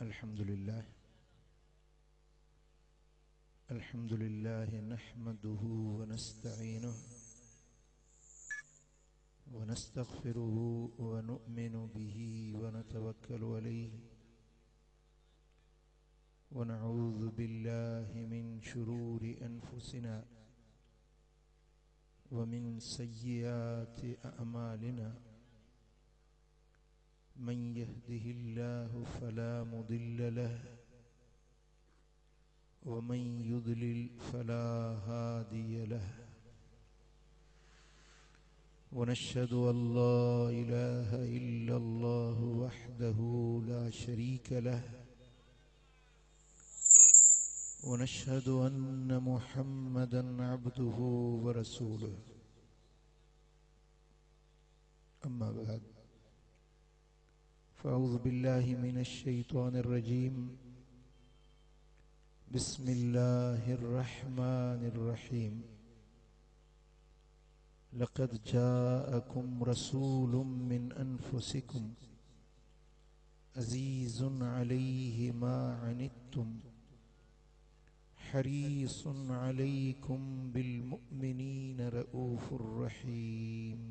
अल्हम्दुलिल्लाह नहमदुहु व नस्तईनुहु व नस्तगफिरुहु व नु'मिनु बिही व नतवक्कलु अलैहि व नऊज़ु बिल्लाहि मिन शुरूरि अनफुसिना व मिन सय्यिआति अअमालिना मन यहदिहिल्लाहु फला मुदिल्ल लहु वमन युद्लिल फला हादिय लहु वनश्हदु अल्ला इलाहा इल्लल्लाहु वहदहु ला शरीक लहु वनश्हदु अन्न मुहम्मदन अब्दुहु व रसूलुहु अम्मा बाद फ़अऊज़ु बिल्लाहि मिनश शैतानिर रजीम बिस्मिल्लाहिर्रहमानिर्रहीम लक़द जाअकुम रसूलुम मिन अनफुसिकुम अज़ीज़ुन अलैहि मा अनित्तुम हरीसुन अलैकुम बिलमुमिनीन रऊफ़ुर रहीम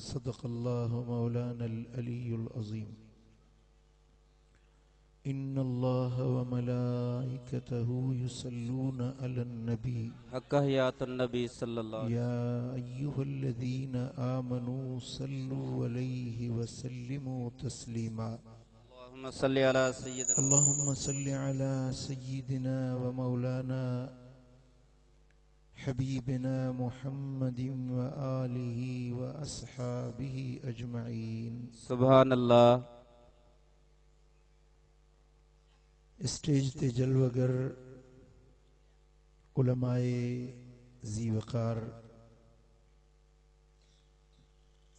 सदक़ल्लाहु मौलानल अलीयुल अज़ीम इन्नल्लाह व मलाइकतहु युसल्लूना अलन नबी हक़्क़ियातुन नबी सल्लल्लाहु या अय्युहल्लज़ीना आमनू सल्लु अलैहि व सल्लिमू तस्लीमा अल्लाहुम्मा सल्लि अला सय्यिदिना व मौलाना हबीबिना मुहम्मदिन व आलिहि व अस्हाबिहि अजमईन। सुभानअल्लाह। स्टेज ते जलवगर उलमाए ज़ी वक़ार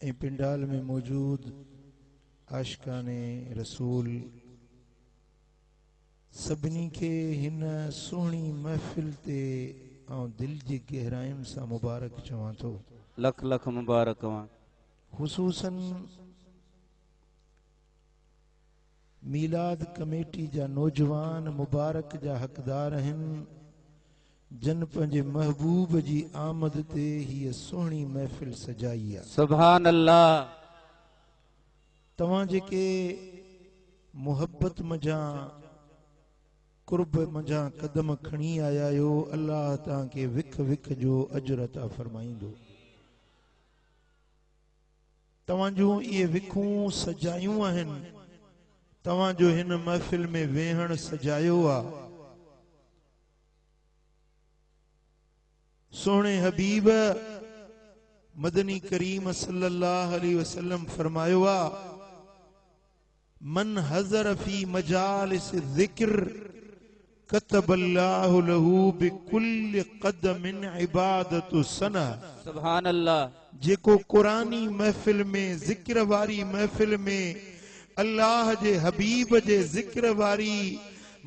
ए पिंडाल में मौजूद आशिकाने रसूल सभिनी के हिन सुहिणी महफ़िल ते ऐं दिल जी गहराइयुनि सां मुबारक चवां थो। लख लख मुबारक हुआ। ख़ुसूसन मीलाद कमेटी जा नौजवान मुबारक जा हक़दार आहिनि जन पंहिंजे महबूब जी आमद ते हीअ सुहिणी महफ़िल सजाई आहे। सुभान अल्लाह। तव्हां जेके मुहब्बत मझां कुर्ब मझां कदम खणी आया आहियो, अल्लाह तव्हांखे विख विख जो अजर अता फरमाईंदो। तव्हां जूं इहे विखूं सजायूं आहिनि, तव्हां जो हिन महफ़िल में वेहण सजायो आहे। सोहणे हबीब मदनी करीम सल्लल्लाहु अलैहि वसल्लम फरमायो आहे, मन हज़र फी मजालिस ज़िक्र कतबल्लाहु लहू बिकुल्लि क़दमिन इबादतु सना। सुभान अल्लाह। जेको कुरानी महफ़िल में ज़िक्र वारी महफ़िल में अल्लाह जे हबीब जे ज़िक्र वारी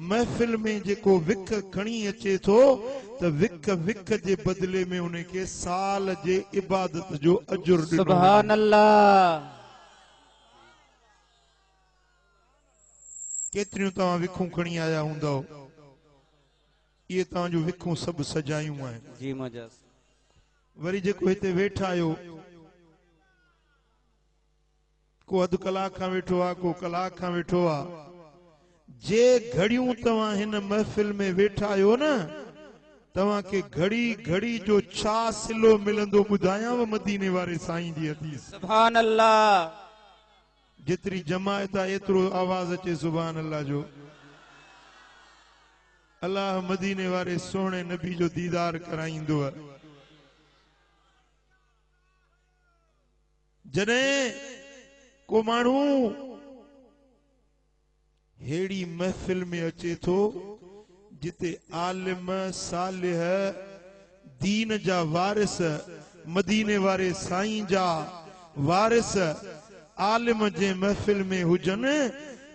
महफ़िल में जेको विख खणी अचे थो त विख विख जे बदले में उनखे साल जे इबादत जो अजुर ॾिनो। सुभान अल्लाह। केतिरियूं तव्हां विखूं खणी आया हूंदव, इहे तव्हां जूं विखूं सभु सजायूं आहिनि। जी मजाज। वरी जेको हिते वेठा आहियो, को अधु कलाक खां वेठो आहे, को कलाक खां वेठो आहे, जे घड़ियूं तव्हां हिन महफ़िल में वेठा आहियो न, तव्हांखे घड़ी घड़ी जो छा सिलो मिलंदो ॿुधायांव मदीने वारे साईं जी हदीस। सुभान अल्लाह। जेतिरी जमायत आहे एतिरो आवाज़ अचे सुभान अल्लाह जो। अल्लाह मदीने वारे सोहणे नबी जो दीदार कराईंदो। जॾहिं को माण्हू हेड़ी महफ़िल में अचे थो जिते आलिम सालिह दीन जा वारिस मदीने वारे साईं जा वारिस आलिम जे महफ़िल में हुजनि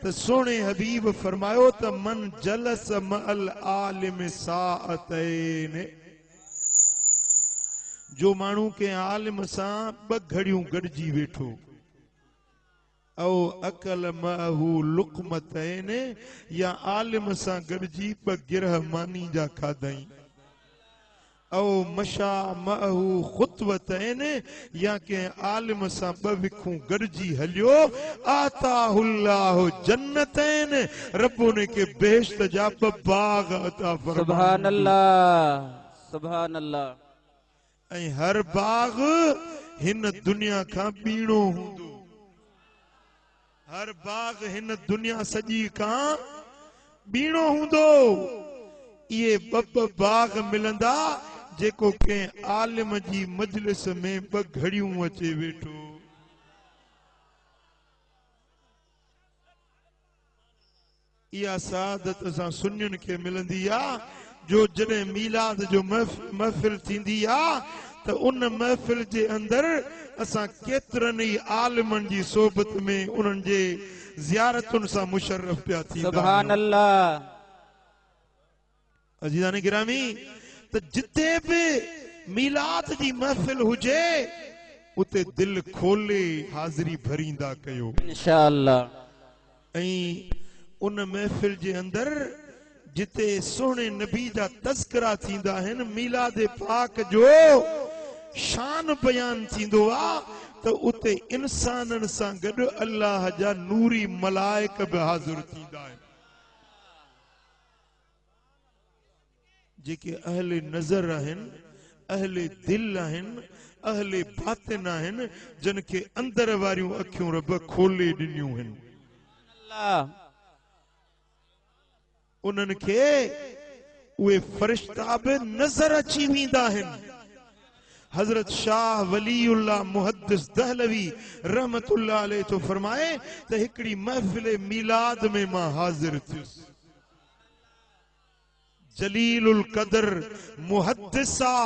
त सोहणे हबीब फरमायो त मन जलस मअल आलिम साअतैन। जो माण्हू के आलिम सां ॿ घड़ियूं गॾिजी वेठो, او अकल महू लुक़मतैन या आलिम सां गॾिजी ॿ गिरह मानी जा खाधई औ मशा महू खुतवतैन या कंहिं आलिम सां ॿ विखूं गॾिजी हलियो आताहुल्लाहु जन्नतैन रब उन खे बेहश्त जा ॿ बाग अता फरमाईंदो सुभान अल्लाह सुभान अल्लाह ऐं हर बाग हिन दुनिया खां ॿीणो हूंदो हर बाग हिन दुनिया सॼी खां ॿीणो हूंदो इहे ॿ बाग मिलंदा जेको कंहिं आलिम जी मजलिस में ॿ घड़ियूं अचे वेठो इहा सआदत असां सुन्नियुनि खे मिलंदी आहे जो जॾहिं मीलाद जो महफ़िल थींदी आहे त उन महफ़िल जे अंदरि असां केतिरनि ई आलिमनि जी सोबत में उन्हनि जे ज़ियारतुनि सां मुशर्रफ पिया थींदा सुभान अल्लाह अज़ीज़ान गिरामी त जिते बि मीलाद जी महफ़िल हुजे उते दिल खोले हाज़िरी भरींदा कयो इंशाअल्लाह ऐं उन महफ़िल जे अंदरि जिते सोहणे नबी जा तज़किरा थींदा आहिनि मीलाद पाक जो शान बयान थींदो आहे त उते इंसाननि सां गॾु अल्लाह जा नूरी मलाइक बि हाज़िर थींदा आहिनि जेके अहले नज़र आहिनि अहले दिल आहिनि अहले बातिन आहिनि जिन खे अंदर वारियूं अखियूं रब खोले ॾिनियूं आहिनि उन्हनि खे उहे फरिश्ता बि नज़र अची वेंदा आहिनि हज़रत शाह वलीउल्लाह मुहद्दिस दहलवी रहमतुल्लाह अलैह तो फरमाए त हिकिड़ी महफ़िल मीलाद में मां हाज़िर थियुसि जलीलुल कदर मुहद्दिसा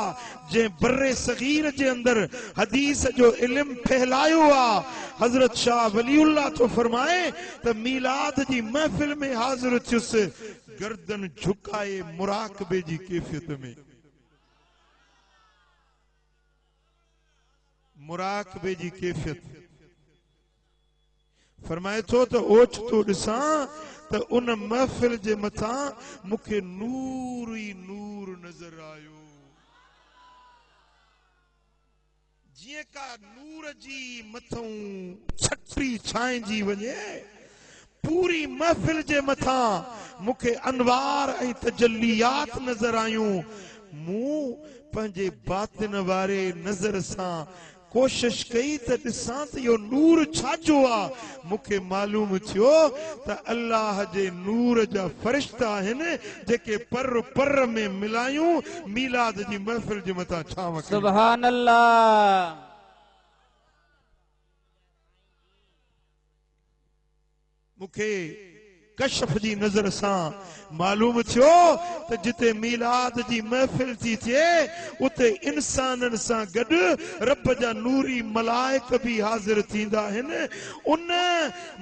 जे बर्रे सगीर जे अंदर हदीस जो इल्म फैलायो आ हजरत शाह वलीउल्लाह तो फरमाए त मीलाद जी महफिल में हाजिर थियुस गर्दन झुकाए मुराकबे जी कैफियत में मुराकबे जी कैफियत फरमाए थो त ओचितो ॾिसां त उन महफिल जे मथां मूंखे नूर ई नूर नज़र आयो जीअं का नूर जी मथां छटी छांइजी वञे पूरी महफिल जे मथां मूंखे अनवार ऐं तजल्लियात नज़र आयूं मूं पंहिंजे बातिन वारे नज़र सां कोशिश कई त ॾिसां त इहो नूर छाजो आहे मूंखे मालूम थियो त अल्लाह जे नूर जा फरिश्ता आहिनि जेके पर पर में मिलायूं मीलाद जी महफिल जे मथां छांव कई सुभान अल्लाह मूंखे कशफ जी नज़र सां मालूम थियो त जिते मीलाद जी महफिल थी थिए उते इंसाननि सां गॾु रब जा नूरी मलाइक भी हाज़िर थींदा आहिनि उन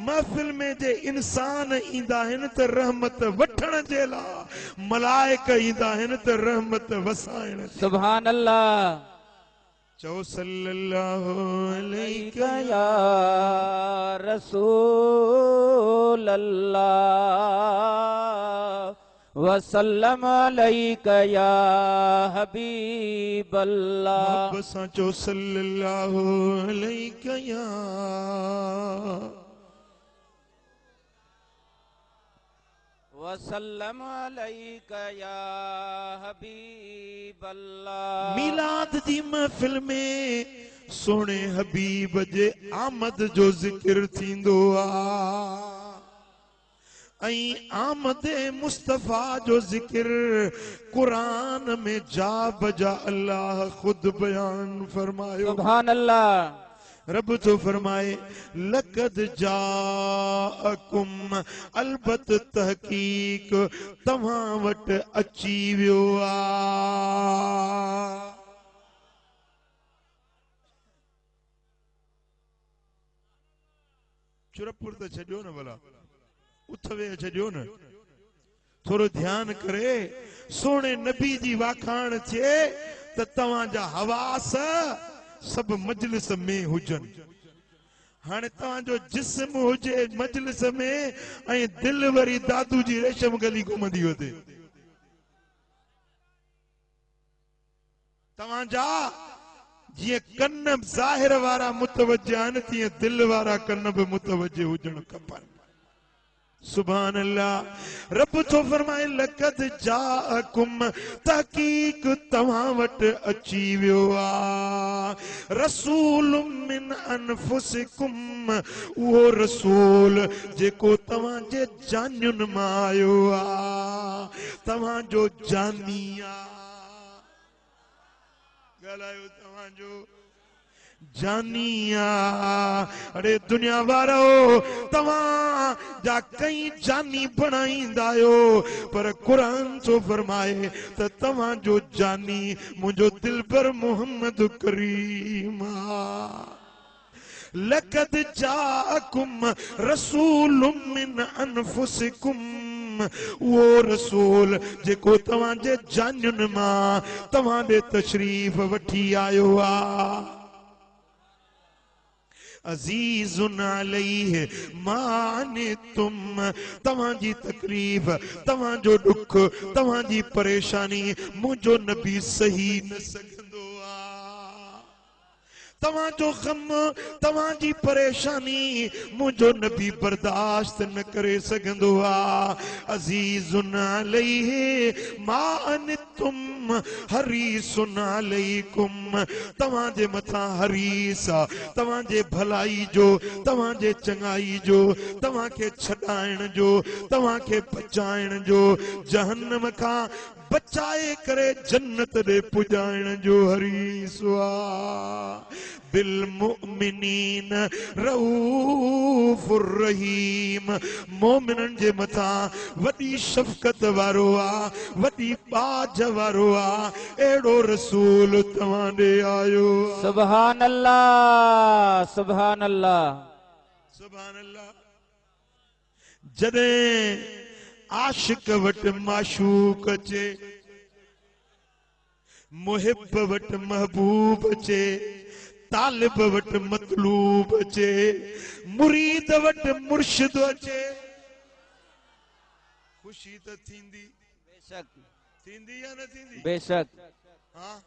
महफिल में जे इंसान ईंदा आहिनि त रहमत वठण जे लाइ मलाइक ईंदा आहिनि त रहमत वसाइण सुभान अल्लाह चओ सल्लल्लाहु अलैहि या रसूल अल्लाह वसल्लम अलैका या हबीब अल्लाह बसा चो सल्लल्लाहु अलैका या वसल्लम अलैका या हबीब अल्लाह मीलाद जी महफिल में सोने हबीब जे आमद जो जिक्र थींदो आ आमद मुस्तफा जो जिक्र कुरान में जा बजा अल्लाह खुद बयान फरमायो सुभान अल्लाह रब तो फरमाए लक़द जाअकुम अलबत तहकीक तव्हां वटि अची वियो आ चुरपुर त छॾियो न भला उथवे छॾियो न थोरो ध्यान करे सोने नबी जी वाखाण थिए त तव्हां जा हवास सब मजलिस में हुजन हाणे तव्हांजो जिस्म हुजे मजलिस में ऐं दिल वरी दादू जी रेशम गली घुमंदी हुजे तव्हांजा जीअं कन ज़ाहिर वारा मुतवज्जे आहिनि तीअं दिल वारा कन बि मुतवज्जे हुजण खपनि सुभान अल्लाह रब तो फरमाए लक़द जाअकुम तहकीक तव्हां वटि अची वियो आहे रसूलुम मिन अनफुसिकुम उहो रसूल जेको तव्हांजे जानियुनि मां आयो आहे तव्हांजो जानी आहे ॻाल्हायो तव्हांजो जानिया अरे दुनिया वारो तव्हां जा कई जानी बणाईंदा आहियो पर कुरान थो फरमाए त तव्हांजो जानी मुंहिंजो दिलबर मोहम्मद करीम लक़द जाअकुम रसूलुम मिन अनफुसिकुम वो रसूल जेको तव्हांजे जानियुनि मां तव्हां ॾे तशरीफ़ वठी आयो आहे अज़ीज़ुन अलैहि मा अनितुम तव्हांजी तकलीफ़ तव्हांजो दुख तव्हांजी परेशानी मुंहिंजो नबी सही न सघंदो आहे तव्हांजो ग़म तव्हांजी परेशानी मुंहिंजो नबी बर्दाश्त न करे सघंदो आहे अज़ीज़ुन अलैहि मा अनितुम हरीसुन अलैकुम तव्हांजे मथां हरीस तव्हांजे भलाई जो तव्हांजे चङाई जो तव्हांखे छॾाइण जो तव्हांखे बचाइण जो जहन्नम खां बचाए करे जन्नत ॾे पुॼाइण जो हरीस आहे बिल मुमिनीन रऊफुर रहीम मोमिनन जे मथां वॾी शफ़क़त वारो आहे वॾी बाज वारो आहे अहिड़ो रसूल तव्हां ॾे आयो सुभान अल्लाह सुभान अल्लाह सुभान अल्लाह जॾहिं आशिक वटि माशूक अचे मुहिब वटि महबूब अचे तालिब वटि मतलूब अचे मुरीद वटि मुर्शिद अचे खुशी त थींदी बेशक थींदी या न थींदी बेशक हाँ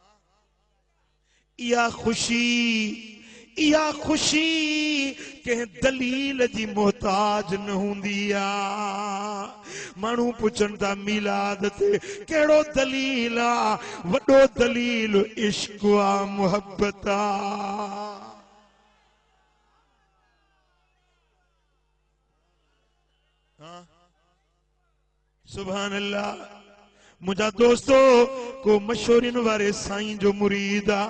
इहा खुशी कंहिं दलील जी मोहताज न हूंदी आहे माण्हू पुछनि था मीलाद ते कहिड़ो दलील आहे वॾो दलील इश्क आहे मुहबत आहे सुभान अल्लाह मुझा दोस्तो को मशहूरिन वारे साईं जो मुरीद आ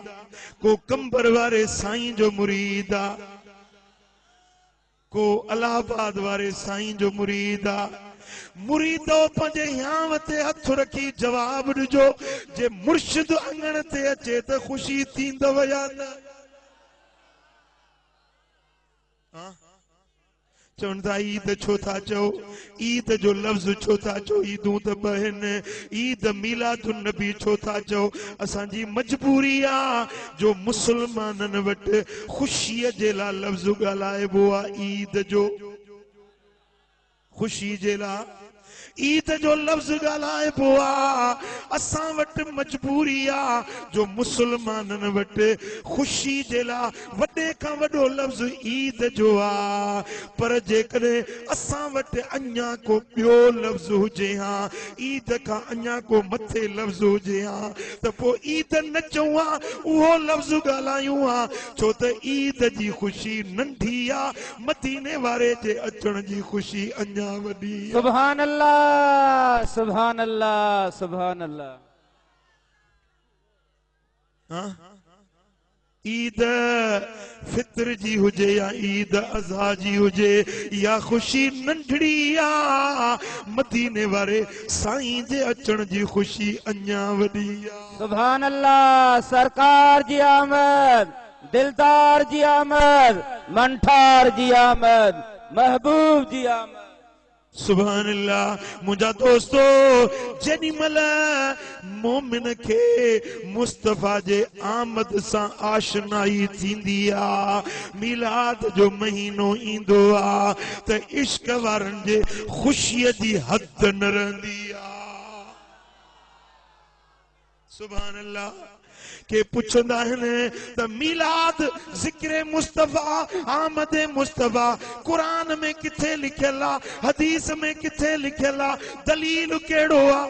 को कंबर वारे साईं जो मुरीद आ को इलाहाबाद वारे साईं जो मुरीद आ मुरीदो पंहिंजे हियांव ते हथ रखी जवाब ॾिजो जे मुर्शिद अंगण ते अचे त ख़ुशी थींदव या न चवनि था ईद छो था चओ ईद जो लफ़्ज़ छो था चओ ईदूं त ॿ आहिनि ईद मीलादुन नबी छो था चओ असांजी मजबूरी आहे जो मुस्लमाननि वटि ख़ुशीअ जे लाइ लफ़्ज़ ॻाल्हाइबो आहे ईद जो ख़ुशी जे लाइ ईद जो लफ़्ज़ ॻाल्हाइबो आहे असां वटि मजबूरी आहे जो मुस्लमाननि वटि ख़ुशी जे लाइ वॾे खां वॾो लफ़्ज़ ईद जो आहे पर जेकॾहिं असां वटि अञा को ॿियो लफ़्ज़ हुजे हा ईद खां अञा को मथे लफ़्ज़ हुजे हा त पोइ ईद न चऊं हा उहो लफ़्ज़ ॻाल्हायूं हा छो त ईद जी ख़ुशी नंढी आहे मदीने वारे जे अचण जी ख़ुशी अञा वॾी सुभान अल्लाह सुभान अल्लाह सुभान अल्लाह ईद फित्र जी हुजे या ईद अज़हा जी हुजे या ख़ुशी नंढड़ी आहे मदीने वारे साईं जे अचण जी ख़ुशी अञा वॾी आहे सुभान अल्लाह सरकार जी आमद दिलदार जी आमद मंठार जी आमद महबूब जी आमद सुभान अल्लाह। मुझा दोस्तो जॾी महिल मोमिन खे मुस्तफ़ा जे आमद सां आशनाई थींदी आ, मिलाद जो महीनो ईंदो आ त इश्क वारनि जे ख़ुशीअ जी हद न रहंदी आ। सुभान अल्लाह। के पुछंदा आहिनि त मिलाद ज़िक्र मुस्तफ़ा आमद मुस्तफ़ा कुरान में किथे लिखियल आ, हदीस में किथे लिखियल आ, दलील कहिड़ो आ?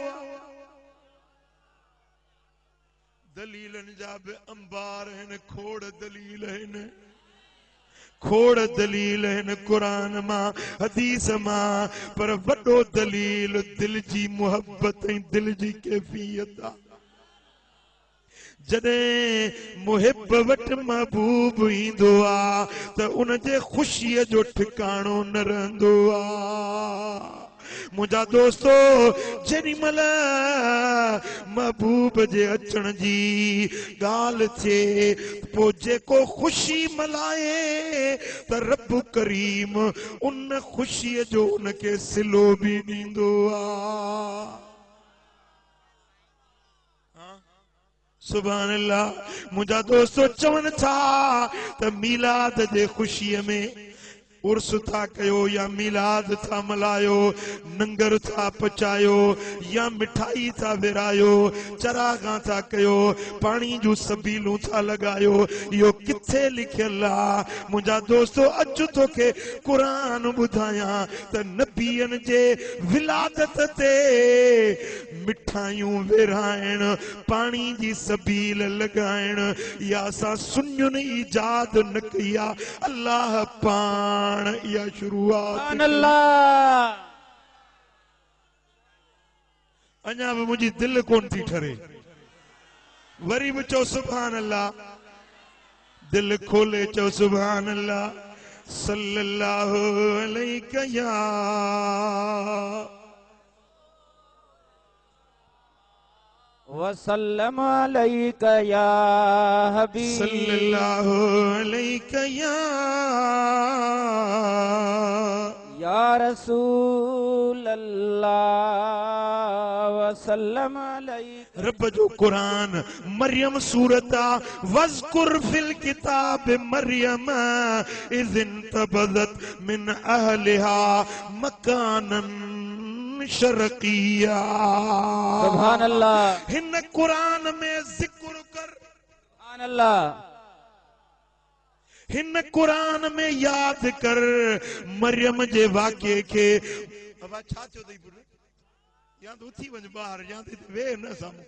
दलीलन जा बि अंबार आहिनि, खोड़ दलील आहिनि, खोड़ दलील आहिनि कुरान मां हदीस मां, पर वॾो दलील दिल जी मुहब्बत ऐं दिल जी कैफियत आ। जॾहिं मुहिब वटि महबूब ईंदो आ त उन जे ख़ुशीअ जो ठिकाणो न रहंदो आ। मुंहिंजा दोस्तो जेॾी महिल महबूब जे अचण जी ॻाल्हि थिए पोइ जेको ख़ुशी मल्हाए त रब करीम उन ख़ुशीअ जो उनखे सिलो बि ॾींदो आ। सुभान अल्लाह। मुंहिंजा दोस्तो चवनि था त मीलाद जे ख़ुशीअ में उर्स था कयो या मीलाद था मल्हायो, नंगर था पचायो या मिठाई था विरायो, चरागा था कयो, पाणी जूं सबीलूं था लॻायो, इहो किथे लिखियल आहे? मुंहिंजा दोस्तो अचु तोखे क़ुरान ॿुधायां त नबीअनि जे विलादत ते मिठाइयूं विराइण, पाणी जी सबील लॻाइण, या असां सुन्नियुनि ईजाद न कई आहे, अल्लाह पाण या शुरुआत। अञा भी मुझी दिल कोन थी ठरे, वरी भी चो सुभान अल्लाह, दिल खोले चो सुभान अल्लाह। सल्लल्लाहु अलैहि या वसल्लम अलैका या हबीब, सल्लल्लाहु अलैहि या रसूल अल्लाह वसल्लम अलैका। रब जो कुरान मरियम सूरत आ, वज़कुर फिल किताब मरियम इज़ इंतबज़त मिन अहलिहा मकानन शरकिया। सुभान अल्लाह। हिन कुरान में जिक्र कर, सुभान अल्लाह, हिन कुरान में याद कर मरियम जे वाक़े के। अब छा चो थई पुट, या तो उथी वञ ॿाहिरि, या तो वे न साम्हूं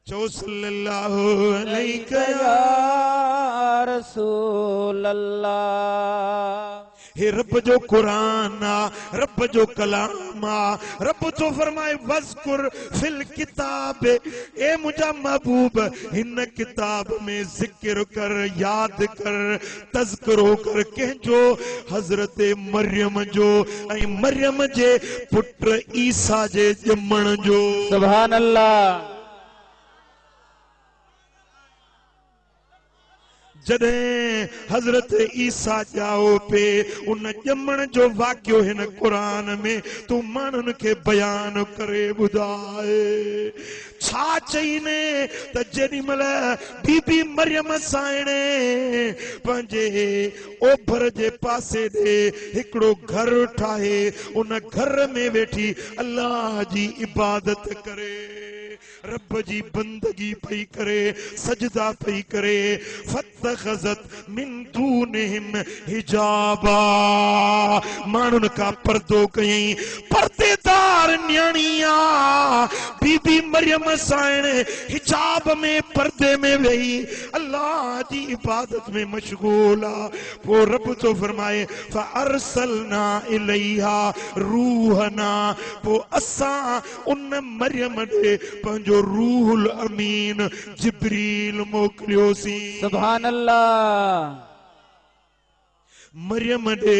चो सल्लल्लाहु अलैहि या रसूल अल्लाह। हे रब जो कुरान आ, रब जो कलाम आ। रब तो फरमाए वज़कुर फिल किताब, ए मुझा महबूब हिन किताब में जिक्र कर, याद कर, तज़किरो कर कंहिंजो, हज़रत मरियम जो ऐं मरियम जे पुट ईसा जे ॼमण जो। सुभान अल्लाह। जॾहिं हज़रत ईसा ॼाओ पे उन ॼमण जो वाक़ियो हिन क़ुरान में तूं माण्हुनि खे बयान करे ॿुधाए। छा चईने त जेॾी महिल बीबी मरियम साइणे पंहिंजे ओभर जे पासे ॾे हिकिड़ो घर ठाहे, उन घर में वेठी अल्लाह जी इबादत करे, रब जी बंदगी पई करे, सजदा पई करे, फतखज़त मिन दूनिहिम हिजाबा, माण्हुनि खां पर्दो कयईं, पर्देदार न्याणिया बीबी मरियम साइण हिजाब में पर्दे में वेही अल्लाह जी इबादत में मशगूल आ। पोइ रब तो फरमाए फअरसलना इलैहा रूहना, पोइ असां उन मरियम ॾे पंहिंजो रूहुल अमीन जिब्रील मोकिलियोसीं। सुभान अल्लाह। मरियम ॾे,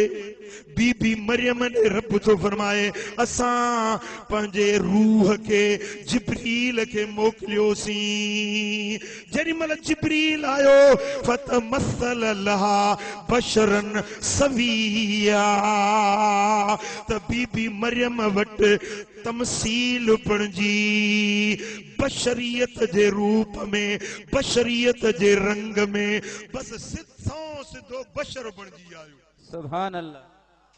बीबी मरियम ॾे रब तो फरमाए असां पंहिंजे रूह खे जिब्रील खे मोकिलियोसीं। जेॾी महिल जिब्रील आयो फतमसल लहा बशरन सविया, त बीबी मरियम वट तमसील बणजी बशरियत जे रूप में बशरियत जे रंग में बस सिद्धो सिद्धो बशर बणजी आयो सुभान अल्लाह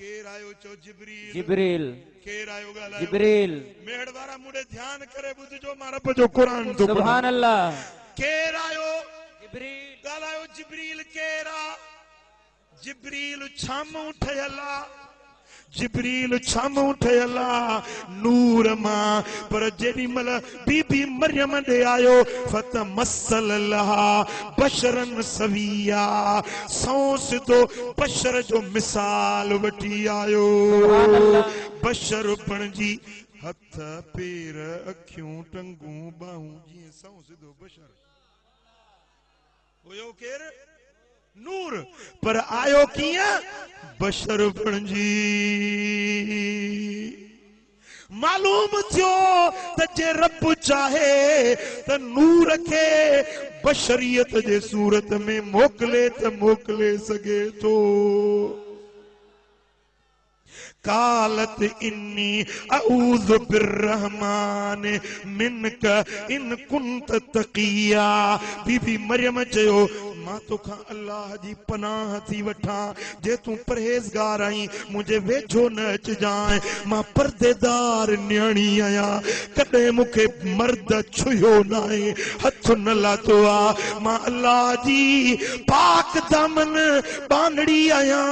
केर आयो चो जिब्रील जिब्रील केर आयो गालायो जिब्रील मेहड़ वारा मुड़े ध्यान करे बुझजो मां रब जो कुरान तो सुभान अल्लाह केर आयो जिब्रील गालायो जिब्रील केरा जिब्रील छाम उठयला जिब्रील छाम उठयला नूर मां पर जेडी मल बीबी मरियम दे आयो फतमसल लहा बशरन सविया सौस तो बशर जो मिसाल वठी आयो बशर बणजी हथ पेर अखियूं टंगूं बाहूं जी सौस दो बशर होयो केर नूर पर आयो किया बशर बणजी मालूम थियो त जे रब चाहे त नूर के बशरियत जे सूरत में मोकले त मोकले सके तो कालत इन्नी अऊज़ु बिर्रहमान मिनक इन कुंत तकिया बीबी मरियम चयो मां तोखां अल्लाह जी पनाह थी वठा जे तू परहेज़गार आई मुझे वेझो न अचजाए मां पर्देदार न्याणी आया कदे मुखे मर्द छुयो नाए हथ न लातो आ मां अल्लाह जी पाक दामन बांधड़ी आया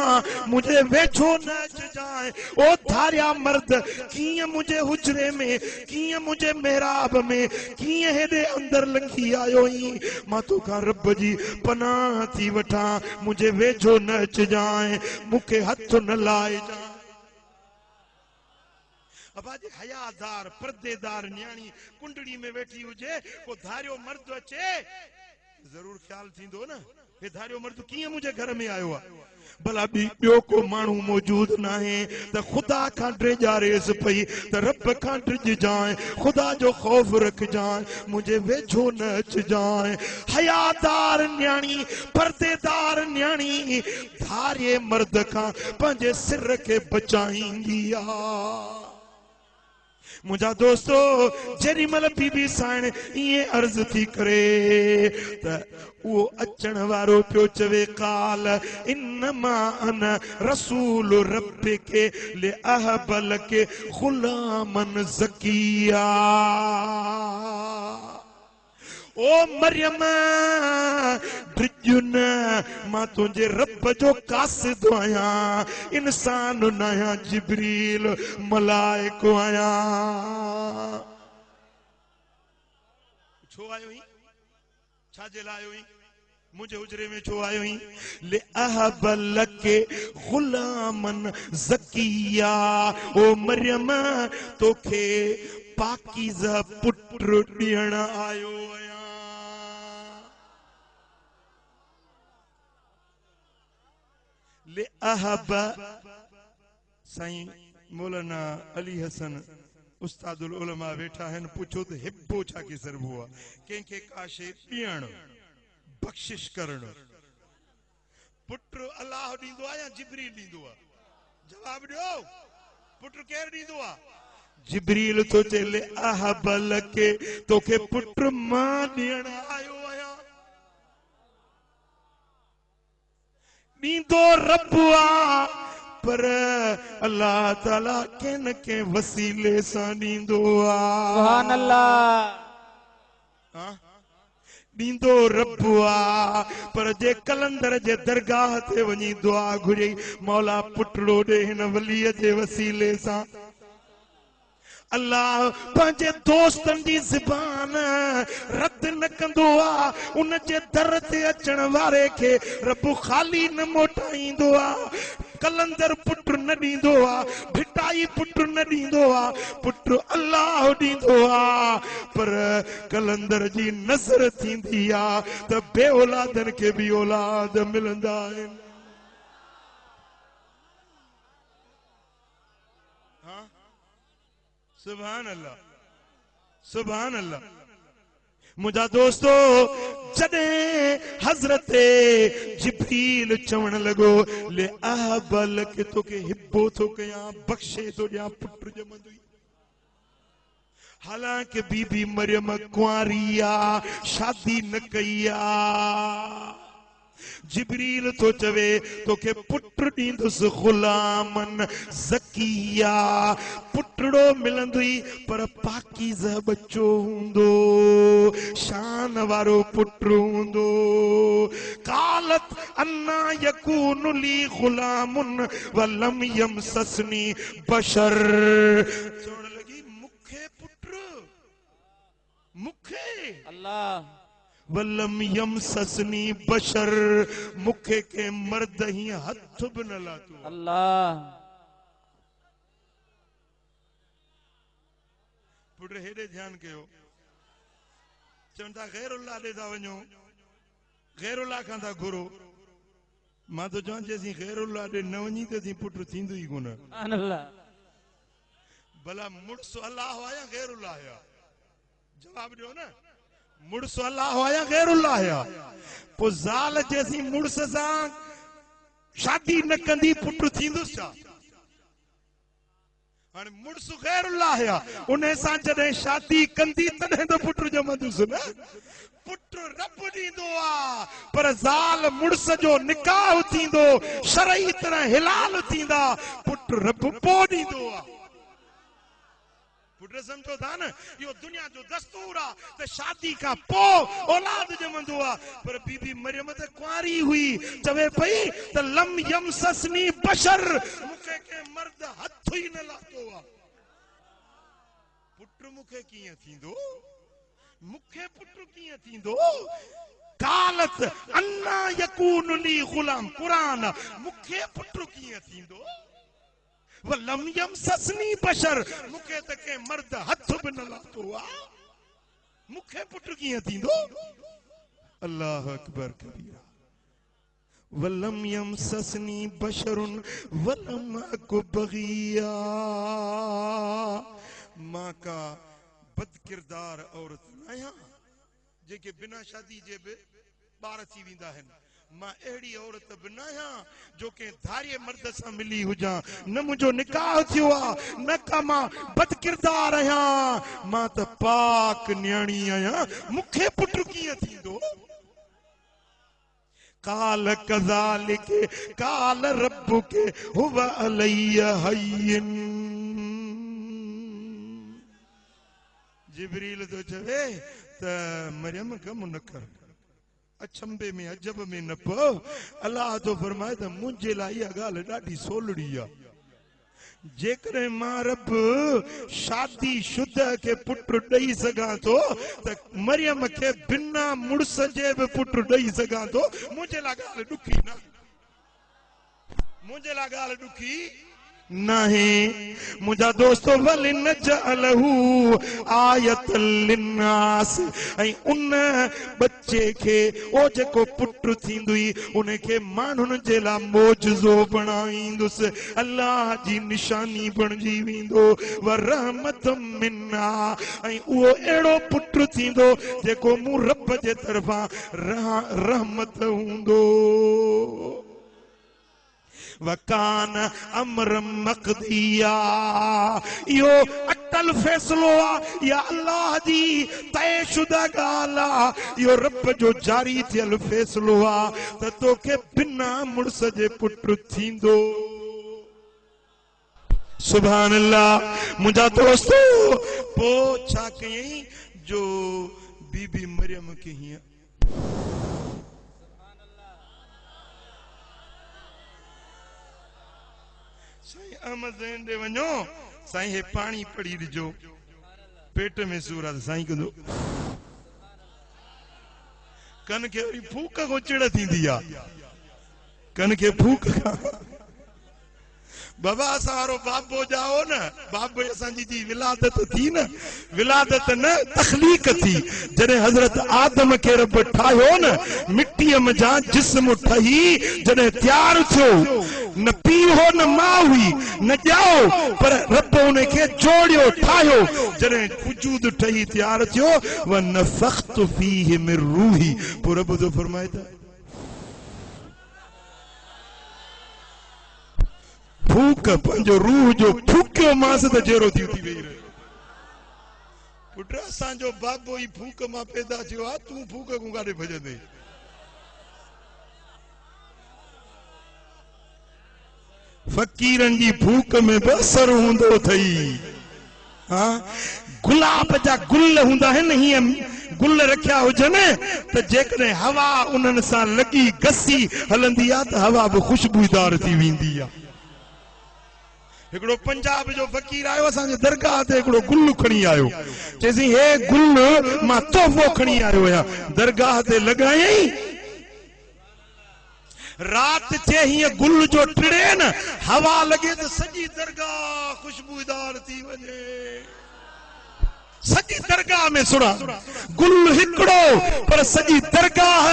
मुझे वेझो न अचजाए ओ धारिया मर्द किए मुझे हुजरे में किए मुझे मेहराब में किए हेदे अंदर लंघी आयो ही मां तोखां रब जी पनाह थी वठा मुझे वेझो न अचजाए मुखे हथ न लाए जा अबाजी हयादार पर्देदार न्याणी कुंडड़ी में बैठी हुजे को धारियो मर्द अचे जरूर ख्याल थींदो न हे धारियो मर्द किए मुझे घर में आयो आ भला ॿियो को माण्हू मौजूद न आहे त ख़ुदा खां ड्रेजारेस पई त रब खां ड्रिजजाए ख़ुदा जो ख़ौफ़ रखजाए मुझे वेझो न अचजाए हयादार न्याणी पर्देदार न्याणी धारिये मर्द खां पंहिंजे सिर खे बचाईंदी आहे मुझा दोस्तो जेरी मल बीबी साण ये अर्ज थी करे त वो अचण वारो पियो चवे काल इन्नमा अना रसूल रब्बिके ले अहबल के गुलामन ज़किया ओ मरियम ड्रिजुन मां तुझे रब जो कासिद आया इंसान न आया जिब्रील मलाइको आया छो आयो ही छा जे लायो ही मुझे हुजरे में छो आयो ही ले अहबल के गुलामन ज़किया ओ मरियम तोखे पाकीज़ा पुत्र ॾियण आयो आया ले अहब साईं मौलाना अली हसन उस्तादुल उलमा वेठा हैं पूछो तो हिब्बो छा के सरबो आ कंहिंखे का शइ ॾियण बख़्शिश करण पुत्र अल्लाह ॾींदो आहे या जिब्रील ॾींदो आहे जवाब ॾियो पुत्र केरु ॾींदो आहे जिब्रील तो चले अहबल के तोखे पुत्र मां ॾियण आयो आहियां ॾींदो रब आ पर अल्लाह ताला के न के वसीले सां ॾींदो आ सुभान अल्लाह ॾींदो रब आ पर जे कलंदर जे दरगाह ते वञी दुआ घुरी मौला पुटड़ो ॾे हिन वलीअ जे वसीले सां अल्लाह पंहिंजे दोस्तनि जी ज़बान रद्द न कंदो आहे उन जे दर ते अचण वारे खे रब ख़ाली न मोटाईंदो आहे कलंदर पुट न ॾींदो आहे भिटाई पुट न ॾींदो आहे पुट अल्लाह ॾींदो आहे पर कलंदर जी नज़र थींदी आहे त बे औलादनि खे बि औलाद मिलंदा आहिनि सुभान अल्लाह सुभान अल्लाह मुझा दोस्तो जडे हजरत जिब्रील चवण लगो ले अहबल के तो के हिब्बो तो कया बख्शे तो या पुत्र जमंदुई हालांकि बीबी मरियम कुंवारिया शादी न कईया जिब्रील तो चवे तो के पुत्र दींदुस गुलामन ज़किया पुटड़ो मिलंदुई पर पाकीज़ा बच्चो हुंदो शान वारो पुत्र हुंदो कालत अन्ना यकूनु ली गुलामुन वलम यमससनी बशर चवण लगी मुखे पुत्र मुखे अल्लाह वलम यमससनी बशर मुखे के मर्द ही हथ भी न लातो अल्लाह पुट हेडे ध्यान कयो चवंदा गैरुल्लाह दे दा वञो गैरुल्लाह खां था घुरो मां तो चवां जेसीं गैरुल्लाह दे न वञी त सी पुट थींदो ई कोन अल्लाह भला मुड़स अल्लाह आया गैरुल्लाह आया जवाब ॾियो न मुड़स अल्लाह आया गैरुल्लाह आया पो ज़ाल जैसी मुड़स सां शादी न कंदी पुट थींदुसि छा हाणे मुड़स गैरुल्लाह आया उन सां जॾहिं शादी कंदी तॾहिं त पुट ॼमंदुसि न पुट रब ॾींदो आ पर ज़ाल मुड़स जो निकाह थींदो शरई तरह हिलाल थींदा पुट रब पोइ ॾींदो आ पुट समझो था न यो दुनिया जो दस्तूर आ त शादी का पो औलाद जमंदो आ पर बीबी मरियम त कुंवारी हुई चवे पई त लम यमससनी बशर मुखे के मर्द हथ ही न लातो आ पुट मुखे कीअं थींदो मुखे पुट कीअं थींदो कालत अन्ना यकून ली गुलाम कुरान मुखे पुट कीअं थींदो वलम यमससनी बशर मुखे त के मर्द हथ भी न लातो आ मुखे पुट कीअं थींदो अल्लाह अकबर कबीरा वलम यमससनी बशरुन वलम अकु बगिया मां का बदकिरदार औरत न आहियां जेके बिना शादी जे बि ॿार थी वेंदा आहिनि मां अहिड़ी औरत बि न आहियां जो के धारिये मर्द सां मिली हुजां न मुंहिंजो निकाह थियो आहे न का मां बदकिरदार आहियां मां त पाक न्याणी आहियां मूंखे पुट कीअं थींदो काल कज़ालिक काल रब्बुके हुव अलैया हय्यन जिब्रील तो चवे त मरियम कम न कर अचंबे में अजब में न पो अल्लाह तो फरमाए त मुंहिंजे लाइ इहा ॻाल्हि ॾाढी सोलड़ी आहे जेकॾहिं मां रब शादी शुदा के पुट ॾेई सघां थो त मरियम खे बिना मुड़स जे बि पुट ॾेई सघां थो मुंहिंजे लाइ ॻाल्हि ॾुखी न मुंहिंजे लाइ ॻाल्हि ॾुखी नहीं मुझा दोस्तों वलिन जअलहू आयतल लिन्नास ऐं उन बच्चे के ओ जेको पुट थींदुई उन के माण्हुनि जे लाइ मौजज़ो बणाईंदुसि अल्लाह जी निशानी बणिजी वेंदो व रहमत मिन्ना ऐं उहो अहिड़ो पुट थींदो जेको मूं रब जे तरफ़ां रहमत हूंदो वकान अमर मक़दिया यो अटल फैसलो आ या अल्लाह जी तयशुदा ॻाल्हि आ यो रब जो जारी थियल फैसलो आ त तोखे बिना मुड़स जे पुट थींदो सुभान अल्लाह मुंहिंजा दोस्तो पो छा कयई जो बीबी मरियम खे हीअं अहमद ज़ैन ॾे वञो साईं हे पाणी पड़ी ॾिजो पेट में सूर आहे साईं कंदो कन खे वरी फूक खां चिड़ थींदी आहे कन खे फूक खां बाबा असारो बाबो जाओ न बाबे असांजी जी विलादत थी न विलादत न तखलीक थी जने हजरत आदम के रब ठायो न मिट्टी मजा जिस्म ठही जने तैयार थियो न पी हो न मां हुई न जाओ पर रब उन के जोड़ियो ठायो जने वजूद ठही तैयार थियो व नफख्तु फीहि मिन रूही पर रब जो फरमाए था फूक पंजो रूह जो फूकियो मांस त जेरो थी वेही रहे पुट असांजो बाबो ही फूक मां पैदा थियो आ तू फूक को काॾे भजंदे फकीरन जी फूक में बसर हूंदो थई हां गुलाब जा गुल हुंदा है नहीं गुल रखिया हुजन त जेकॾहिं हवा उन्हनि सां लगी गसी हलंदी आ त हवा भी खुशबूदार थी वेंदी आ एकड़ो पंजाब जो फकीर आयो असांजे दरगाह ते एकड़ो गुल खणी आयो चेसी हे गुल मां तोहफो खणी आयो या दरगाह ते लगाई रात चे ही गुल जो टिड़े न हवा लगे तो सजी दरगाह खुशबूदार थी वने सजी दरगाह में सुना गुल हिकड़ो पर सजी दरगाह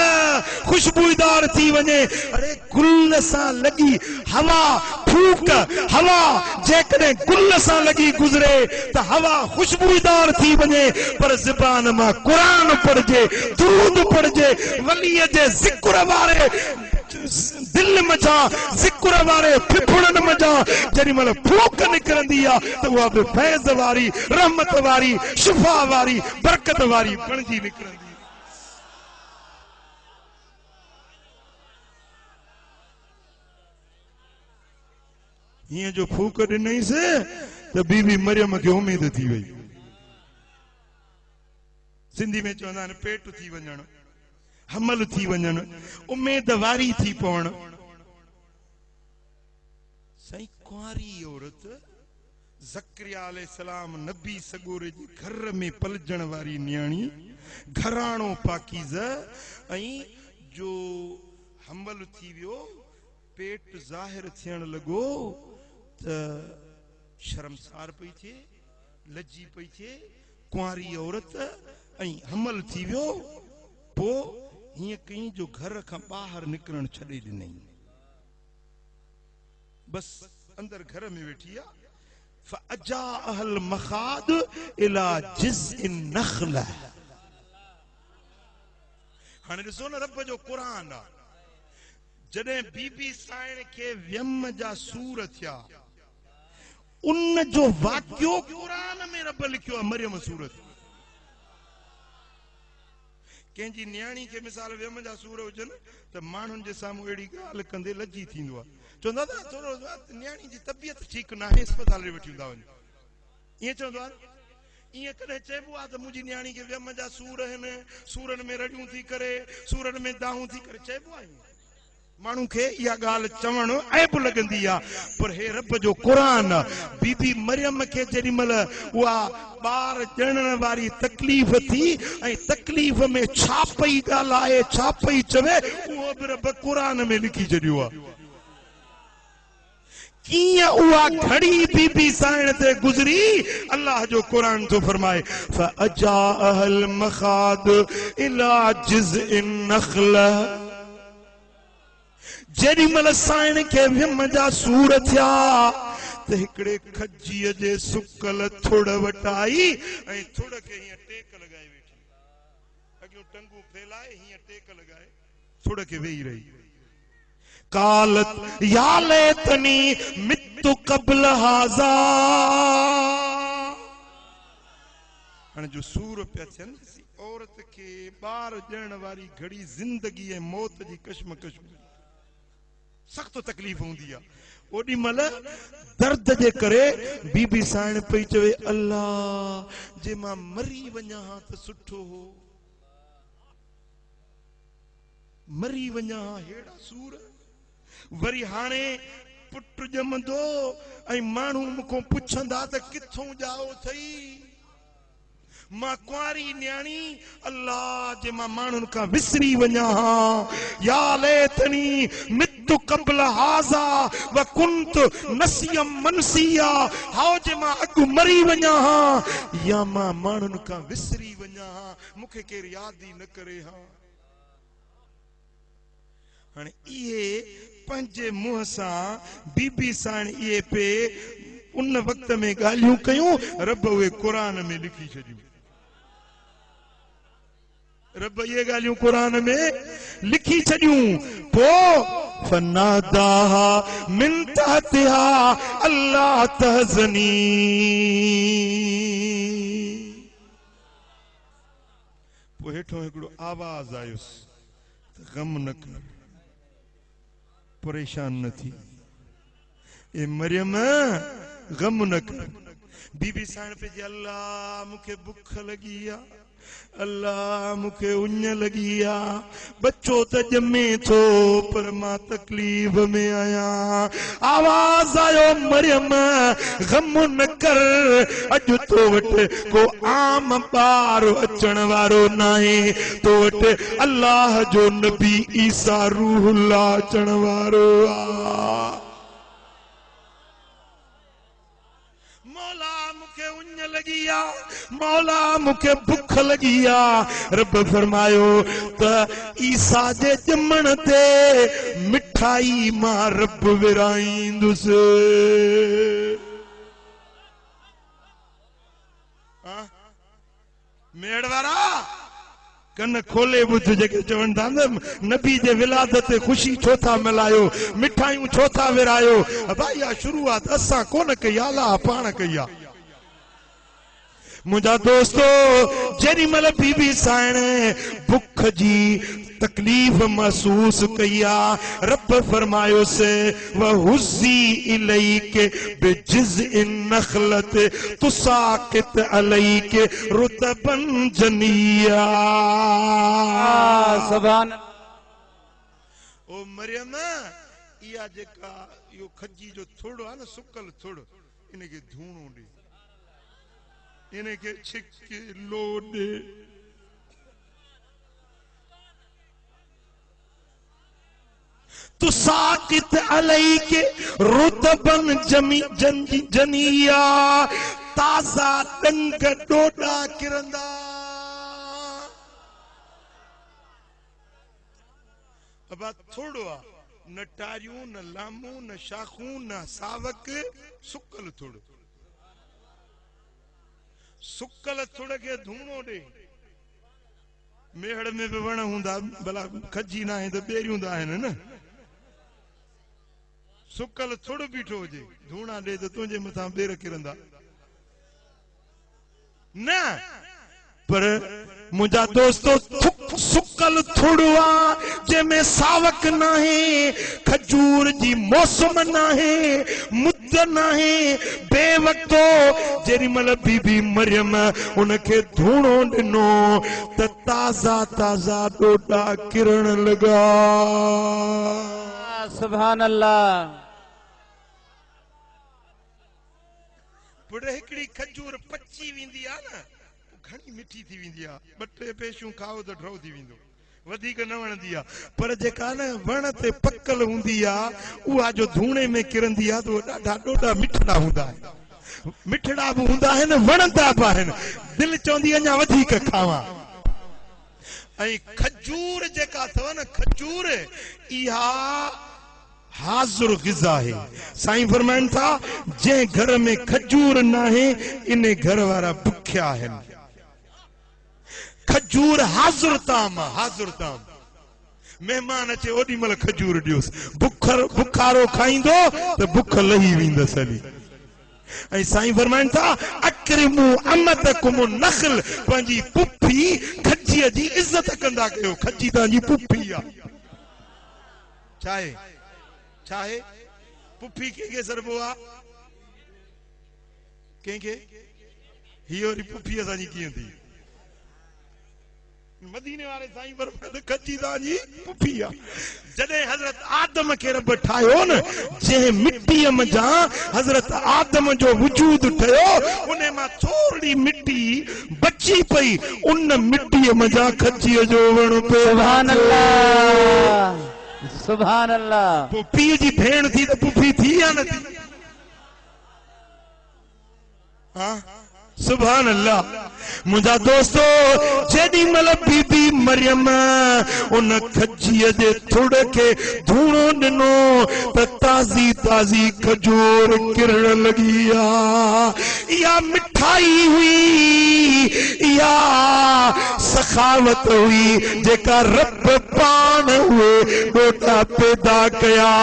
खुशबूदार थी वने अरे गुल सा लगी हवा फूक हवा जेकने गुल सा लगी गुजरे तो हवा खुशबूदार थी वने पर ज़बान मां कुरान पढ़जे दुरूद पढ़जे वली जे जिक्र वारे दिल मजा जिक्र वारे फिफड़न मजा जरी मल फूक निकरंदी आ तो वो बे फैज़ वारी रहमत वारी शिफा वारी बरकत वारी बनजी निकरंदी ये जो फूक ॾिनई से तो बीबी मरियम के उम्मीद थी वई सिंधी में चवंदा आहिनि पेट थी वञण हमल थी वञन उम्मीदवारी थी पवण सही कुंवारी औरत ज़करिया अलैहिस्सलाम नबी सगोरे जे घर में पलजण वारी न्याणी घराणो पाकीज़ा ऐं जो हमल थी वियो पेट ज़ाहिर थियण लगो त शर्मसार पई थिए लजी पई थिए कुंवारी औरत ऐं हमल थी वियो पो हिय कहीं जो घर का बाहर निकरण छड़े ॾिनई बस अंदर घर में वेठी आ फअजाअल मखाद इला जिज़इन नखला हाणे ॾिसो न रब जो कुरान आ जॾहिं बीबी साइण के व्यम जा सूर थिया उन जो वाक्यो कुरान में रब लिखियो आहे मरियम सूरत कंहिंजी न्याणी के मिसाल व्यम जा सूर हुजन त माण्हुनि जे साम्हूं अहिड़ी ॻाल्हि कंदे लजी थींदो आहे चवंदा त थोरो न्याणी जी तबियत ठीकु न आहे अस्पताल में वठी वेंदा वञो ईअं चवंदो आहे ईअं कॾहिं चइबो आहे त मुंहिंजी न्याणी खे व्यम जा सूर आहिनि सूरनि में रड़ियूं थी करे सूरनि में दाहूं थी करे चइबो आहे माण्हू खे इहा ॻाल्हि चवण ऐब लॻंदी आहे पर हे रब जो क़ुरान बीबी मरियम खे जेॾी महिल उहा ॿार ॼणण वारी तकलीफ़ थी ऐं तकलीफ़ में छा पई ॻाल्हाए छा पई चवे उहो बि रब क़ुरान में लिखी छॾियो आहे कियां उहा घड़ी बीबी साइण ते गुज़री अल्लाह जो क़ुरान थो फरमाए फअजाअल मखाद इला जिज़इन नखला जेडी मल साइण के व्यम जा सूर थिया त हिकड़े खजीअ जे सुकल थोड़ वटाई ऐं थोड़ के हीअं टेक लॻाए वेठी अॻियों टंगू फैलाए हीअं टेक लॻाए थोड़ के वेही रही कालत या लेतनी मितु क़ब्ल हाज़ा हाणे जो सूर पिया थियनि औरत के ॿार ॼणण वारी घड़ी ज़िंदगी ऐं मौत जी कशमकश सख्त तकलीफ़ होंदी है ओडी मल दर्द जे करे बीबी साइण पई चवे अल्लाह जे मां मरी वञा हा त सुठो हो मरी वञा हा हेड़ा सूर वरी हाणे पुट ॼमंदो ऐं माण्हू मूंखों पुछंदा त किथों जाओ थई मां कुंवारी न्याणी अल्लाह जे मां माण्हुनि खां विसरी वञा या लेतनी मितु क़ब्ल हाज़ा व कुंत नसियम मनसिया हाओ जे मां अॻु मरी वञा या मां माण्हुनि खां विसरी वञा मूंखे केरु यादि ई न करे हाणे इहे पंहिंजे मुंहं सां बीबी साण इहे पे उन वक्त में ॻाल्हियूं कयूं रब उहे क़ुरान में लिखी छॾियूं रब ये ॻाल्हियूं क़ुरान में लिखी छॾियूं पोइ फनादाहा मिन तहतिहा अल्लाह तहज़नी पोइ हेठों हिकिड़ो आवाज़ आयुसि त गम न कर परेशान न थी ए मरियम गम न कर बीबी साण पे जे अल्लाह मूंखे बुख लगी आहे अल्लाह मूंखे उञ लगी आहे बच्चो त ॼमे थो पर मां तकलीफ़ में आहियां आवाज़ आयो मरियम गम न कर अॼु तो वटि को आम ॿार अचण वारो नाहे तो वटि अल्लाह जो नबी ईसा रूहुल्लाह अचण वारो आहे लगी आ मौला मूंखे बुख लगी आ रब फरमायो त ईसा जे ॼमण ते मिठाई मां रब विराईंदुसि मेड़ वारा कन खोले ॿुध जेके चवनि था न नबी जे विलादत ते ख़ुशी छो था मिलायो मिठाइयूं छो था विरायो भाई आ शुरूआत असां कोन कई अल्लाह पाण कई आहे मुझा दोस्तो जेरी मल बीबी साण भुख जी तकलीफ महसूस कया रब फरमायो से वहुज़ी इलैके बिजिज़इन नखलत तुसाकित अलैके रुतबन जनिया सुभान ओ मरियम इया जेका यो खजी जो थोड़ो आ न सुकल थोड़ो इनके धूणो ॾे इनके छिके लोडे तुसाकित अलैके रुतबन जनिया ताज़ा डंग डोडा किरंदा अब थोड़ो आ न टारियूं न लामूं न शाखूं न सावक सुकल थोड़ो सुकल थोड़ के धूणो ॾे मेहड़ में भी वण हूंदा भला खजी ना है तो बेरियूं दा आहिनि न सुकल थोड़ो बीठो हुजे धूणा ॾे तो तुंहिंजे मथां बेर किरंदा न पर मुझा दोस्तो सुकल थोड़ो आ जंहिंमें सावक नाहे खजूर जी मौसम नाहे मुद नाहे बेवक्तो जेरी मल बीबी मरियम उनखे धूणो ॾिनो त ताज़ा ताज़ा ॾोडा किरण लॻा सुभान अल्लाह पुढे हिकिड़ी खजूर पची वेंदी आहे न घणी मिठी थी वेंदी आहे ॿ टे पेशूं खाओ त ड्रौ थी वेंदो वधीक न वणंदी आहे पर जेका न वण ते पकल हूंदी आहे उहा जो धूणे में किरंदी आहे त उहा ॾाढा ॾोडा मिठड़ा हूंदा आहिनि मिठड़ा बि हूंदा आहिनि वणंदा बि आहिनि दिलि चवंदी अञा वधीक खावां ऐं खजूर जेका अथव न खजूर इहा हाज़ुर ग़िज़ा है साईं फरमाइनि था जंहिं घर में खजूर नाहे इन घर वारा बुखिया आहिनि खजूर हाज़ुर ताम हाज़ुर ताम मेहमान अचे ओडी मल खजूर ॾियोसि बुखारो खाईंदो त बुख लही वेंदसि हली ऐं साईं फरमाइनि था अक्रिमू अमतकुम नखल पंहिंजी पुफी खजीअ जी इज़त कंदा कयो खजी तव्हांजी पुफी आहे छाहे छाहे पुफी कंहिंखे सरबो आहे कंहिंखे हीअ वरी पुफी असांजी कीअं थी मदीने वाले साईं फरमाए कच्ची ताजी पुफी आ जदे हजरत आदम के रब ठायो न जे मिट्टी मजा हजरत आदम जो वजूद ठयो उने मा थोड़ी मिट्टी बची पई उन मिट्टी मजा कच्ची जो वण पे सुभान अल्लाह सुभान अल्लाह पुफी जी भेण थी तो पुफी थी या न थी हां सुभान अल्लाह मुझा दोस्तों जेडी मल बीबी मरियम उन खजी जे थुड़ के धूणो दिनो त ताजी ताजी खजूर किरण लगी या मिठाई हुई या सखावत हुई जेका रब पान हुए डोटा पैदा कया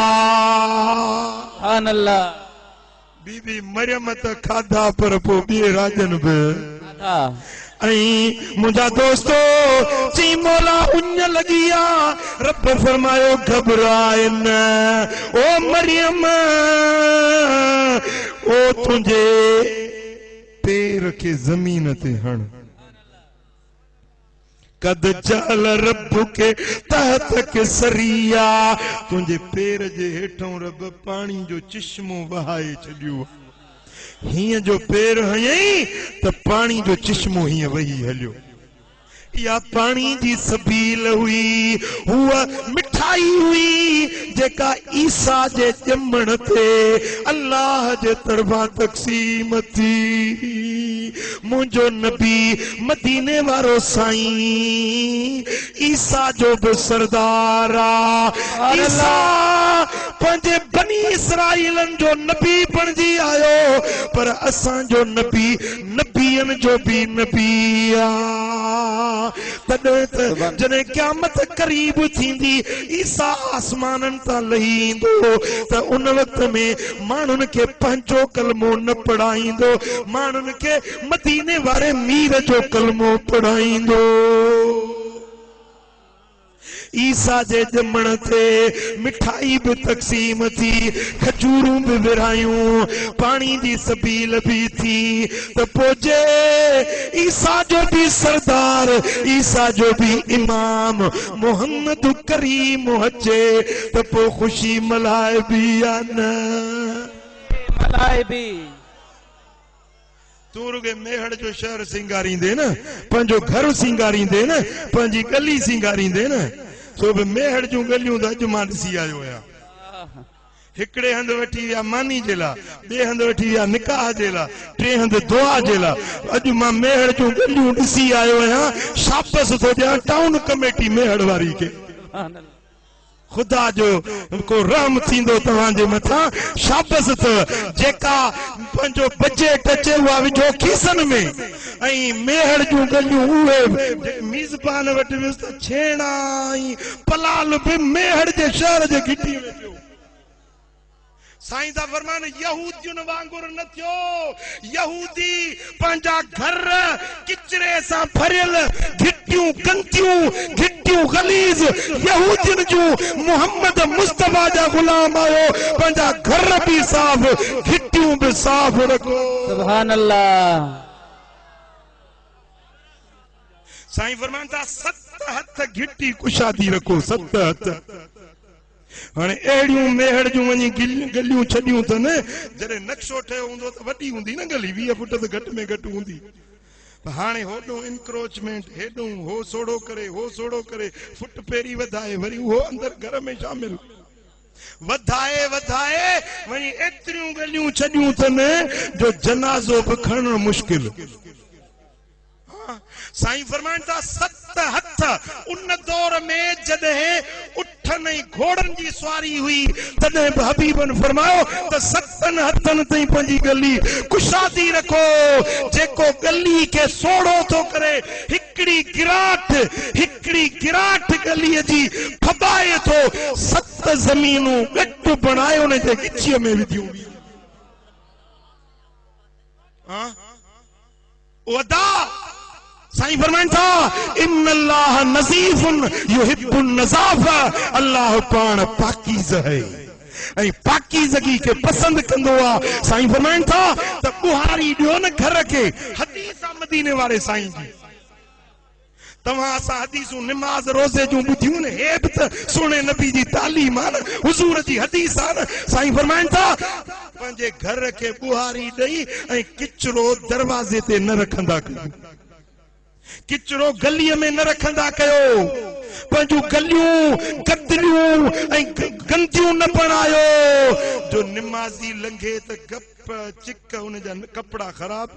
सुभान अल्लाह बीबी मरियम त खाधा पर पो बे राजन बे मुझा दोस्तो ची मौला उन लगिया रब फरमायो घबराए न ओ मरियम ओ तुझे पैर के जमीन ते हण कद जाल रब के तहत के सरिया तुझे पैर जे हेठों रब पानी जो चिश्मो बहाए छडियो हिय जो पैर हयई त पानी जो चिश्मो हिय वही हलियो या पानी जी सबील हुई हुआ मिठाई हुई जेका ईसा जे जमण ते अल्लाह जे तरफा तक़सीम थी मुझो नबी मदीने वारो साईं ईसा जो भी सरदार ईसा पंजे बनी इसराइलन जो नबी बनजी आयो पर असां जो नबी नबियन जो भी नबी जने क़यामत करीब थींदी ईसा आसमानन ता लहींदो त उन वक्त में मानुन के पंजो कलमो न पढ़ाईंदो मानुन के मदीने वारे मीर जो कलमो पढ़ाईंदो ईसा जे जमण ते मिठाई भी तक़सीम थी खजूरूं भी विरायूं पानी जी सबील भी थी त पोजे ईसा जो भी सरदार ईसा जो भी इमाम मोहम्मद करीम अचे त पो खुशी मलाए भी या न मलाए भी तूर के मेहड़ जो शहर सिंगारींदे न पंजो घर सिंगारींदे न पंजी गली सिंगारींदे न सो भी मेहड़ जो गलियों दा अज मां ॾिसी आयो आहियां हिकड़े हंध वठी विया मानी जे ला बे हंध वठी विया निकाह जे ला टे हंध दुआ जे ला अज मां मेहड़ जो गलियों ॾिसी आयो आहियां शाबस थो ॾियां टाउन कमेटी मेहड़ वारी के खुदा जो को रहम थींदो तव्हांजे मथा शाबस त जेका पंजो बजट अचे उहा विझो खीसन में ऐं मेहड़ जूं गलियूं उहे मीज़बान वटि वियुसि त छेणा ऐं पलाल बि मेहड़ जे शहर जे घिटी में पियो साईं दा फरमान यहूदियुन वांगुर न थियो यहूदी पंजा घर किचरे सा भरियल घिटियूं गंतियूं घिटियूं गलीज यहूदियुन जो मोहम्मद मुस्तफा जा गुलाम आयो पंजा घर भी साफ घिटियूं भी साफ रखो सुभान अल्लाह साईं फरमान था 7 हथ घिटी कुशादी रखो 7 हथ हाने एड़ियूं मेहड़ जूं वनी गलियूं छडियूं त न जरे नक्शो ठयो हुंदो त वडी हुंदी न गली 20 फुट त घट में घट हुंदी हाने होडो इनक्रोचमेंट हेडो हो सोड़ो करे फुट पेरी वधाए वरी वो अंदर घर में शामिल वधाए वनी एतरियूं गलियूं छडियूं त न जो जनाजो भी खणण मुश्किल साईं फरमान था 7 हथ उन दौर में जदे उठन घोड़न जी सवारी हुई तदे हबीबन फरमायो त 7 हथन तई पंजी गली कुशादी रखो जेको गली के सोड़ो तो करे हिकड़ी गिराट गली जी फबाए तो 7 जमीनूं गट बनायो ने जे गिची में विधियूं हां वदा साईं फरमान था इन्नल्लाह नज़ीफुन युहिब्बुन नज़ाफ़ा अल्लाह पाण पाकीज़ है ऐं पाकीज़गी के पसंद कंदो आ साईं फरमान था त बुहारी ॾियो न घर के हदीस मदीने वारे साईं जी तव्हां असां हदीसूं निमाज़ रोज़े जूं ॿुधियूं न, हे बि त सोने नबी जी तालीम आहे न, हुज़ूर जी हदीस आहे न। साईं फरमाइनि था पंहिंजे घर खे ॿुहारी ॾेई ऐं किचिरो दरवाज़े ते न रखंदा कयो, किचिरो गलीअ में न रखंदा कयो, पंहिंजूं गलियूं गदरियूं ऐं गंदियूं न बणायो। जो निमाज़ी लंघे त गप चिक हुन जा कपिड़ा ख़राब।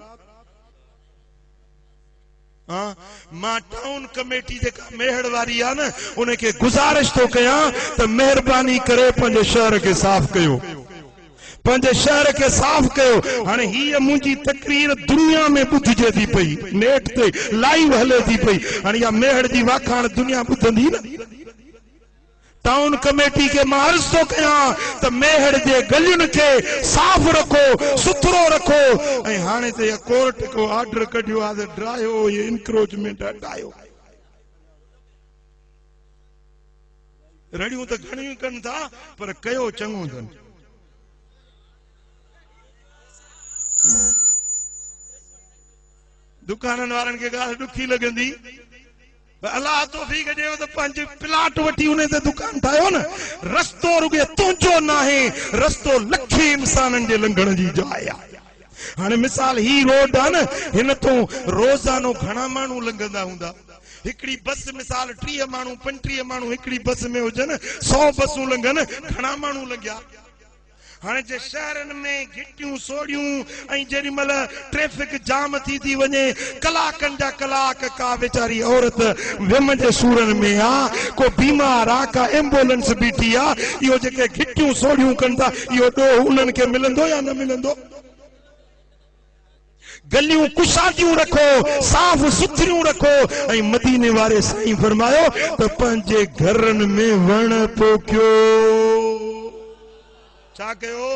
हाँ, मां टाउन कमेटी जेका मेहड़ वारी आहे न, उनखे गुज़ारिश थो कयां त महिरबानी करे पंहिंजे शहर खे साफ़ कयो, पंहिंजे शहर खे साफ़ कयो। हाणे हीअ मुंहिंजी तकरीर दुनिया में ॿुधिजे थी पई, नेट ते लाइव हले थी पई। हाणे इहा मेहड़ जी वाखाण दुनिया ॿुधंदी न। टाउन कमेटी के मां अर्ज़ थो कयां त मेहड़ जे गलियुनि खे साफ़ रखो, सुथरो रखो। ऐं हाणे त इहा कोर्ट को ऑर्डर कढियो आहे त ड्रायो ये इंक्रोचमेंट हटायो। रड़ियूं त घणियूं कनि था पर कयो चङो अथनि। दुकाननि वारनि खे ॻाल्हि ॾुखी लॻंदी, अलाह तौफीक ॾियो त पंज प्लाट वठी उन ते दुकान ठाहियो न। रस्तो रुॻे तुंहिंजो न आहे, रस्तो लखे इंसाननि जे लंघण जी जाइ आहे। हाणे मिसाल ही रोड आहे न, हिन तो रोज़ानो घणा माण्हू लंघंदा हूंदा। हिकिड़ी बस मिसाल 30 माण्हू 35 माण्हू हिकिड़ी बस में हुजनि, 100 बसूं लंघनि, घणा माण्हू लंघिया। हाणे जे शहरनि में घिटियूं सोड़ियूं ऐं जेॾी महिल ट्रैफिक जाम थी वञे, कलाकनि जा कलाक का वेचारी औरत विम जे सूरनि में आहे, को बीमार आहे, का एम्बुलेंस बीठी आहे। इहो जेके घिटियूं सोड़ियूं कनि था, इहो ॾोह उन्हनि खे मिलंदो या न मिलंदो? गलियूं कुशादियूं रखो, साफ़ सुथरियूं रखो। ऐं मदीने वारे साईं फरमायो त पंहिंजे घरनि में वण पोखियो। छा कयो?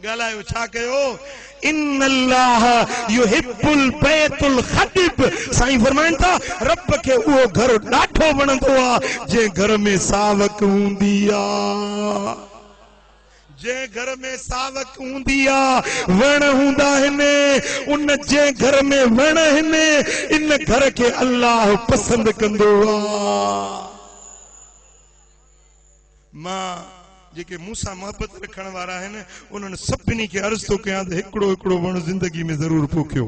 ॻाल्हायो, छा कयो? इन्नल्लाह युहिब्बुल बैतुल खदिब। साईं फरमाइनि था रब खे उहो घर ॾाढो वणंदो आहे जंहिं घर में सावक हूंदी आहे, जंहिं घर में सावक हूंदी आहे, वण हूंदा आहिनि। उन जंहिं घर में वण आहिनि, इन घर खे अल्लाह पसंदि कंदो आहे। मां जेके मूंसां मोहबत रखण वारा आहिनि, उन्हनि सभिनी खे अर्ज़ थो कयां त हिकिड़ो हिकिड़ो वण ज़िंदगी में ज़रूर पोखियो।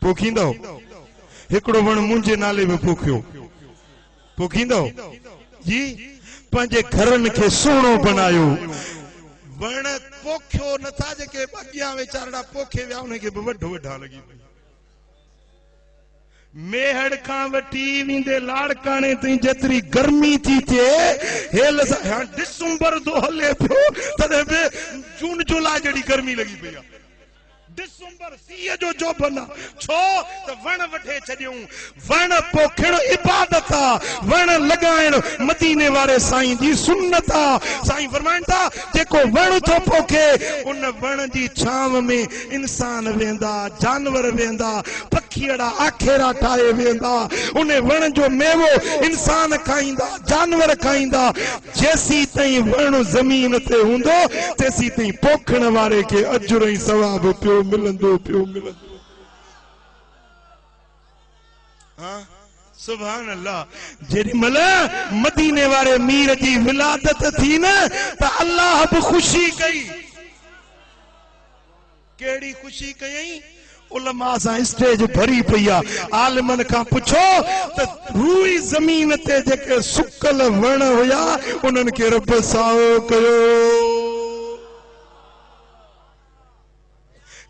पोखींदो? हिकिड़ो वण मुंहिंजे नाले में पोखियो। पोखींदो जी? पंहिंजे घरनि खे सुहिणो बनायो। वण पोखियो नथा, जेके अॻियां वीचारा पोखे विया उनखे बि वढ वढा लॻी पई। मेहड़ खां वठी वेंदे लाड़काने ताईं जेतिरी गर्मी थी थिए, हेल सां डिसंबर तो हले पियो, तॾहिं बि जून जुलाई जहिड़ी गर्मी लॻी पई आहे। डिसंबर सीअ जो जोबन आहे। छो त वण वठे छॾियूं। वण पोखण इबादत आहे, वण लॻाइण मदीने वारे साईं जी सुन्नत आहे। साईं फरमाइनि था जेको वण थो पोखे, उन वण जी छांव में इंसान वेंदा, जानवर वेंदा, पखीअड़ा आखेरा ठाहे वेंदा। उन वण जो मेवो इंसान खाईंदा, जानवर खाईंदा। जेसी ताईं वण ज़मीन ते हूंदो, तेसी ताईं पोखण वारे खे अजुर ऐं सवाब पियो मिलंदो, पियो मिलंदो। हाँ, सुभान अल्लाह। जेॾी महिल मदीने वारे मीर जी विलादत थी न, त अल्लाह बि ख़ुशी कई। कहिड़ी ख़ुशी कयई? उलमा सां स्टेज भरी पई आहे। आलिमन खां पुछो त रूई ज़मीन ते जेके सुकल वण हुया, उन्हनि खे रब साओ कयो।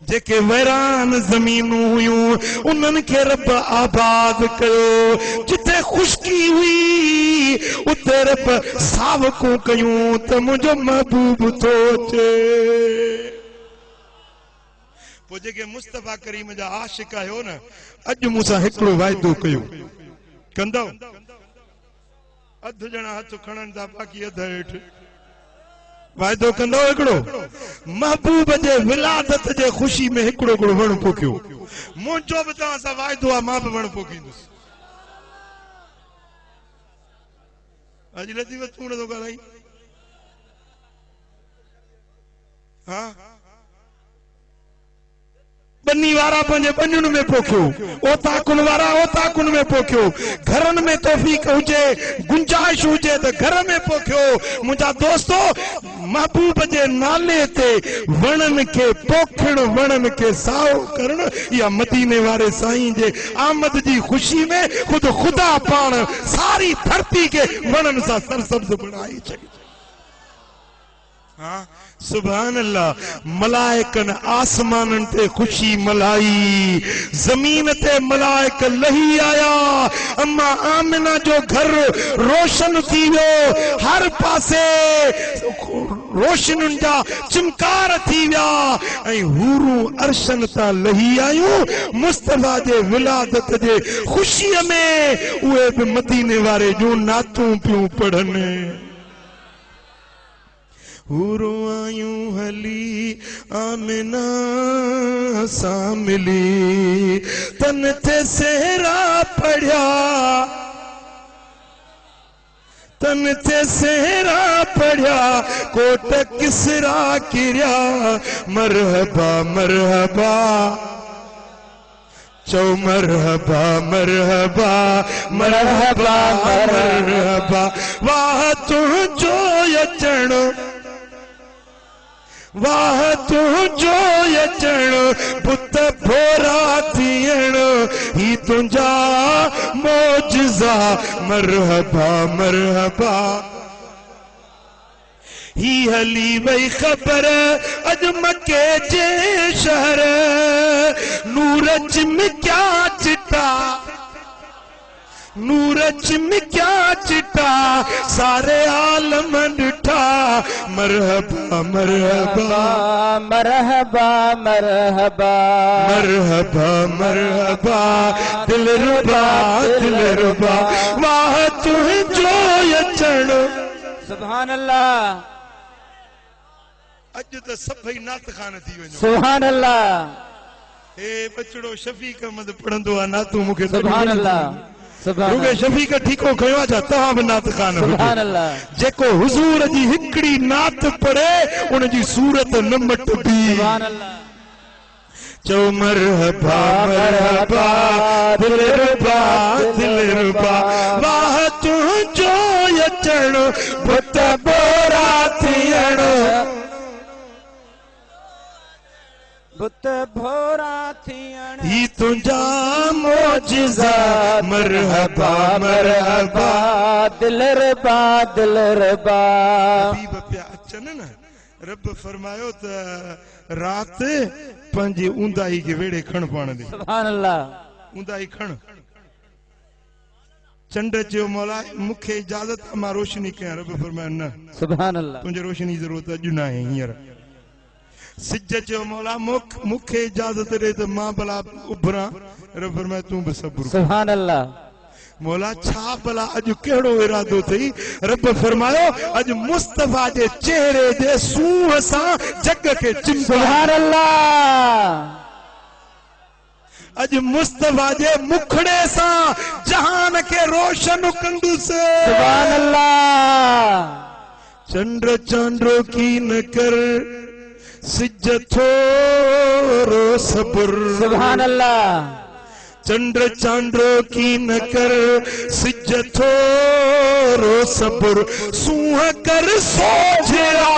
जेके वैरान ज़मीनूं हुयूं, उन्हनि खे रब आबाद कयो। जिथे खुशकी हुई, उते रब सावकूं कयूं त मुंहिंजो महबूब थो अचे। पोइ जेके मुस्तफा करीम जा आशिक आहियो न, अॼु मूंसां हिकिड़ो वाइदो कयो, कंदव? अधु ॼणा हथ खणनि था, बाक़ी अधु हेठि। वाइदो कंदो हिकिड़ो? महबूब जे विलादत जे ख़ुशी में हिकिड़ो हिकिड़ो वण पोखियो। मुंहिंजो बि तव्हां सां वाइदो आहे, मां बि वण पोखींदुसि। अॼु लतीफ़ तूं नथो ॻाल्हाई? हा, बन्नी वारा पंहिंजे बन्नियुनि में पोखियो, ओताकुन वारा ओताकुन में पोखियो, घरनि में तौफीक हुजे, गुंजाइश हुजे त घर में पोखियो। मुंहिंजा दोस्तो, महबूब जे नाले ते वणनि खे पोखण, वणनि खे साओ करण, इहा मदीने वारे साईं जे आमद जी ख़ुशी में ख़ुद खुदा पाण सारी धरती के वणनि सां सरसब्ज बणाई छॾी। हाँ, सुभान अल्लाह। मलाइकन आसमानन ते खुशी मलाई, जमीन ते मलाइक लही आया। अम्मा आमिना जो घर रोशन थी वियो, हर पासे रोशनुन जा चिमकार थी विया ऐं हूरूं अरशन तां लही आयूं मुस्तफा जे विलादत जे खुशीअ में। उहे बि मदीने वारे जूं नातूं पियूं पढ़नि। हूरूं आयूं हली आमिना सां मिली, तन ते सेहरा पढ़िया, तन ते सेहरा पढ़िया, कोट किसरा किरिया। मरहबा मरहबा चौ मरहबा मरहबा मरहबा मरहबा। वाह तुझो अचण, वाह तुझो अचण, पुत भोरा थियण, ही तुंहिंजा मौजज़ा। मरहबा मरहबा। ही हली वई ख़बर अॼु मके जे शहर, नूर चिमकिया चिटा, नूर चिमकिया चिटा, सारे आलम ॾिठा। मरहबा मरहबा मरहबा मरहबा मरहबा मरहबा, दिलरुबा दिलरुबा। वाह तुझो अचण। सुभान अल्लाह। अॼु त सभई नात खान थी वञो। सुभान अल्लाह। हे बचड़ो शफीक अहमद पढ़ंदो आहे नातूं मूंखे। सुभान अल्लाह। रुगे शफीक ठीको कयो आहे छा तव्हां बि नात खान हुजो। सुभान अल्लाह। जेको हुजूर जी हिकिड़ी नात पढ़े उन जी सूरत न मटबी। सुभान अल्लाह। चौ मरहबा मरहबा, दिलरुबा दिलरुबा। वाह तुझो अचण, पुत बोरा थियण, पुत भोरा थियण, ही तुंहिंजा मौजज़ा। मरहबा मरहबा। दिलरुबा दिलरुबा। हबीब पिया अचनि न, रब फरमायो त रात पंहिंजी ऊंदाही खे वेड़े खण पाण ॾे। सुभान अल्लाह। ऊंदाही खण। चंड चयो मौला मूंखे इजाज़त आहे मां रोशनी कयां। रब फरमायो न, सुभान अल्लाह। तुंहिंजे रोशनी जी ज़रूरत अॼु न आहे हींअर। सिज चयो मौला मूंखे इजाज़त ॾे त मां भला उभरां। रब फरमायो तूं बि सब्र। सुभान अल्लाह। मौला छा भला अॼु कहिड़ो इरादो अथई? रब फरमायो अॼु मुस्तफा जे चेहरे जे सूंह सां जग खे चिमकाए। सुभान अल्लाह। अॼु मुस्तफा जे मुखड़े सां जहान खे रोशन कंदुसि। सुभान अल्लाह। चंड चांडो की न कर, सिज थोरो सब्र। सुभान अल्लाह। चंड चांडो की न कर, सिज थोरो सब्र। सूंह कर सोचरा,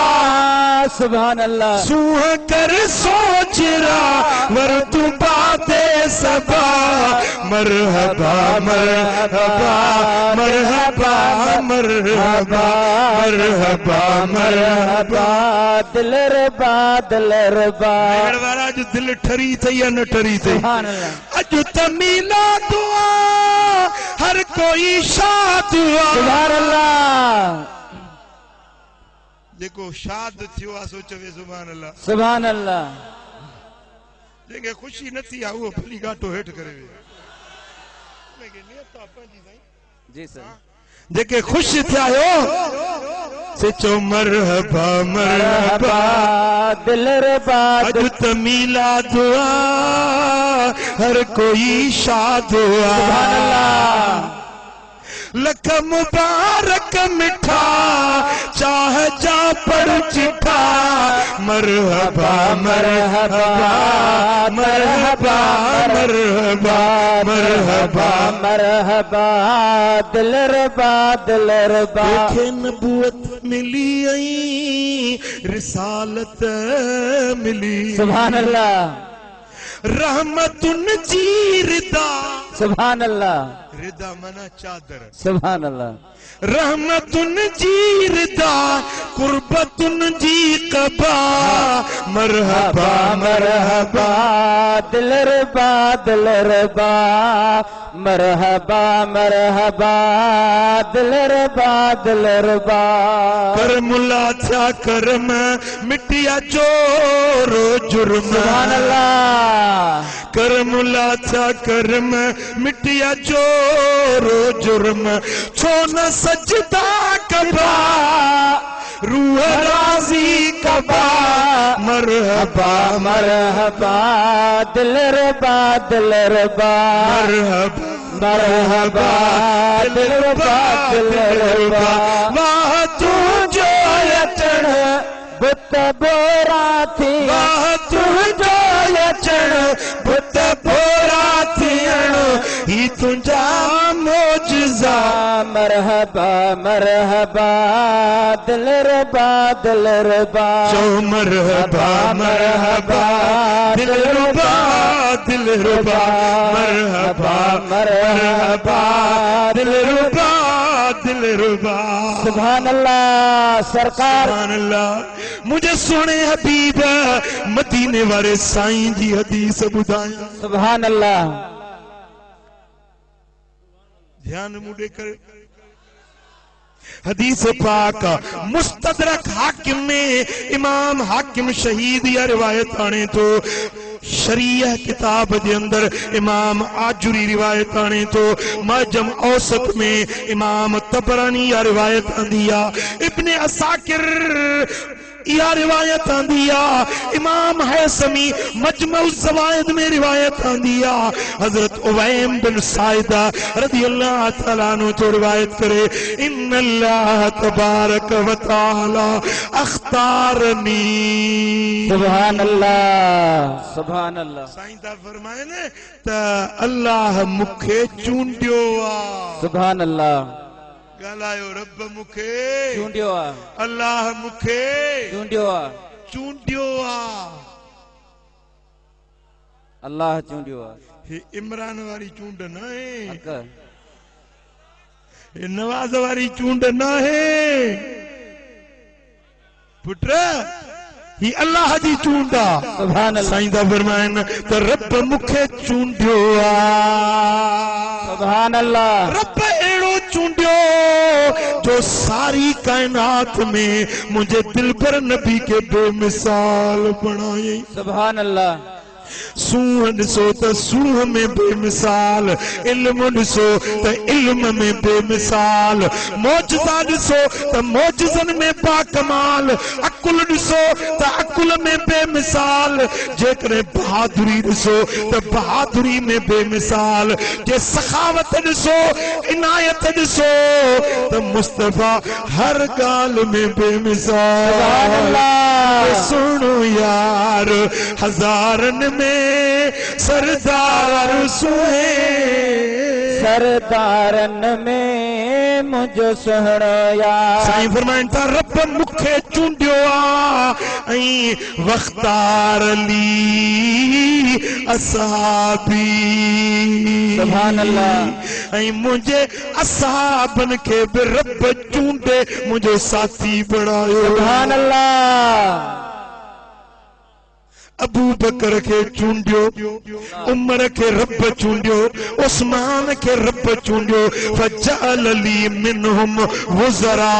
सुभान अल्लाह। सूंह कर सोचरा, वर तू बाते सबा। मरहबा मरहबा मरहबा मरहबा मरहबा मरहबा। दिलरुबा दिलरुबा। वारा अॼु दिल ठरी थई या न ठरी थई? सुभान अल्लाह। अॼु त मिला दुआ हर कोई शाद हुआ। सुभान अल्लाह। जेको शाद थियो आहे सो चवे सुभान अल्लाह। सुभान अल्लाह। जंहिंखे ख़ुशी न थी आहे उहो भली घाटो हेठि करे वियो। जी सर। जेके ख़ुशि थिया आहियो से चओ मरहबा मरहबा। दिलरुबा। अॼु त मिला दुआ हर कोई शाद हुआ। सुभान अल्लाह। लख मुबारक मिठा चाह जा पढ़ चिठा मरहबा मरहबा मरहबा मरहबा मरहबा मरहबा दिलरबा दिलरबा देखे नबूवत मिली आई रिसालत मिली सुभान अल्लाह रहमतुन जी रिदा सुभान अल्लाह रिदा मना चादर सुभान अल्लाह रहमतुन जी रिदा कुर्बतुन जी कबा मरहबा मरहबा दिलरबा दिलरबा मरहबा मरहबा दिलरबा दिलरबा करमुला था करम मिटिया चोरो जुर्म सुभान अल्लाह करमुला था करम मिटिया चोरो जुर्म छो न सजदा कबा रूह राजी कबा मरहबा मरहबा दिलरबा दिलरबा मरहबा मरहबा दिलरबा दिलरबा वाह तू जो अचण बुत बोरा थी वाह तू जो अचण बुत बोरा थियण ही तुंहिंजा मोजज़ा मरहबा मरहबा दिलरबा दिलरबा चो मरहबा मरहबा दिलरुबा दिलरुबा मरहबा मरहबा दिलरुबा दिलरुबा सुभान अल्लाह सरकार सुभान अल्लाह मुझे सुने हबीब मदीने वाले साईं जी हदीस ॿुधाया सुभान अल्लाह ध्यान मुड़े कर हदीस पाक मुस्तदरक हाकिम में इमाम हाकिम शहीद या रिवायत आने तो शरीयह किताब के अंदर इमाम आजुरी रिवायत आने तो मजम औसत में इमाम तबरानी या रिवायत आंदिया इब्ने असाकिर या रिवायत आंदिया इमाम हैसमी मजमउ ज़वाइद में रिवायत आंदिया हजरत उवैम बिन साइदा रज़ियल्लाहु तआला अन्हु तो रिवायत करे इन्नल्लाह तबारक व तआला अख्तारनी सुभान अल्लाह सुभान अल्लाह साईं ता फरमाए ने त अल्लाह मुखे चूंडियो आ सुभान अल्लाह गालायो रब मुखे चूंडियो आ अल्लाह मुखे चूंडियो आ चूंडियो आ अल्लाह चूंडियो आ हे इमरान वारी चूंड न है अकर हे नवाज वारी चूंड न है पुत्र ही अल्लाह जी चूंडा सुभान अल्लाह साईं दा फरमाइन त रब मुखे चूंडियो आ सुभान अल्लाह रब एड़ो चूंडियो जो सारी कायनात में मुझे दिल पर नबी के बेमिसाल बनाए सुभान अल्लाह सूह ॾिसो त सूह में बेमिसाल इल्म ॾिसो त इल्म में बेमिसाल मौजज़ा ॾिसो त मौजज़नि में बाकमाल अकुल ॾिसो त अकुल में बेमिसाल जेकॾहिं बहादुरी ॾिसो त बहादुरी में बेमिसाल जे सखावत ॾिसो इनायत ॾिसो त मुस्तफ़ा हर ॻाल्हि में बेमिसाल सुभान अल्लाह सुनो यार हज़ारनि में सरदार सुहे सरदारन में मुझो सुहणो यार साईं फरमाइन था रब मुखे चूंडियो आ ऐं वख्तार ली असहाबी सुभान अल्लाह ऐं मुंहिंजे असहाबन खे बि रब चूंडे मुंहिंजो साथी बणायो सुभान अल्लाह अबू बकर के चूंडियो उमर के रब चूंडियो उस्मान के रब चूंडियो फजअल ली मिनहुम वज़रा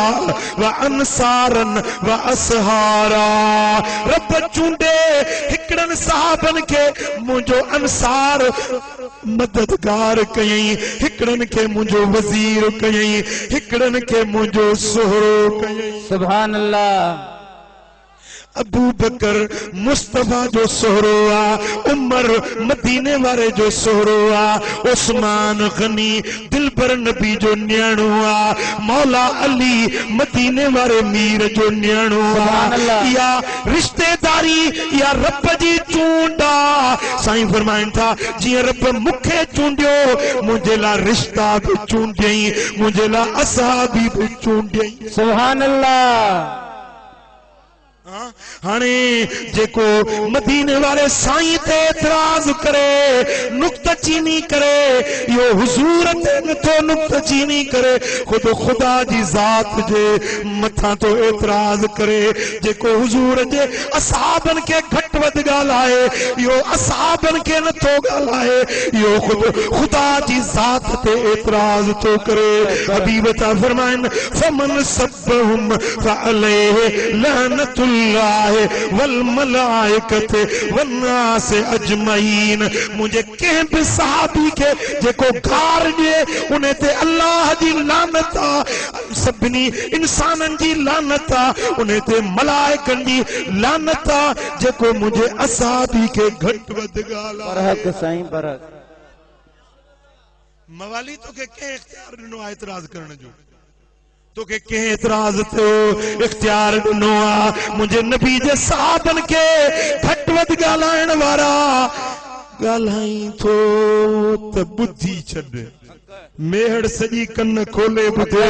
व अंसारन व असहारा रब चूंडे हिकड़न सहाबन के मुझो अंसार मददगार कयई हिकड़न के मुझो वजीर कयई हिकड़न के मुझो सोहरो कयई सुभान अल्लाह अबू बकर मुस्तफा जो सोहरो आ, उमर मदीने वारे जो सोहरो आ, उस्मान गनी दिलबर नबी जो न्याणो आ, मौला अली मदीने वारे मीर जो न्याणो आ, या रिश्तेदारी या रब जी चूंडा। साईं फरमाइन था जी रब मुखे चूंडियो मुझे ला रिश्ता भी चूंडियई, मुझे ला असहाबी भी चूंडियई। सुभान अल्लाह। हाणे जेको मदीने वाले साईं ते एतराज करे, नुक्ताचीनी करे, यो हुजूर ते नथो नुक्ताचीनी करे, खुद खुदा जी जात जे मथा तो एतराज करे। जेको हुजूर जे असहाबन के घट वध गालाए, यो असहाबन के नथो गालाए, यो खुद खुदा जी जात ते एतराज तो करे। हबीब ता फरमाइन फमन सब्बहुम फअलैहि लअनतुल्लाह वल मलाइकत वन्नास अजमईन। मुझे कंहिं बि सहाबी के जेको गार ॾिए उन ते अल्लाह जी लानत आ, सभिनी इंसाननि जी लानत आ, उन ते मलाइकनि जी लानत आ, जेको मुझे असहाबी के घट वध ॻाल्हि बरहक साईं बरहक। मवाली तो के कंहिं इख्तियार ॾिनो आहे एतराज करण जो, तो के कंहिं एतराज तो इख्तियार ॾिनो आहे। मुंहिंजे नबी जे सहाबन के घट वध ॻाल्हाइण वारा ॻाल्हाई थो त बुद्धि छॾ, मेहड़ सॼी कन खोले ॿुधे,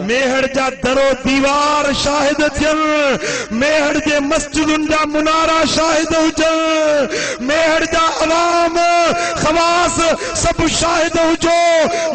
मेहड़ जा दरो दीवार शाहिद थियनि, मेहड़ जे मस्जिदुनि जा मुनारा शाहिद हुजनि, मेहड़ जा अवाम खवास सब शाहिद हुजो।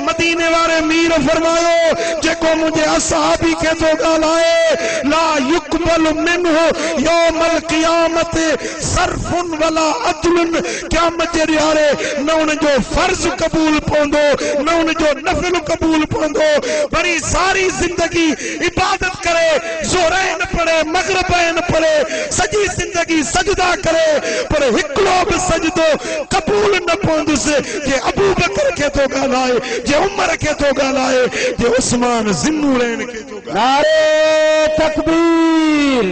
मदीने वारे मीर फरमायो जेको मुझे असहाबी के तो ॻाल्हाए ला युकबल मिन्हु यौमल क़ियामत सर्फुन वला अदलुन, क़यामत जे ॾियारे न उन जो फर्ज कबूल पवंदो न उन जो नफिल कबूल पवंदो। वरी सारी जिंदगी इबादत करे, ज़ोहरैन पढ़े, मगरिबैन पढ़े, सॼी जिंदगी सजदा करे, पर हिकिड़ो बि सजदो कबूल न पवंदुसि जे अबू बकर के तो ॻाल्हाए, जे उमर के तो ॻाल्हाए, जे उस्मान ज़िन्नूरैन के तो ॻाल्हाए। नारे तकबीर,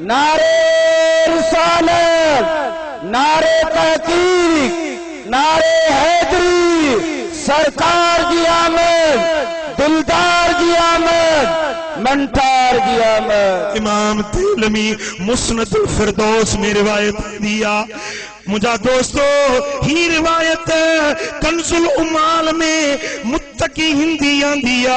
नारे रिसालत, नारे तहकीक, नारे हैदरी, सरकार की आमद, दिलदार की आमद, मंटार की आमद। इमाम तेलमी मुस्नद फिरदौस में रिवायत दिया। मुझा दोस्तों ही रिवायत कंजुल उमाल में मुत्तकी हिंदी आंदिया,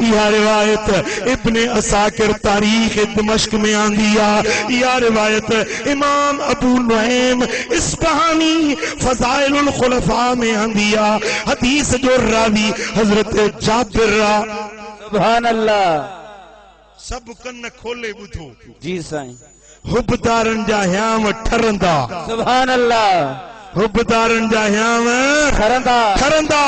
यह रिवायत इब्ने असाकिर तारीख दमश्क में आंदिया, यह रिवायत इमाम अबू नुऐम इस्फहानी फज़ाइलुल खुलफा में आंदिया। हदीस जो रावी हजरत जाबिर। सुभान अल्लाह। सब कन खोले ॿुधो। जी साईं। हुबदारन जा हयाम ठरंदा। सुभान अल्लाह। हुबदारन जा हयाम ठरंदा ठरंदा।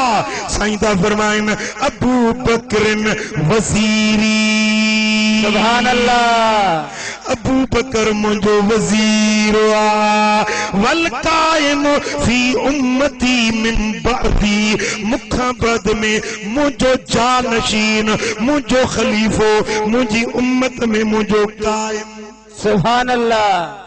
साईं ता फरमाइन अबू बकरिन वज़ीरी। सुभान अल्लाह। अबू बकर मुझो वज़ीर आ, वल कायम फी उम्मती मिन बअदी, मुखा बाद में मुझो जानशीन, मुझो खलीफो, मुझी उम्मत में मुझो कायम। सुभान अल्लाह।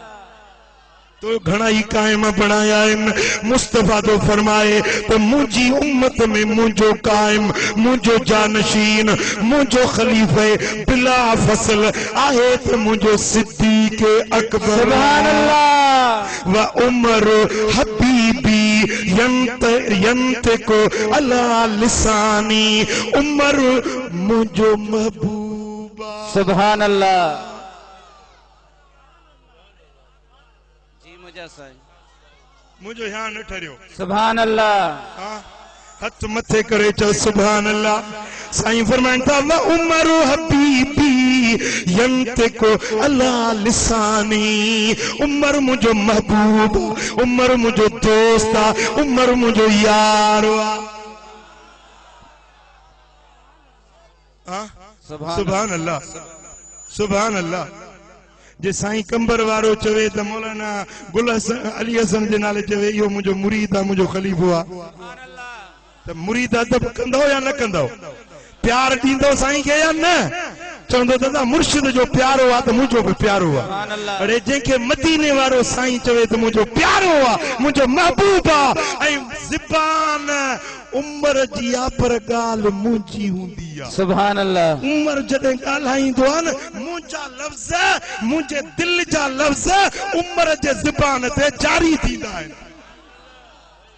तो घना ही कायम बनाया इन। मुस्तफा तो फरमाए तो मुझी उम्मत में मुझो कायम, मुझो जानशीन, मुझो खलीफे बिला फसल आहे तो मुझो सिद्दीक अकबर। सुभान अल्लाह। व उमर हबीबी यंत को अला लिसानी, उमर मुझो महबूबा। सुभान अल्लाह। मुझो यहाँ न ठरियो। सुभान अल्लाह। हथ मथे करे चो सुभान अल्लाह। साईं फरमाइन था व उमर हबीबी यंतिको अला लिसानी, उमर मुझो महबूब, उमर मुझो दोस्त, उमर मुझो यार। सुभान अल्लाह। सुभान अल्लाह। जे साईं कंबर वारो चवे त मौलाना गुल अली हसन जे नाले चवे इहो मुंहिंजो मुरीद आहे, मुंहिंजो खलीफ़ो आहे, त मुरीद अदब कंदो या न कंदो? प्यार ॾींदो साईं खे या न? चवंदो दादा मुर्शिद जो प्यारो आ तो मुझो भी प्यारो आ सुभान अल्लाह अरे जेके मदीने वारो साईं चवे तो मुझो प्यारो आ मुझो महबूब आ ऐं ज़बान उमर जी आ पर गाल मुंजी हुंदी आ सुभान अल्लाह उमर जडे ॻाल्हाईंदो आ न मुंजा लफ़्ज़ मुंजे दिल जा लफ़्ज़ उमर जे ज़बान ते जारी थींदा आहिनि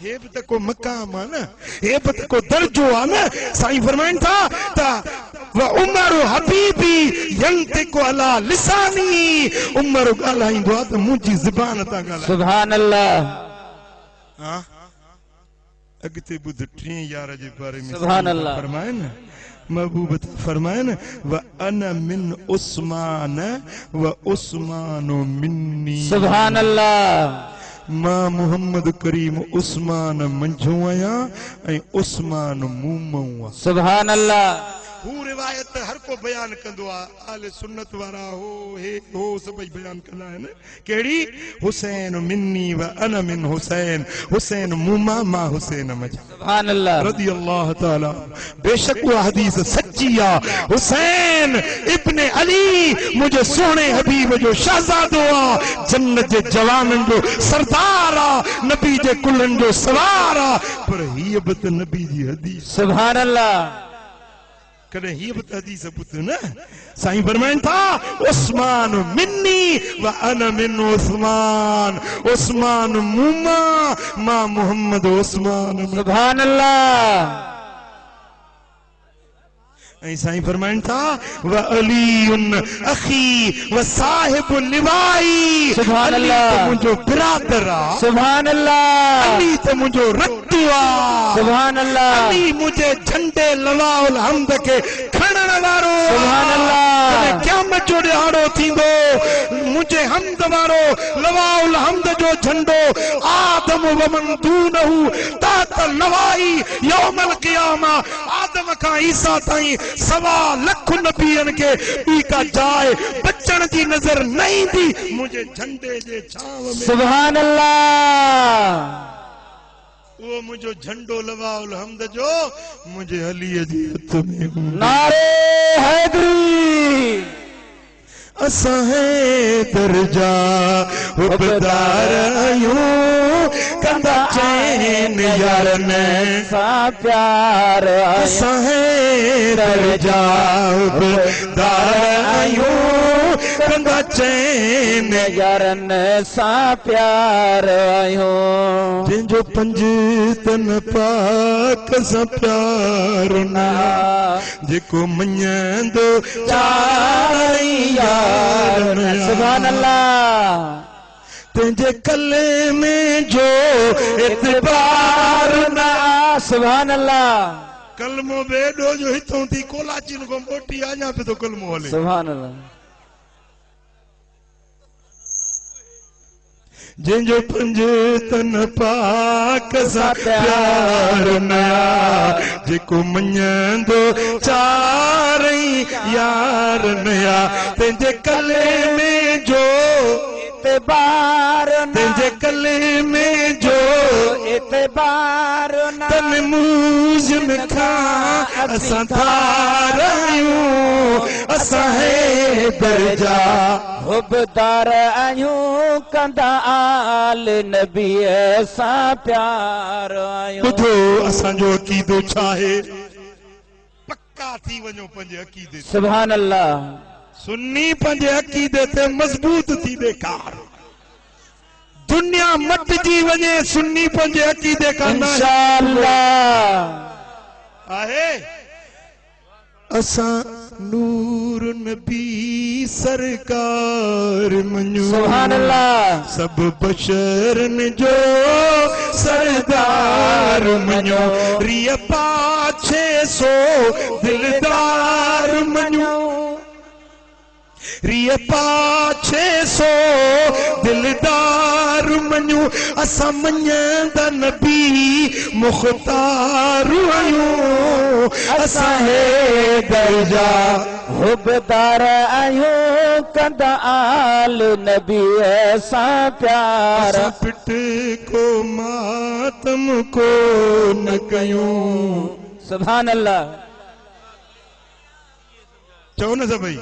हे भी तो को मकाम है ना हे भी तो को दर्जो है ना साईं फरमाइन था व उमर हबीबी यंतिकु अला लिसानी उमर ॻाल्हाईंदो आहे त मुंहिंजी ज़बान ता ॻाल्हाए सुभान अल्लाह हां अॻिते ॿुध 3 यार जे बारे में सुभान अल्लाह फरमाइन महबूब फरमाइन व अना मिन उस्मान व उस्मान मिन्नी सुभान अल्लाह मां मोहम्मद करीम उस्मान मंझो आया ऐं उस्मान मूं सुभान अल्लाह हू रिवायत हर को बयान कंदो आ आले सुन्नत वारा हो सभई बयान कंदा आहिनि केड़ी हुसैन मिन्नी व अना मिन हुसैन हुसैन मुमा मा हुसैन मजा सुभान अल्लाह रज़ी अल्लाह ताला बेशक वो हदीस सच्ची आ हुसैन इब्ने अली मुझे सोने हबीब जो शहजादो आ जन्नत जे जवानन जो सरदार आ नबी जे कुलन जो सवार आ पर हीअ बि त नबी जी हदीस सुभान अल्लाह कदे ही बता दी सबूत ना साईं फरमाइन था उस्मान मिन्नी व अना मिन उस्मान उस्मान मुमा मा मोहम्मद उस्मान सुभान अल्लाह ऐं साईं फरमाइन था व अलीउन अखी व साहिब लिवाई सुभान अल्लाह मुझो बिरादर आ सुभान अल्लाह अली त मुझो रत्तु आ सुभान अल्लाह अली मुझे झंडे लवाउल हमद के खणण वारो सुभान अल्लाह क़यामत जो ॾियारो थींदो मुझे हमद वारो लवाउल हमद जो झंडो आदम व मन दूनहु तात लवाई यौमल क़ियामा आदम का ईसा ताईं सवा लख नबियन के ॿी का जाए बचण जी नज़र न ईंदी मुझे झंडे जे छांव में सुभान अल्लाह वो मुझो झंडो लवाउल हमद जो मुझे अलीअ जे हथ में नारे हैदरी असां हैदर जा हुबदार आहियूं कंदा चैन यारन सां प्यार असां हैदर जा हुबदार आहियूं कंदा चैन यारन सां प्यार आहियूं जंहिंजो पंज तन पाक सां प्यार ना जेको मञंदो चारई यार सुभान अल्लाह तुझे कले में जो एतबार ना सुभान अल्लाह कलमो बेडो जो हितों थी कोलाचिन को मोटी आजा पे तो कलमो हले सुभान अल्लाह जंहिंजो पंज तन पाक सां प्यार नया जेको मञंदो चारई यार नया तंहिंजे कले में जो एतबार तंहिंजे कले में जो एतबार तन मूज़न खां असां थार आहियूं असां हैदर जा हुबदार आहियूं कंदा आल नबीअ सां प्यार आहियूं ॿुधो असांजो अक़ीदो छा आहे पक्का थी वञो पंहिंजे अक़ीदे ते सुभान अल्लाह सुन्नी पंहिंजे अक़ीदे ते मज़बूत थी ॾेखार दुनिया मटिजी वञे सुन्नी पंहिंजे अक़ीदे खां इंशाअल्लाह आहे असां नूर नबी सरकार मञो सुभान अल्लाह सब बशरन जो सरदार मञो रिय पाछे सो दिलदार मञो रिय पाछे सो दिलदार मञो असां मञंदा नबी मुख्तार आहियूं असां हैदर जा हुबदार आहियूं कंदा आल नबीअ सां प्यार असां पिट को मातम को न कयूं सुभान अल्लाह चओ न सभई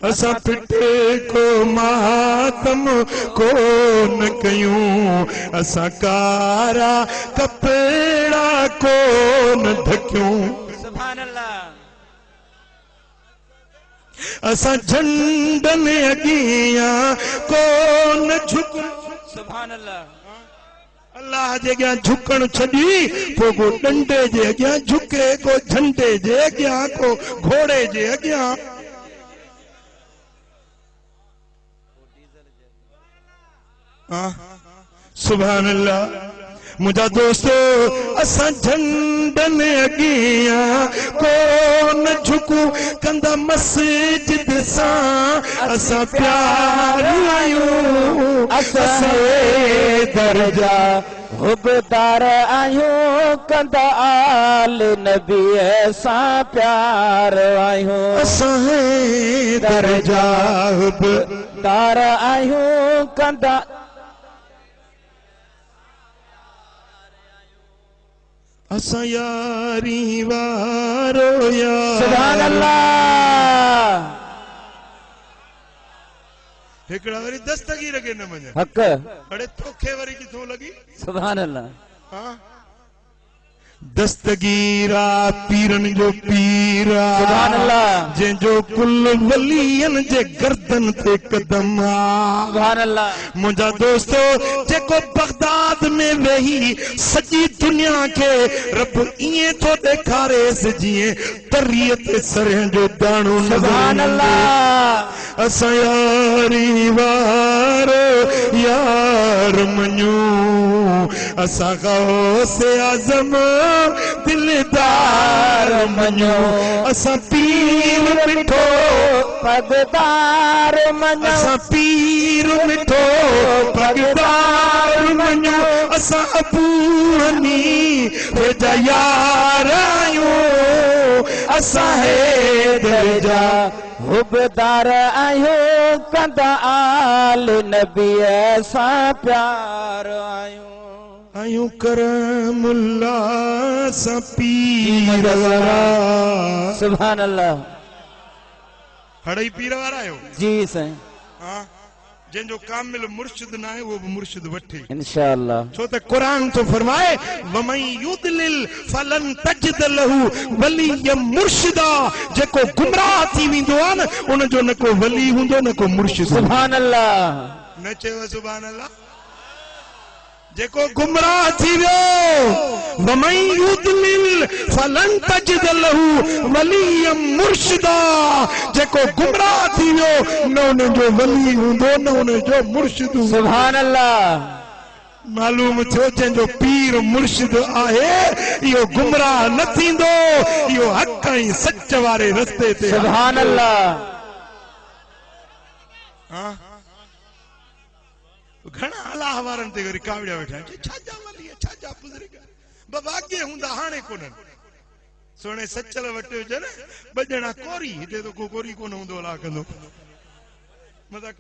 असां पिटे को मातम को न कयूं असां कारा कपड़ा को न ढकियूं सुभान अल्लाह असां झंडन अगियां को न झुक सुभान अल्लाह अल्लाह जे अॻियां झुकण छॾी पोइ को डंडे जे अॻियां झुके को झंडे जे अॻियां को घोड़े जे अॻियां सुभान अल्लाह मुझा दोस्तो असां झंडन अगियां को न झुकूं कंदा मस्जिद सां असां प्यार आहियूं असां दर्जा हुबदार आहियूं कंदा आल नबी सां प्यार आहियूं असां दर्जा हुबदार आहियूं कंदा असां यारी वारो यार सुभान अल्लाह हिकड़ा वरी दस्तगीर के न मने हक अड़े तोखे वरी किथों लगी सुभान अल्लाह हां दस्तगीरा पीरन जो पीरा सुभान अल्लाह जो कुल वलियन जे गर्दन ते कदम सुभान अल्लाह मुझा दोस्तो जेको बगदाद में वेही सजी दुनिया के रब इए तो देखारेस जिए तरियत सरह जो दाणो सुभान अल्लाह असां यारी वारो यार मञू असां गौसे आज़म दिलदार मञो असां पीर मिठो पगदार मञो असां पीर मिठो पगदार मञो असां अबू हनीफे जा यार आहियूं असां हैदर जा हुबदार आहियूं कंदा आल नबी सां प्यार आहियूं करमुल्ला सा पीर वारा सुभान अल्लाह हड़ई पीर वारा आयो जी साईं हां जिन जो कामिल मुर्शिद ना है वो भी मुर्शिद वठे इंशाअल्लाह छो त कुरान तो फरमाए वमई युदलिल फलन तजिद लहू वलिय मुर्शिदा जेको गुमराह थी विंदो आ न उन जो न को वली हुंदो न को मुर्शिद सुभान अल्लाह न चेव सुभान अल्लाह जेको गुमराह थी वियो वमई युदलिल फलन तजिद लहू वलिय मुर्शिदा जेको गुमराह थी वियो न उन जो वली हुंदो न उन जो मुर्शिद सुभान अल्लाह मालूम थियो जंहिंजो पीर मुर्शिद आहे इहो गुमराह न थींदो इहो हक़ ऐं सच वारे रस्ते ते सुभान अल्लाह हां घणा अलाह वारनि ते वरी कावड़िया वेठा छा जा वली छा जा बुज़ुर्ग बाबा अॻे हूंदा हाणे कोन्हनि सोणे सचल वटि हुजे न ॿ ॼणा कोरी हिते तो को कोरी कोन हूंदो अलाह कंदो मज़ाक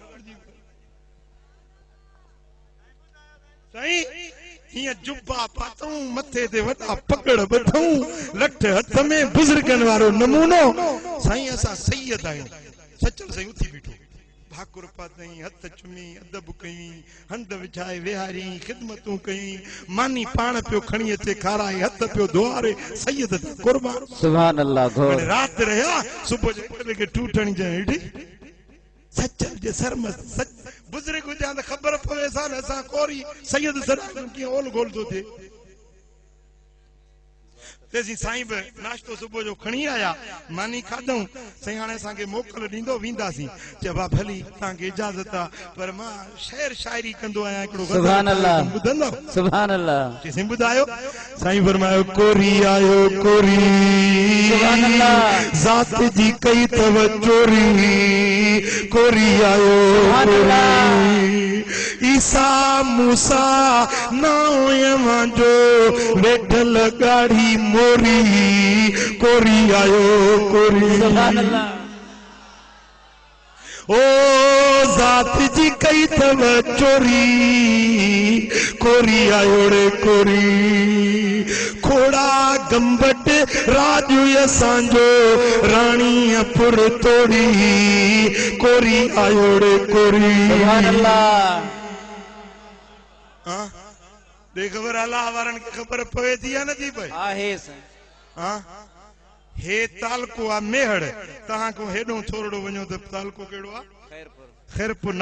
साईं हिय जुब्बा पातऊं मथे ते वॾा पकड़ ॿधऊं लठ हथ में बुज़ुर्गनि वारो नमूनो साईं असां सैयद आहियूं सचल साईं उथी बीठो भाकुर पातई हथ चुमी अदब कई हंध विछाए विहारी खिदमतूं कई मानी पाण पियो खणी अचे खाराई हथ पियो धोआरे सैयद कुर्बान सुभान अल्लाह घोड़ रात रहिया सुबुह जो पहले के टूटणी जाए हेठी सचल जे सरमस सच बुजुर्ग हुजां त ख़बर पवे सा न असां कोरी सैयद सदाम कीअं ओल गोल थो थिए तेसी साईं बि नाश्तो सुबुह जो खणी आया मानी खाधऊं साईं हाणे असांखे मोकल ॾींदो वेंदासीं चइबा भली तव्हांखे इजाज़त आहे पर मां शेर शाइरी कंदो आहियां हिकिड़ो सुभान अल्लाह ॿुधंदो सुभान अल्लाह चईं ॿुधायो साईं फरमायो कोरी आयो कोरी सुभान अल्लाह ज़ात जी कई तव चोरी कोरी आयो सुभान अल्लाह ईसा मूसा नाम जो वेठल गाड़ी मोरी कोरी आयो कोरी सुभान अल्लाह ओ ज़ात जी कई तव चोरी कोरी आयो रे कोरी खोड़ा गंबट राजू असांजो रानी पुर तोड़ी कोरी आयोड़े कोरी सुभान अल्लाह हाँ दे खबर अल्लाह वारन की खबर पवे थी या नथी पई आहे सा हाँ हे तालको आ मेहड़ तहां को हेडो थोरड़ो वणो त तालको केड़ो आ खैरपुर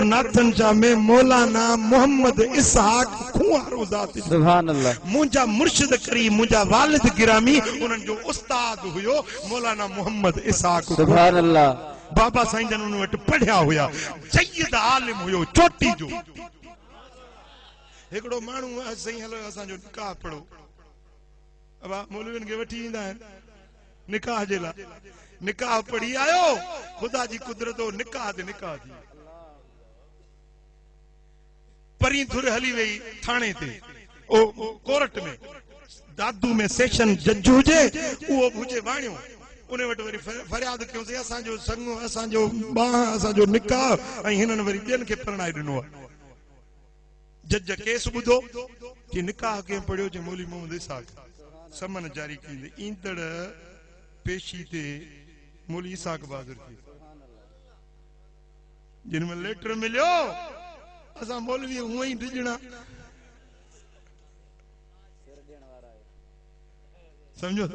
नाथन शाह में मौलाना मोहम्मद इसहाक खुआरो ज़ाती सुभान अल्लाह मुंजा मुर्शिद करीम मुंजा वालिद गिरामी उनन जो उस्ताद हुयो मौलाना मोहम्मद इसहाक सुभान अल्लाह बाबा साईं जन उन वट पढ़िया हुया सैयद आलिम हुयो चोटी जो एकड़ो मानू सही हलो असा जो निकाह पढ़ो अब मौलविन के वठी इंदा निकाह जे ला निकाह पढ़ी आयो खुदा जी कुदरत हो निकाह थी परी धुर हली वही थाने ते ओ कोर्ट में दादू में सेशन जज हुजे वो हुजे वाणियो उन वट वरी फरियाद क्यों से असा जो संगो असा जो बा असा जो निकाह ऐं हिनन वरी बेन के परणाई दिनो जज केस बुधो कि निकाह के पढ़ियो जे मौलवी मोहम्मद इसहाक समन जारी की ईंदड़ पेशी ते मौलवी इसहाक बहादुर की जिनमें लेटर मिलियो असा मौलवी हुआ ही डिजणा समझो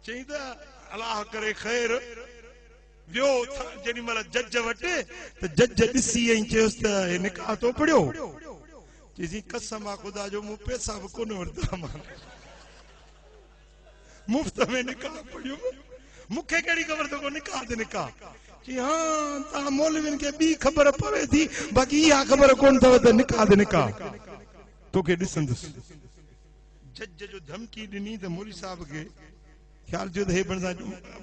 चई त अल्लाह करे खैर वियो जेडी मल जज वटे त जज दिसी ऐं चयोस त हे निकाह तो पढ़ियो चईसी कसम आ खुदा जो मु पैसा भी कोन वरता मान मुफ्त में निकाह पढ़ियो मुखे केड़ी खबर तो को निकाह ते निकाह जी हां ता मौलविन के बी खबर पवे थी बाकी या खबर कोन थव त निकाह ते निकाह तो के दिसंदस जज जो धमकी दिनी त मौलवी साहब के ख्याल जो हे बनदा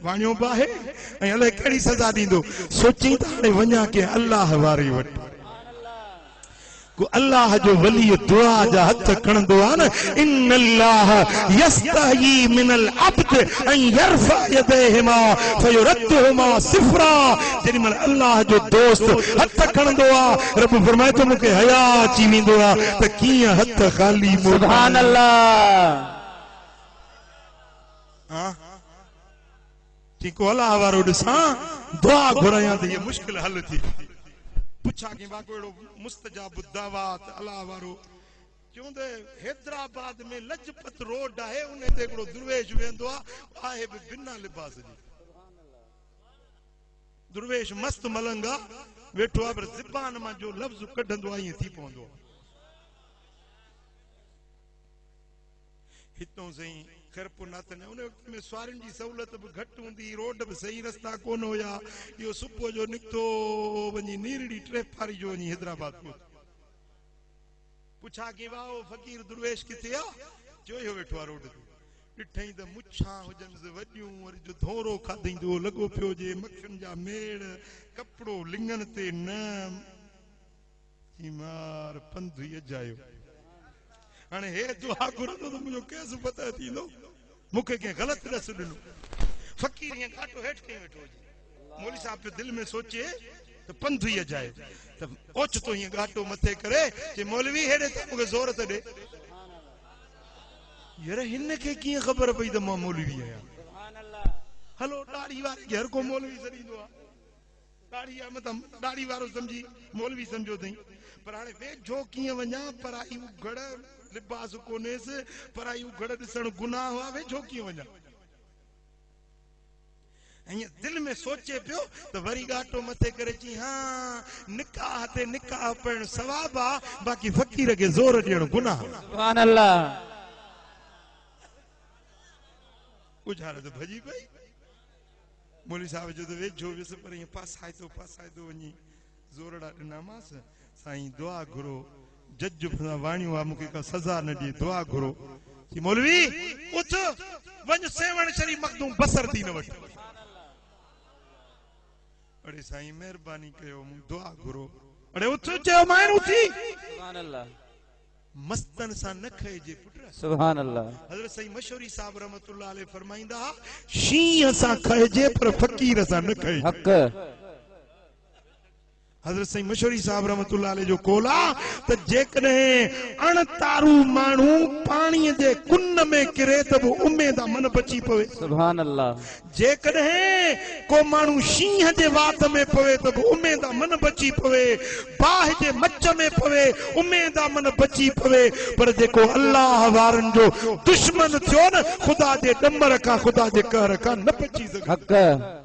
वाणियो बाहे ऐं अलाए केड़ी सजा दींदो सोची त हाणे वञा के अल्लाह वारी वट को अल्लाह जो वली दुआ जा हथ खणंदो आ न इन अल्लाह यस्तही मिनल अब्द अन यरफा यदैहिमा फयुरद्दुहुमा सिफरा जेडी मन अल्लाह जो दोस्त हथ खणंदो आ रब फरमाए तो मुके हया अची वेंदो आ त कीअं हथ खाली सुभान अल्लाह हां ठीक अल्लाह वारो ॾिसां दुआ घुरायां त ये मुश्किल हल थी पुछा कि बाको एड़ो मुस्तजाब दावात अल्लाह वारो क्यों दे हैदराबाद में लजपत रोड है उन ते एकड़ो दुर्वेश वेंदो आहे बि बिना लिबास जी दुर्वेश मस्त मलंगा वेठो आ पर ज़बान मां जो लफ्ज कढंदो आई थी पवंदो हितों सही खैरपुर नाथन उन वक्त में सवारन जी सहूलत भी घट हुंदी रोड भी सही रास्ता कोन होया यो सुबह जो निकतो वनी नीरड़ी ट्रेफारी जो वनी हैदराबाद को पुछा के वाओ फकीर दुर्वेश किथे आ जो यो वेठो रोड ते ॾिठई त मुछा हुजन वडियूं वरी जो धोरो खादींदो लगो पियो जे मक्खन जा मेड़ कपड़ो लिंगन ते न मार पंध अजायो हाने हे दुआ घुरंदो त मुंहिंजो केस पता थींदो मूंखे कंहिं ग़लति रस ॾिनो फ़कीर ईअं घाटो हेठि कई वेठो हुजे मौलवी साहब जो दिलि में सोचे त पंधु ई अजाए त ओचितो हीअं घाटो मथे करे जे मौलवी हेॾे त मूंखे ज़ोर त ॾे यार हिन खे कीअं ख़बर पई त मां मौलवी आहियां हलो ॾाढ़ी वारे खे हर को मौलवी सॾींदो आहे ॾाढ़ी आहे मतिलबु ॾाढ़ी वारो सम्झी मौलवी सम्झो अथई पर हाणे वेझो कीअं वञा पराई उघड़ लिबास कोनेसि पराई उघड़ ॾिसण गुनाह आहे वेझो कीअं वञा ईअं दिलि में सोचे पियो त वरी घाटो मथे करे चई हाँ निकाह ते निकाह पढ़णु सवाब आहे बाक़ी फ़कीर खे ज़ोर ॾियणु गुनाह सुभान अल्लाह उजारत भॼी पई मौलवी साहब जो त वेझो वियुसि पर ईअं पासाए थो वञी ज़ोरड़ा ॾिनामांसि साईं दुआ घुरो जज वाणियो आहे मूंखे का सज़ा न ॾिए दुआ घुरो मौलवी उथ वञ सेवण शरीफ़ मखदूम बसर थी न वठ अड़े साईं महिरबानी कयो दुआ घुरो अड़े उथ चयो मां उथी सुभान अल्लाह मस्तन सां न खइजे पुट सुभान अल्लाह हज़रत सईद मशहूरी साहब रहमतुल्लाह अलैह फरमाईंदा शींहं सां खइजे पर फ़कीर सां न खइजे हक हज़रत साईं मशहूरी साहब रहमतुल्लाह अलैह जो कोला त जेकॾहिं अणतारू माण्हू पाणीअ जे कुन में किरे त बि उमेद मन बची पवे। सुभान अल्लाह। जेकॾहिं को माण्हू शींहं जे वात में पवे त बि उमेद मन बची पवे, बाहि जे मच में पवे उमेद मन बची पवे, पर जेको अल्लाह वारनि जो दुश्मन थियो न ख़ुदा जे डंबर खां ख़ुदा जे कहर खां न बची सघे। हक़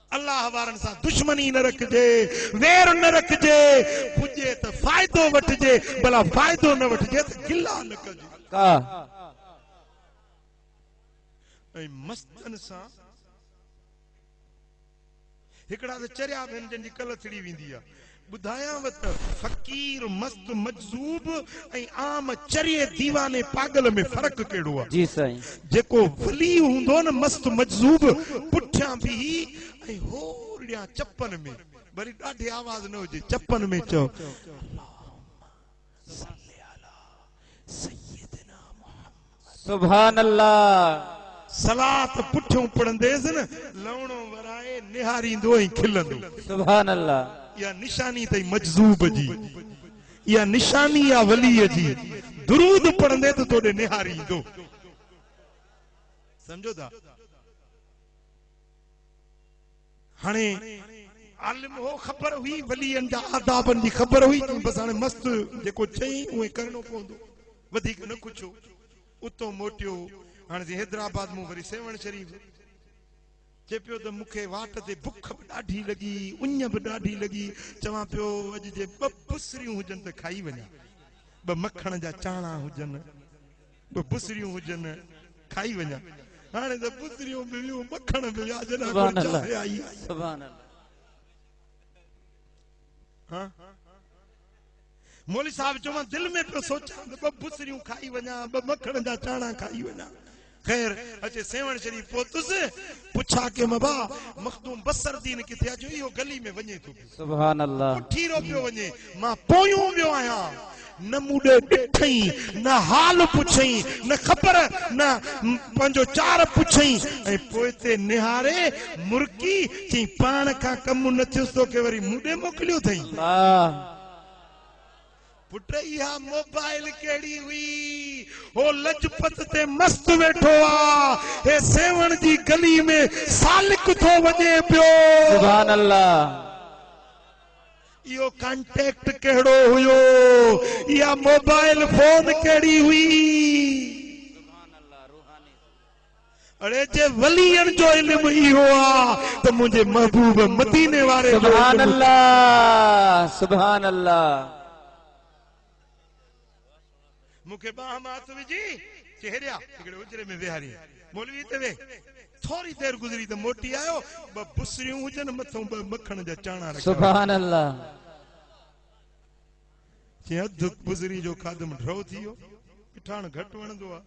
अल्लाह वारनि सां दुश्मनी न रखिजे, वेर न रखिजे, पुॼे त फ़ाइदो वठिजे, भला फ़ाइदो न वठिजे त गिला न कजे। ऐं मस्तनि सां हिकिड़ा त चरिया आहिनि जंहिंजी कलथड़ी वेंदी आहे। ॿुधायांव त फ़कीर मस्त मजज़ूब ऐं आम चरिये दीवाने पागल में फ़र्क़ु कहिड़ो आहे? जी साईं। जेको वली हूंदो न मस्त मजज़ूब पुठियां बि ऐं होड़ियां चपन में, वरी ॾाढी आवाज़ न हुजे, चपन में चओ सुभान अल्लाह। सलात पुठियों पढ़ंदेसि न लवणो वराए निहारींदो ऐं खिलंदो। सुभान अल्लाह। इहा निशानी अथई मजज़ूब जी, इहा निशानी आहे वलीअ जी। दुरूद पढ़ंदे त तोॾे निहारींदो। समझो था? हाणे आलिम हो ख़बर हुई, वलीअनि जा आदाबनि जी ख़बर हुई, बसि हाणे मस्त जेको चई उहे करणो पवंदो, वधीक न कुझु। उतो मोटियो, हाणे हैदराबाद मूं वरी सेवण शरीफ़ चे पियो त मूंखे वाट ते बुख बि ॾाढी लॻी, उञ बि ॾाढी लॻी, चवां पियो अॼु जे ॿ बुसरियूं हुजनि त खाई वञा, ॿ मखण जा चाणा हुजनि, ॿ बुसरियूं हुजनि खाई वञा। हाणे त बुसरियूं बि वियूं, मखण बि विया, सुभान अल्लाह। सुभान अल्लाह। हाँ मौली साहब चवां दिल में पियो सोचां त ॿ बुसरियूं खाई वञा, ॿ मखण जा चाणा खाई वञा। खैर अचे सेवण शरीफ़ पहुतुसि, पुछा के मबा मखदूम बसरदीन किथे आहे? जो इहो गली में वञे थो। सुभान अल्लाह। पुठीरो पियो वञे, मां पोयूं वियो आहियां, न मूंॾे ॾिठई, न हाल पुछई, न ख़बर, न पंहिंजो चार पुछई, ऐं पोइ ते निहारे मुर्की चई पाण खां कमु न थियुसि तोखे वरी मूंॾे मोकिलियो अथई। पुट इहा मोबाइल कहिड़ी हुई? हो लजपत ते मस्त वेठो आ, हे सेवण जी गली में सालिक थो वञे पियो। सुभान अल्लाह। इहो कांटेक्ट कहिड़ो हुयो? इहा मोबाइल फोन कहिड़ी हुई? अरे जे वलियन जो इल्म इहो आ त मुंहिंजे महबूब मदीने वारे जो। सुभान अल्लाह। सुभान अल्लाह। मूंखे बाह मात विझी चेहरिया हिकिड़े उजरे में विहारी, मौलवी ते वे, थोड़ी देर गुज़री त मोटी आयो, ॿ बुसरियूं हुजनि मथां ॿ मखण जा चाणा रखिया। सुभान अल्लाह। चई अधु बुसरी जो खाधम ड्रो थी वियो, मिठाण घटि वणंदो आहे।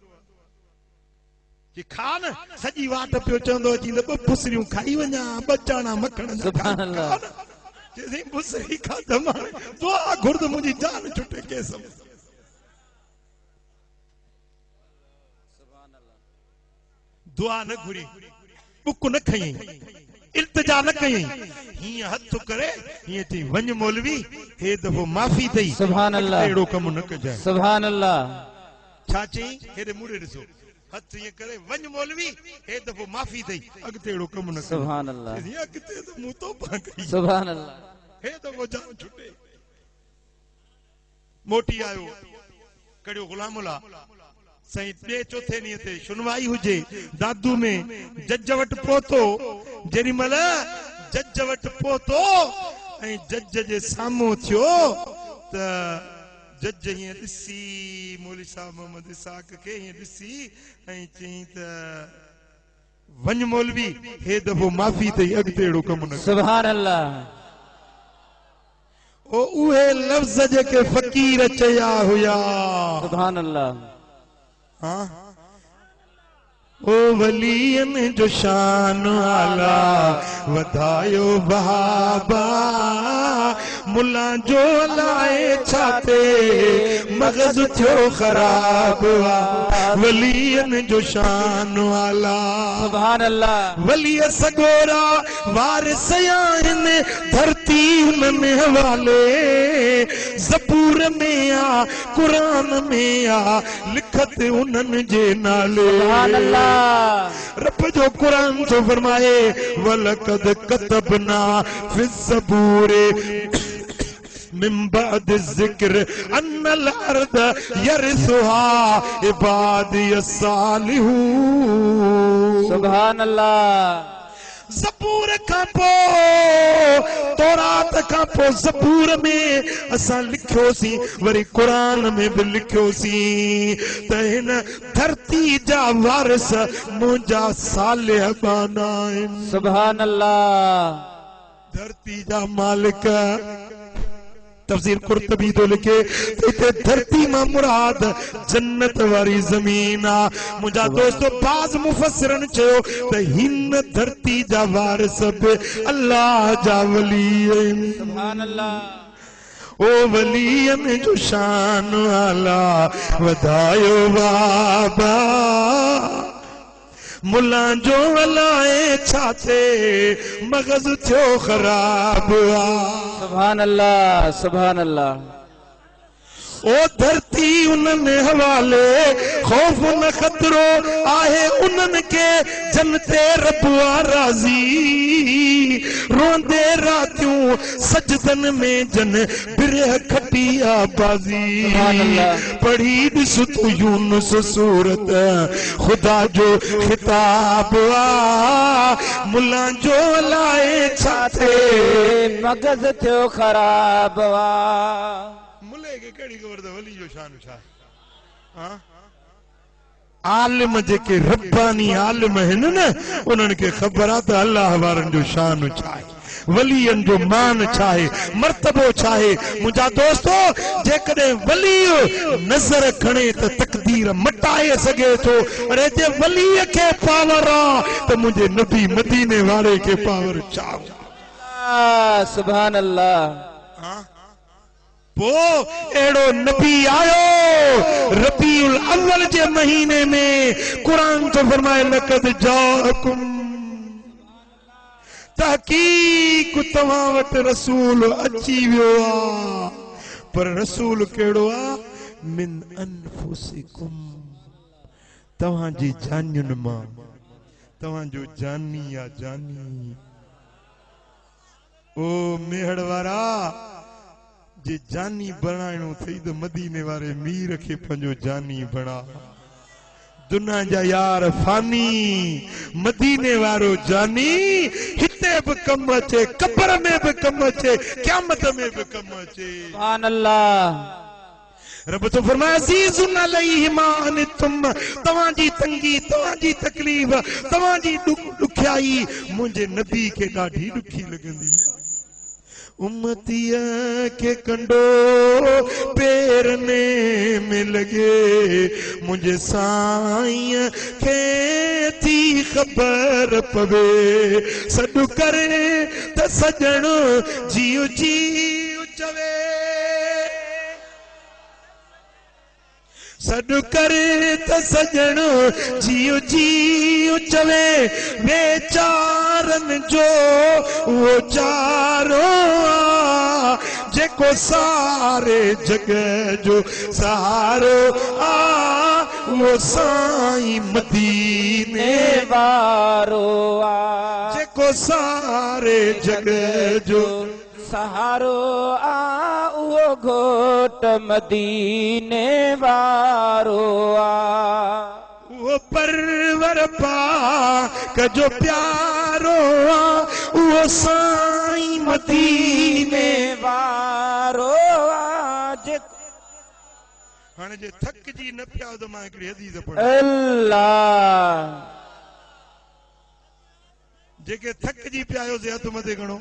चई खा न, सॼी वाट पियो चवंदो अची त ॿ बुसरियूं खाई वञा, ॿ चाणा मखण जा। सुभान अल्लाह। चई बुसरी खाधम, दुआ घुर्द मुंहिंजी जान छुटे केस में। दुआ न घुरी, बुक न खई, इल्तिजा न कई, हीअं हथ करे हीअं चई वञ मौलवी, हे दफ़ो माफ़ी अथई। सुभान अल्लाह। अहिड़ो कमु न कजांइ। सुभान अल्लाह। छा चई? हेॾे मुड़े ॾिसो, हथ हीअं करे वञ मौलवी, हे दफ़ो माफ़ी अथई, अॻिते अहिड़ो कमु न कजांइ। सुभान अल्लाह। अॻिते त मूं तौबा कई। सुभान अल्लाह। हे दफ़ो जान छुटे। मोटी आयो, कड़ियो गुलामुला सही ॿिए चौथे ॾींहं ते सुनवाई हुजे, दादू में जज वटि पहुतो। जेॾी महिल जज वटि पहुतो ऐं जज जे साम्हूं थियो त जज हीअं ॾिसी मौली साहब मोहम्मद इसाक खे हीअं ॾिसी ऐं चई त वञ मौलवी, हे दफ़ो माफ़ी अथई, अॻिते अहिड़ो कमु न। सुभान अल्लाह। ओ उहे लफ़्ज़ जेके फ़कीर चया हुया। सुभान अल्लाह। हाँ ओ वलियन जो शान आला वधायो बहाबा, मुला जो लाए छाते मगज़ थियो ख़राब आ। वलियन जो शान आला। सुभान अल्लाह। वलिय सगोरा वारिस आहिनि, धरती धरती उन्हनि हवाले ज़बूर में आ कुरान में आ लिखत उन्हनि जे नाले सुभान अल्लाह रब जो कुरान तो फरमाए वलकद कतबना फिज़ ज़बूर من بعد الذكر أن الأرض يرثها عبادي الصالحون सुभान अल्लाह ज़बूर खां पोइ तौरात खां पोइ ज़बूर में असां लिखियोसीं वरी क़ुरान में बि लिखियोसीं त हिन धरती जा वारिस मुंहिंजा सालिह बाना आहिनि सुभान अल्लाह धरती जा मालिक तफसीर कुर्तबी तो लिखे इते धरती मां मुराद जन्नत वारी ज़मीन आ मुंहिंजा दोस्तो बाज़ मुफ़स्सिरन चयो त हिन धरती जा वारिस बि अल्लाह जा वली आहिनि सुभान अल्लाह ओ वलियन जो शान आला वधायो बाबा मुल्ला जो अलाए छाते मगज़ थियो ख़राब आ सुभान अल्लाह सुभान अल्लाह ओ धरती उन्हनि हवाले खौफ न खतरो आहे उन्हनि के जन्नते रबुआ राज़ी रोंदे रातियूं सजदन में जन बिरह खटिया बाज़ी पढ़ी ॾिस तू यूनुस सूरत खुदा जो खिताब आ मुल्ला जो लाए छाते मगज़ थियो ख़राब वा मुल्ले के कड़ी खबर त वली जो शान छा हां आलिम जेके रब्बानी आलिम आहिनि न उन्हनि खे ख़बर आहे त अल्लाह वारनि जो शान छा आहे वलियन जो मान छा आहे मर्तबो छा आहे मुंहिंजा दोस्तो जेकॾहिं वली नज़र खणे त तक़दीर मटाए सघे थो अरे जे वलीअ खे पावर आहे त मुंहिंजे नबी मदीने वारे खे पावर छा सुभान अल्लाह पो एड़ो नबी आयो रबीउल अव्वल जे महीने में कुरान तो फरमाए लक़द जाअकुम तहकीक तव्हां वटि रसूल अची वियो आ पर रसूल केड़ो आ मिन अनफुसिकुम तव्हां जी जानियुनि मां तव्हां जो जानी या जानी ओ मेहड़ वारा जे जानी बणाइणो थई त मदीने वारे मीर खे पंहिंजो जानी बणा दुनिया जा यार फानी मदीने वारो जानी हिते बि कम अचे कब्र में बि कम अचे क़यामत में बि कम अचे सुभान अल्लाह रब तो फरमाया अज़ीज़ुन अलैहि मा अनितुम तव्हां जी तंगी तव्हां जी तकलीफ़ तव्हां जी ॾुखियाई मुंहिंजे नबी खे ॾाढी ॾुखी लॻंदी उम्मतीअ के कंडो पेरने में लगे मुझे साईं खे थी ख़बर पवे सॾु करे त सजण जियो जियो चवे सॾु करे त सजण जियो जियो चवे वेचारनि जो उहो चारो जेको सारे जग जो सहारो आ वो साईं मदीने वारो आ जेको सारे जग जो सहारो आ उहो घोट मदीने वारो आ वो परवर पाक जो प्यारो आ वो साईं मदीने वारो आ हाणे जे थक जी न पिया त मां हिकिड़ी हदीस पढ़ अल्लाह जेके थक जी पियायो से हथ मथे गणो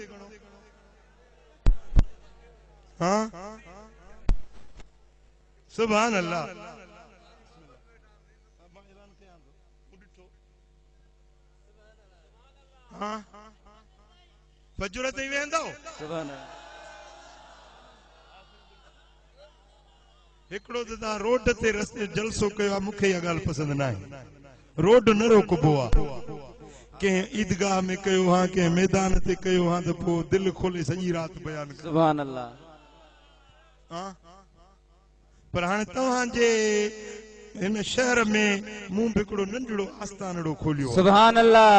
हाँ सुभान अल्लाह हाँ फजर ते वेंदो सुभान हिकिड़ो त तव्हां रोड ते रस्ते जलसो कयो आहे मूंखे इहा ॻाल्हि पसंदि न आहे रोड न रोकबो आहे के ईदगाह में कयो हां के मैदान ते कयो हां तो पो दिल खोले सजी रात बयान कर सुभान अल्लाह हां पर हाणे तव्हां जे इन शहर में मूं बिकड़ो नंढड़ो आस्थानड़ो खोलियो सुभान अल्लाह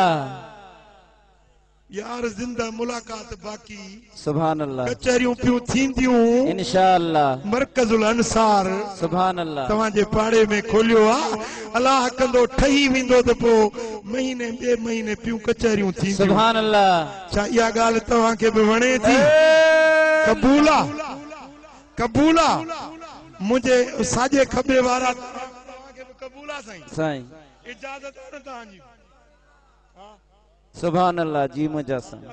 यार जिंदा मुलाकात बाकी सुभान अल्लाह कचहरियों पियो थींदियूं इंशाअल्लाह मरकजुल अंसार सुभान अल्लाह तव्हां जे पाड़े में खोलियो आ अल्लाह कंदो ठही वेंदो त पो महीने ॿे महीने पियो कचहरियूं थींदियूं सुभान अल्लाह छा इहा ॻाल्हि तव्हां खे बि वणे थी क़बूल आ क़बूल आ मुंहिंजे साॼे खॿे वारा तव्हां खे बि क़बूल आ साईं इजाज़त आहे न तव्हांजी सुभान अल्लाह जी मुझा साईं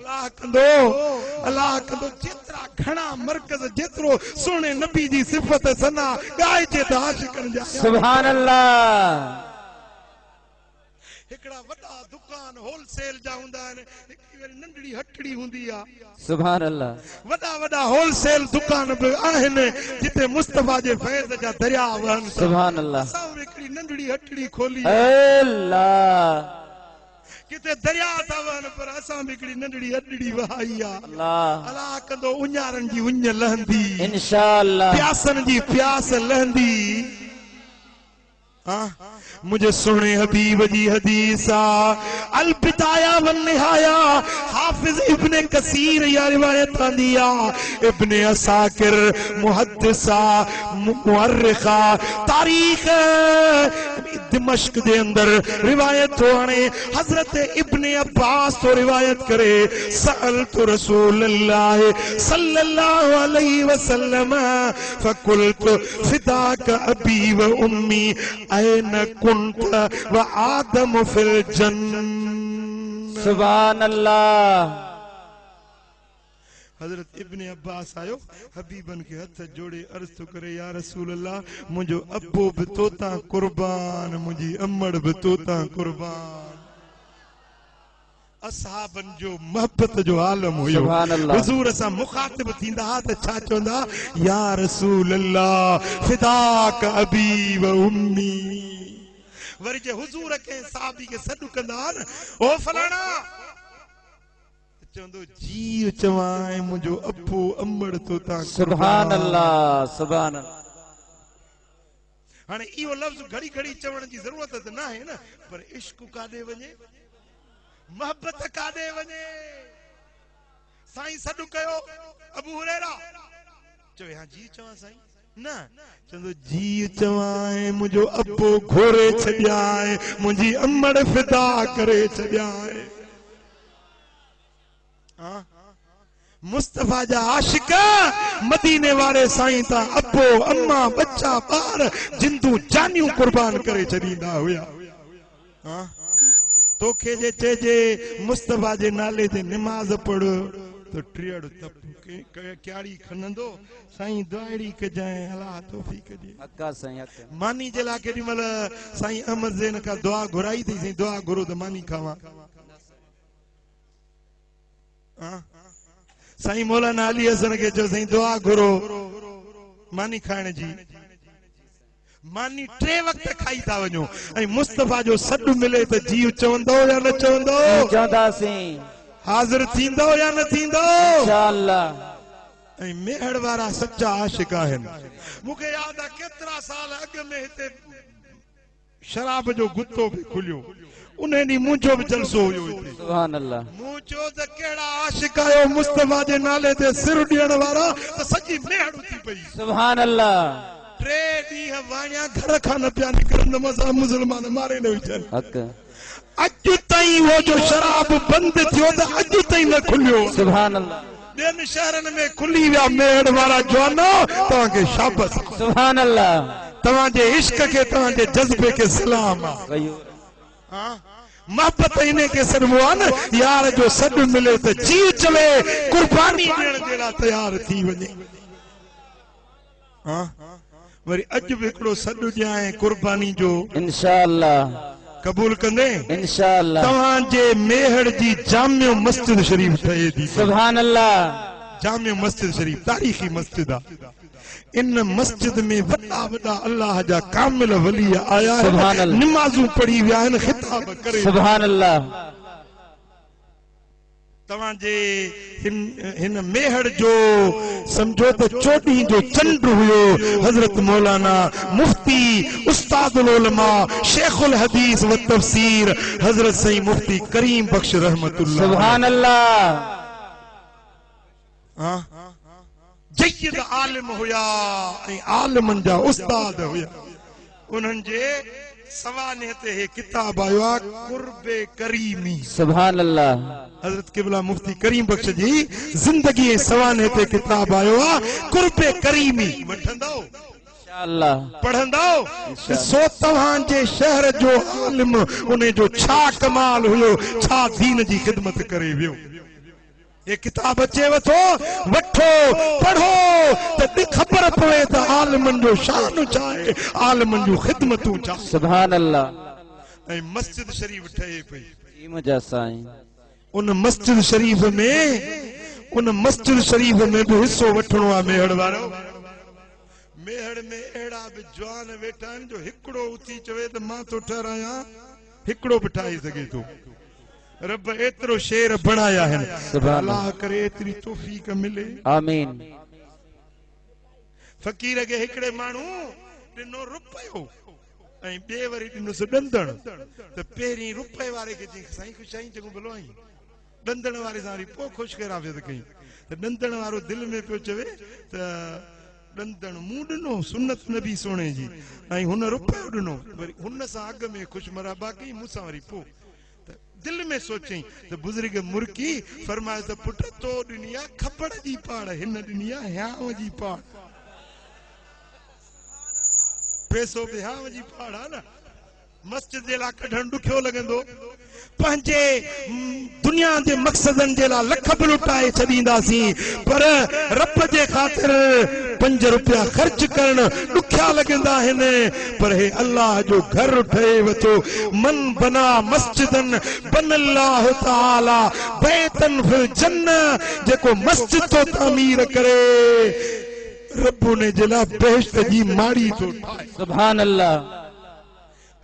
अल्लाह कंदो जेतिरा घणा मरकज़ जेतिरो सोने नबी जी सिफ़त सना ॻाइजे त आशिक़नि जा सुभान अल्लाह हिकड़ा वॾा दुकान होलसेल जा हूंदा आहिनि हिकड़ी वरी नंढड़ी हटड़ी हूंदी आ सुभान अल्लाह वॾा वॾा होलसेल दुकान बि आहिनि जिते मुस्तफा जे फैज़ जा दरिया वहनि सुभान अल्लाह असां हिकड़ी नंढड़ी हटड़ी खोली अल्लाह किते दरिया था वहनि पर असां बि हिकड़ी नंढड़ी हटड़ी वहाई आ अल्लाह अल्लाह कंदो उञारनि जी उञ लहंदी इंशाअल्लाह प्यासनि जी प्यास लहंदी मुझे सुने हबीब जी हदीसा अल बिदाया वन निहाया हाफिज इब्ने कसीर या रिवायत आंदिया इब्ने असाकिर मुहद्दिसा मुअर्रिखा तारीख दिमश्क दे अंदर रिवायत हो आने हजरत इब्ने अब्बास तो रिवायत करे सअल तो रसूलुल्लाह सल्लल्लाहु अलैहि वसल्लम फकुल्त फिदाक अबी व उम्मी ऐन कुंत व आदम फिल जन्नत सुभान अल्लाह हजरत इब्ने अब्बास आयो हबीबन के हथ जोड़े अर्ज तो करे या रसूल अल्लाह मुझो अब्बो भी तोता कुर्बान मुझी अम्मड़ भी तोता कुर्बान असहाबन जो मोहब्बत जो आलम हुयो हुजूर सा मुखातिब थींदा त छा चवंदा या रसूल अल्लाह फिदाक अबी व उम्मी वरी जे हुजूर के साहबी के सॾु कंदा ओ फलाना चवंदो जी चवाए मुझो अब्बो अम्बड़ तोता सुभान अल्लाह सुभान अल्लाह हाणे इहो लफ़्ज़ घड़ी घड़ी चवण जी ज़रूरत त न आहे न पर इश्क काॾे वञे मोहब्बत काॾे वञे साईं सॾु कयो अबू हुरैरा चवे हां जी चवां साईं न चवंदो जी चवाए मुझो अब्बो घोरे छॾियाए मुंहिंजी अम्मड़ फिदा करे छॾियाए मुस्तफा जा आशिक मदीने वाले साईं ता अब्बो अम्मा बच्चा ॿार जिंदू जानियूं कुर्बान करे छॾींदा हुया तोखे जे चइजे मुस्तफा जे नाले ते निमाज़ पढ़ तो टियड़ तप क्याड़ी खनंदो साईं दुआड़ी कजाए अल्लाह तौफीक दे हक्का साईं हक्का मानी जे लाइ केॾी महिल साईं अहमद ज़ैन का दुआ घुराई थी साईं दुआ घुरो त मानी खावां साईं मौलाना अली हसन के चयो साईं दुआ घुरो मानी खाइण जी मानी 3 वक्त खाई था वञो ऐं मुस्तफा जो सॾु मिले त जीव चवंदो या न चवंदो चवंदासीं हाज़िर थींदो या न थींदो इंशाअल्लाह ऐं मेहड़ वारा सच्चा आशिक आहिनि मूंखे यादि आहे केतिरा साल अॻु में हिते शराब जो गुत्तो बि खुलियो उन ॾींहुं मुंहिंजो बि जलसो हुयो हिते सुभान अल्लाह मूं चयो त कहिड़ा आशिक आयो मुस्तफा जे नाले ते सिर ॾियण वारा त सॼी मेहड़ थी पई सुभान अल्लाह 3 ॾींहं वाणिया घर खां न पिया निकिरनि मसा मुस्लमान मारे न विझनि हक अॼु ताईं वो जो शराब बंदि थियो त अॼु ताईं न खुलियो सुभान अल्लाह ॿियनि शहरनि में खुली विया मेहड़ वारा जवानो तव्हांखे शाबस सुभान अल्लाह तव्हांजे इश्क खे तव्हांजे जज़्बे खे सलाम आहे मोहब्बत इने के सॾिबो आहे न यार जो सॾु मिले त जीव चवे कुर्बानी ॾियण जे लाइ तयार थी वञे वरी अॼु बि हिकिड़ो सॾु ॾियां कुर्बानी जो इंशाअल्लाह क़बूल कंदे इंशाअल्लाह तव्हांजे मेहड़ जी जामिया मस्जिद शरीफ ठहे थी सुभान अल्लाह जामिया मस्जिद शरीफ तारीख़ी मस्जिद आहे इन मस्जिद में वॾा वॾा अल्लाह जा कामिल वली आया आहिनि नमाज़ूं पढ़ी विया आहिनि खिताब करे सुभान अल्लाह तव्हांजे हिन मेहड़ जो समझो त चोॾहीं जो चंड हुयो हज़रत मौलाना मुफ्ती उस्तादुल उलमा शेखुल हदीस व तफसीर हज़रत सईं मुफ्ती करीम बख्श रहमतुल्लाह सुभान अल्लाह जय्यद आलिम हुया ऐं आलिमनि जा उस्ताद हुया उन्हनि जे सवाने ते हे किताब आयो आहे कुर्बे करीमी सुभान अल्लाह हजरत किबला मुफ्ती करीम बख्श जी जिंदगी सवाने ते किताब आयो आहे कुर्बे करीमी वठंदो इंशाअल्लाह पढ़ंदो सो तव्हांजे शहर जो आलिम उन जो छा कमाल हुयो छा दीन जी खिदमत करे वियो ये किताब अचे वठो पढ़ो त ख़बर पवे त आलिमनि जो शान छा आहे आलिमनि जूं खिदमतूं छा सुभान अल्लाह ऐं मस्जिद शरीफ ठहे पई जी मुंहिंजा साईं उन मस्जिद शरीफ में भी हिस्सो वठणो आहे मेहड़ वारो मेहड़ में अहिड़ा बि जवान वेठा आहिनि जो हिकिड़ो उथी चवे त मां थो ठहरायां हिकिड़ो बि ठाहे सघे थो रब एतिरो शेर बणाया आहिनि अल्लाह करे एतिरी तौफ़ीक़ मिले आमीन फ़कीर खे हिकिड़े माण्हू ॾिनो रुपयो ऐं ॿिए वरी ॾिनोसि ॾंदण त पहिरीं रुपए वारे खे चई साईं ख़ुशि आहीं चङो भलो आहीं ॾंदण वारे सां वरी पोइ ख़ुशि कराफ़ियत कई त ॾंदण वारो दिलि में पियो चवे त ॾंदण मूं ॾिनो सुन्नत नबी सोणे जी ऐं हुन रुपयो ॾिनो वरी हुन सां अॻ में ख़ुशि मराबा कई मूंसां वरी पोइ दिल में सोचई तो बुजुर्ग मुर्की फरमाए तो पुट तो दुनिया खपड़ जी पाड़ हिन दुनिया ह्याव जी पाड़ पैसो भी ह्याव जी पाड़ है ना मस्जिद जे ला कढण दुखियो लगंदो पंहिंजे दुनिया जे मक़सदन जे ला लख भी लुटाए छदींदासी पर रब जे खातिर 5 रुपया खर्च करण दुखिया लगंदा आहिनि पर हे अल्लाह जो घर ठहे वठो मन बना मस्जिदन बन अल्लाह ताला बैतन फिल जन्नह जेको मस्जिद तो तामीर करे रब ने जला बेहश्त जी माड़ी तो सुभान अल्लाह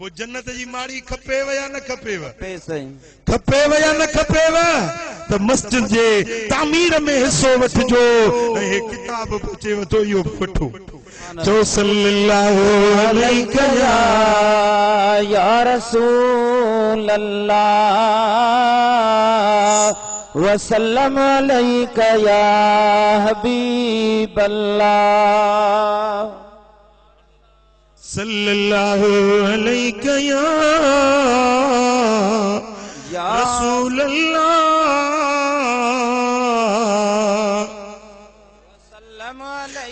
वो जन्नत जी माड़ी खपेव या न खपेव खपेव या न खपेव तो मस्जिद जे तामीर में हिस्सो वठजो ऐं हे किताब पूछे वठो इहो वठो जो सल्लल्लाहु अलैहि या रसूल अल्लाह वसल्लम अलैका या हबीब अल्लाह सल्लल्लाहु अलैका या रसूल अल्लाह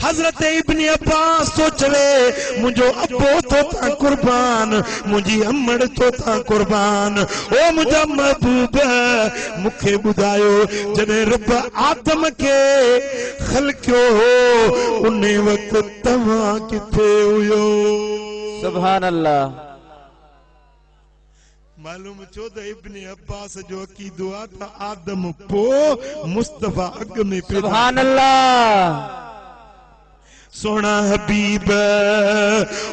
हजरत इब्न अब्बास तो चवे मुझो अब्बो तो ता कुर्बान मुझी अम्मड़ तो ता कुर्बान ओ मुझा महबूब मुखे बुधायो जने रब आदम के खलक्यो उन वक्त तवा किथे हुयो सुभान अल्लाह मालूम छो त इब्न अब्बास जो अकीदो आ त आदम पो मुस्तफा अग में सुभान अल्लाह सोना हबीब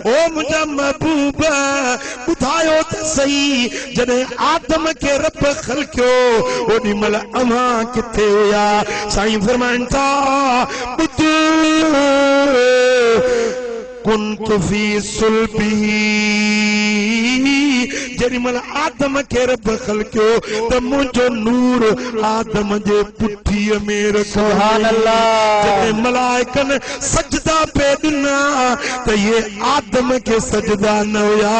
ओ मुझा महबूब बुधायो त सही जने आदम के रब खलक्यो ओडी मल अमा किथे हुया साईं फरमाइन था बुध कुंत फी सुल्बी जड़ी मल आदम के रब खलक्यो त मुझो नूर आदम जे पुठीअ में रखो सुभान अल्लाह जने मलाइकन सजदा पे दिना त ये आदम के सजदा न हुया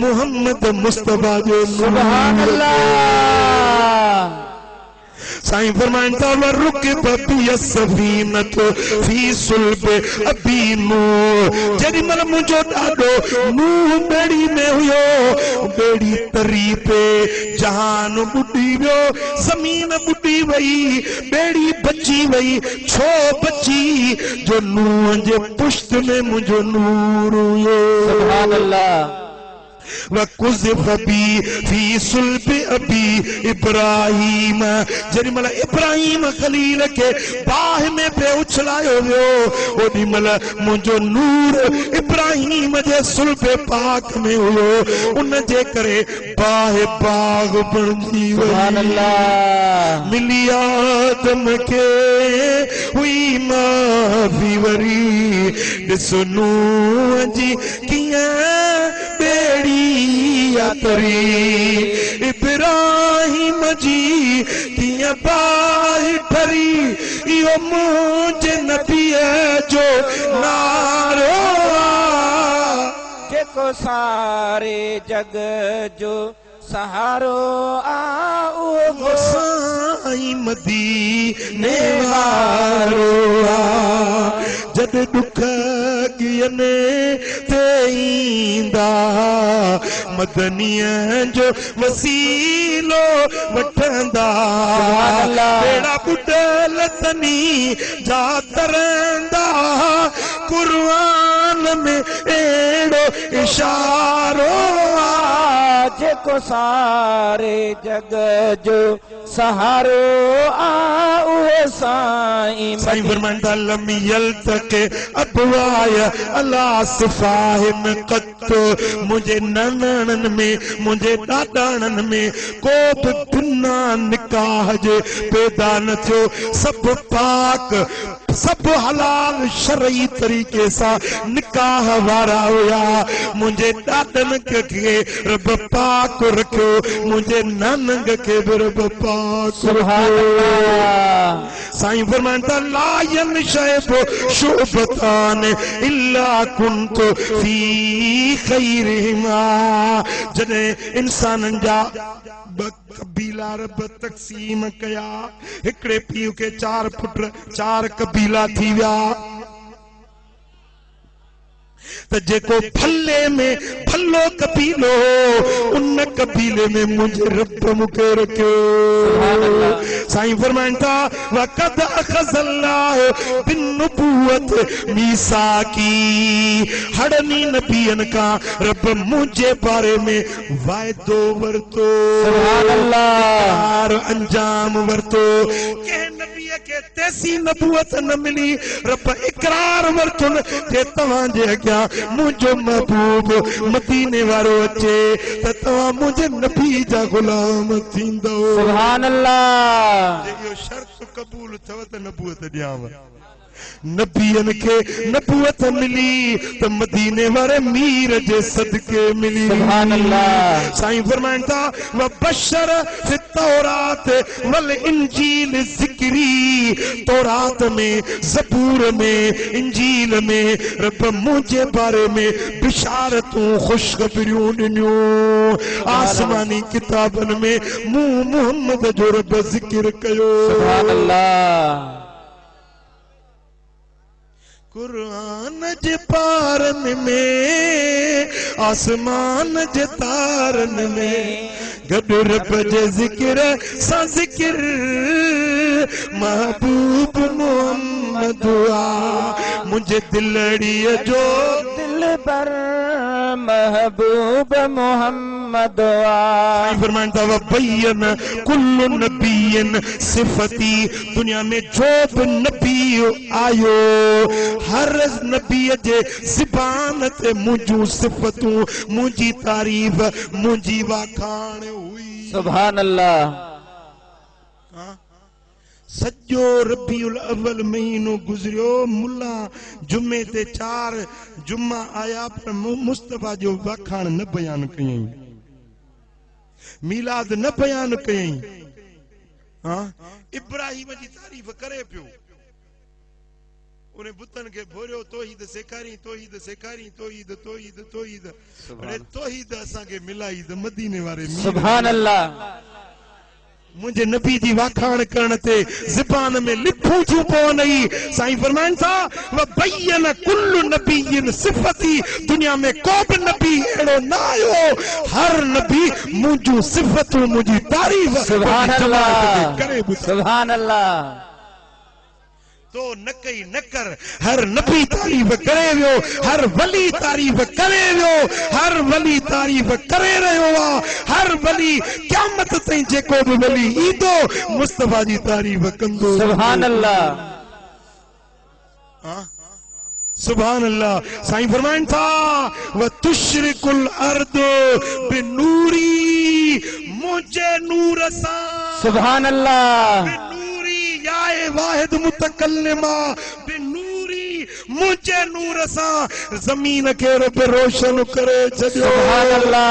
मोहम्मद मुस्तफा जो सुभान अल्लाह साईं फरमाइंदा रुक बबी सफीनत फी सुल्ब अबी नूह जड़ी मल मुझो डाडो नूह बेड़ी में हुयो बेड़ी तरी पे जहान बुडी वियो जमीन बुडी वई बेड़ी बची वई छो बची जो नूह जे पुश्त में मुझो नूर हुयो सुभान अल्लाह वकुज़िफ़ बी फी सुल्ब अबी इब्राहीम जॾहिं महिल इब्राहीम खलील खे बाह में पे उछलायो वियो ओॾी महिल मुंहिंजो नूर इब्राहीम जे सुल्ब पाक में हुयो उन जे करे बाह बाग बणजी वई मिली आदम खे हुई माफ़ी वरी ॾिसो नूह जी कीअं बेड़ी यात्री इब्राहीम जी कीअं बाहि ठरी इहो मुंहिंजे नबीअ जो नारो जेको सारे जग जो सहारो उहो साईं मदीने वारो जद दुख गियने ते ईंदा मदनीअ जो वसीलो वठंदा बेड़ा बुडल तनी जा तरंदा कुरान में एड़ो इशारो जेको सारे जग जो सहारो उहो साईं फरमाईंदा लम यल्तके अबवाय अला सिफाहिम क़त मुझे ननन में मुझे ॾाॾाणन में को बि बिना निकाह जे पैदा न थियो सब पाक सब हलाल शरई तरीक़े सां निकाह वारा हुया मुझे ॾाॾन खे रब पाक रखियो मुझे नानग खे बि रब पाक साईं फरमाईंदा ला यनशअबु शुअबतान इल्ला कुन्तु फी खैरिहिमा जॾहिं इंसाननि जा कबीला रब तक़सीम कया हिकड़े पीउ के 4 पुट 4 कबीला थी विया त जेको भले में भलो कबीलो उन कबीले में मुझे रब मूंखे रखियो साईं फरमाईंदा वक़द अख़ज़ल्लाह बिन्नुबुव्वत मीसाकी हड़नी नबियनि खां रब मुंहिंजे बारे में वाइदो वरितो अंजाम वरितो कंहिं नबीअ खे तेसी नबूवत न मिली रब इकरार वरितो कि तव्हांजे अॻियां मुझो महबूब मदीने वारो अचे त तव्हां मुंहिंजे नबी जा गुलाम थींदो सुभान अल्लाह इहो शर्त क़बूल अथव त नबूवत ॾियांव नबियन के नबूवत मिली त मदीने वारे मीर जे सदके मिली सुभान अल्लाह साईं फरमाईंदा व बशर फि तौरात वल इंजील ज़िक्री तौरात में ज़बूर में इंजील में रब मुझे बारे में बिशारतूं खुशखबरियूं ॾिनियूं आसमानी किताबन में मूं मोहम्मद जो रब ज़िक्र कयो सुभान अल्लाह कुरान जे पारन में आसमान जे तारन में गॾु रब जे ज़िक्र सां ज़िक्र महबूब मोहम्मद मुझे दिलड़ीअ जो दिल पर महबूब मोहम्मद फरमाईंदा व बयन कुल्लु नबियन सिफती दुनिया में जो भी नबी आयो हर नबी जे ज़बान ते मुंहिंजूं सिफ़तूं मुंहिंजी तारीफ़ मुंहिंजी वाखाण हुई सुभान अल्लाह सजो रबीउल अव्वल महीनो गुज़रियो मुल्ला जुमे ते 4 जुम्मा आया पर मुस्तफा जो वाखाण न बयान कयई मीलाद न बयान कयई इब्राहिम जी तारीफ़ करे पियो उन्हें बुतन के भोरियो तौहीद सेखारी तौहीद सेखारी तौहीद तौहीद तौहीद अरे तौहीद असा के मिलाई द मदीने वारे सुभान अल्लाह मुझे नबी जी वाखाण करण ते ज़बान में लिखूं थियूं पवनि साईं फरमाइनि था व बयन कुल्लु नबीयन सिफ़ती दुनिया में को बि नबी अहिड़ो न आयो हर नबी मुंहिंजूं सिफ़तूं मुंहिंजी तारीफ़ सुभान अल्लाह सुभान अल्लाह तो न कई न कर हर नबी तारीफ करे वियो हर वली तारीफ करे वियो हर वली तारीफ करे रहियो आहे हर वली क़यामत ताईं जेको बि वली ईंदो मुस्तफा जी तारीफ कंदो सुभान अल्लाह सुभान अल्लाह साईं फरमाइनि था व तुशरिकुल अर्द बिनूरी मुझे नूर सां सुभान अल्लाह याए वाहिद मुतकल्लिमा बिनूरी मुझे नूर सां ज़मीन खे रब रोशन करे छॾियो सुभान अल्लाह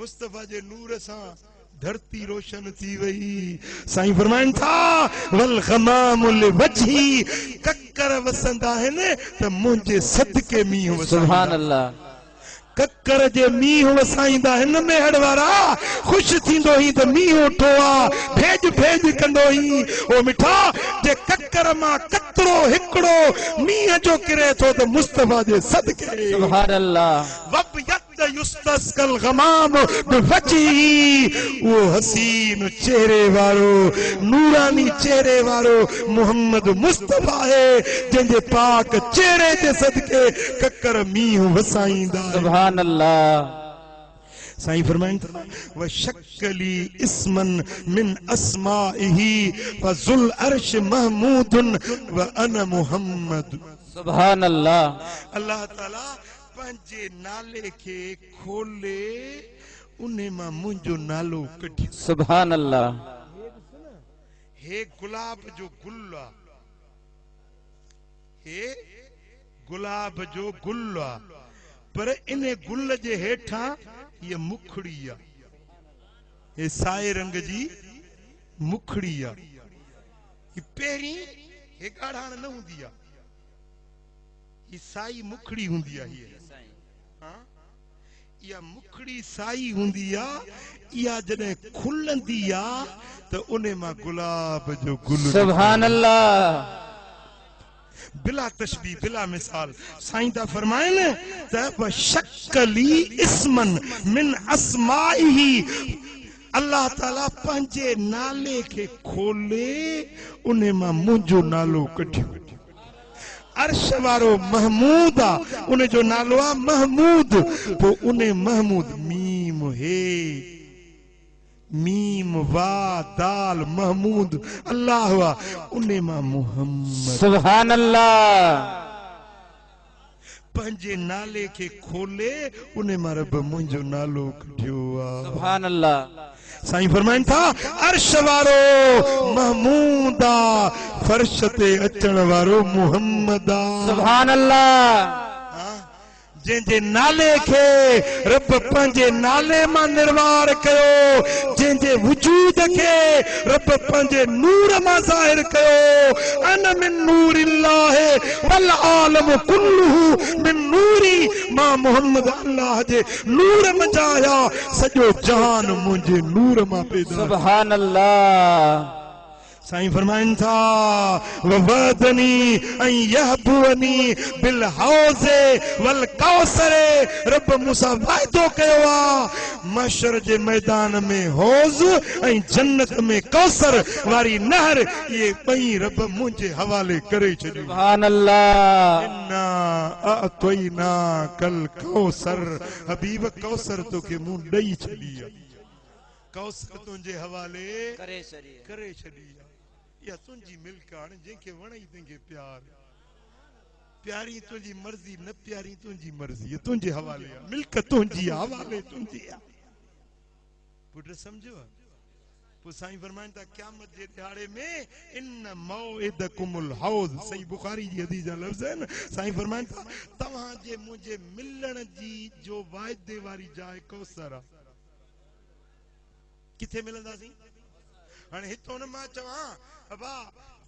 मुस्तफा जे नूर सां धरती रोशन थी वई साईं फरमाइनि था वल ग़माम लिवजही ककर वसंदा आहिनि त मुंहिंजे सदके मींहुं सुभान अल्लाह ककर जे मींहुं वसाईंदा हिन मेहड़ वारा ख़ुशि थींदो ही त मींहुं उठो आहे भेज भेज कंदो ही ओ मिठा जे ककर मां कतरो हिकिड़ो मींहं जो किरे थो त मुस्तफा जे सदके सुभान अल्लाह वब यद युस्तस्कल ग़माम बिवजही वो हसीन चेहरे वारो नूरानी चेहरे वारो मोहम्मद मुस्तफा है जंहिंजे पाक चेहरे जे सदके ककर मींहुं वसाईंदा सुभान अल्लाह साईं फरमाइनि था व शक्कली इस्मन मिन अस्माइही फजुल अर्श महमूदुन व अना मुहम्मद सुभान अल्लाह अल्लाह ताला पंहिंजे नाले खे खोले उन्हे मां मुंहिंजो नालो कढियो सुभान अल्लाह हे गुलाब जो गुल आहे हे गुलाब जो गुल आहे पर इन गुल जे हेठां ये मुखड़ी आहे हे साए रंग जी मुखड़ी आहे ही पहिरीं हे ॻाढ़ाण न हूंदी आहे ही साई मुखड़ी हूंदी आहे इहा मुखड़ी साई हूंदी आहे इहा जॾहिं खुलंदी आहे त उन मां गुलाब जो गुल सुभान अल्लाह बिला तशबी बिला मिसाल साईं था फरमाइनि त शक्कली इस्मन मिन अस्माइही अल्लाह ताला पंहिंजे नाले खे खोले उन मां मुंहिंजो नालो कढियो अर्श वारो महमूद आहे उन जो नालो आहे महमूद पोइ उन महमूद मीम हे मीम वा दाल महमूद अल्लाह हुआ उन मां मुहम्मद सुभान अल्लाह पंहिंजे नाले खे खोले उन मां रब मुंहिंजो नालो कढियो आहे सुभान अल्लाह साईं फरमाइनि था अर्श वारो महमूद आहे फर्श ते अचण वारो मुहम्मद आहे सुभान अल्लाह जंहिंजे नाले खे रब पंहिंजे नाले मां निर्वार कयो जंहिंजे वजूद खे रब पंहिंजे नूर मां ज़ाहिर कयो अन मिन नूरिल्लाह वल आलम कुल्लुहु मिन नूरी मां मोहम्मद अल्लाह जे नूर मां आया सॼो जहान मुंहिंजे नूर मां पैदा सुभान अल्लाह साईं फरमाइनि था ववदनी ऐं यहबुनी बिल हौज़े वल कौसरे रब मूंसां वाइदो कयो आहे महशर जे मैदान में हौज़ ऐं जन्नत में कौसर वारी नहर इहे ॿई रब मुंहिंजे हवाले करे छॾियो सुभान अल्लाह इन्ना अअतैना कल कौसर हबीब कौसर तोखे मूं ॾेई छॾी आहे कौसर तुंहिंजे हवाले करे छॾी या तुंहिंजी मिल्क हाणे जंहिंखे वणई तंहिंखे प्यार प्यारी तुंहिंजी मर्ज़ी न प्यारी तुंहिंजी मर्ज़ी तुंहिंजे हवाले आहे मिल्क तुंहिंजी आहे हवाले तुंहिंजी आहे पुट सम्झो पोइ साईं फरमाइनि था क़यामत जे ॾियारे में इन मौइदकुमुल हौज़ सही बुखारी जी हदीस जा लफ़्ज़ आहिनि साईं फरमाइनि था तव्हांजे मुंहिंजे मिलण जी जो वाइदे वारी जाइ कौसर आहे किथे मिलंदासीं हाणे हितों न मां चवां अबा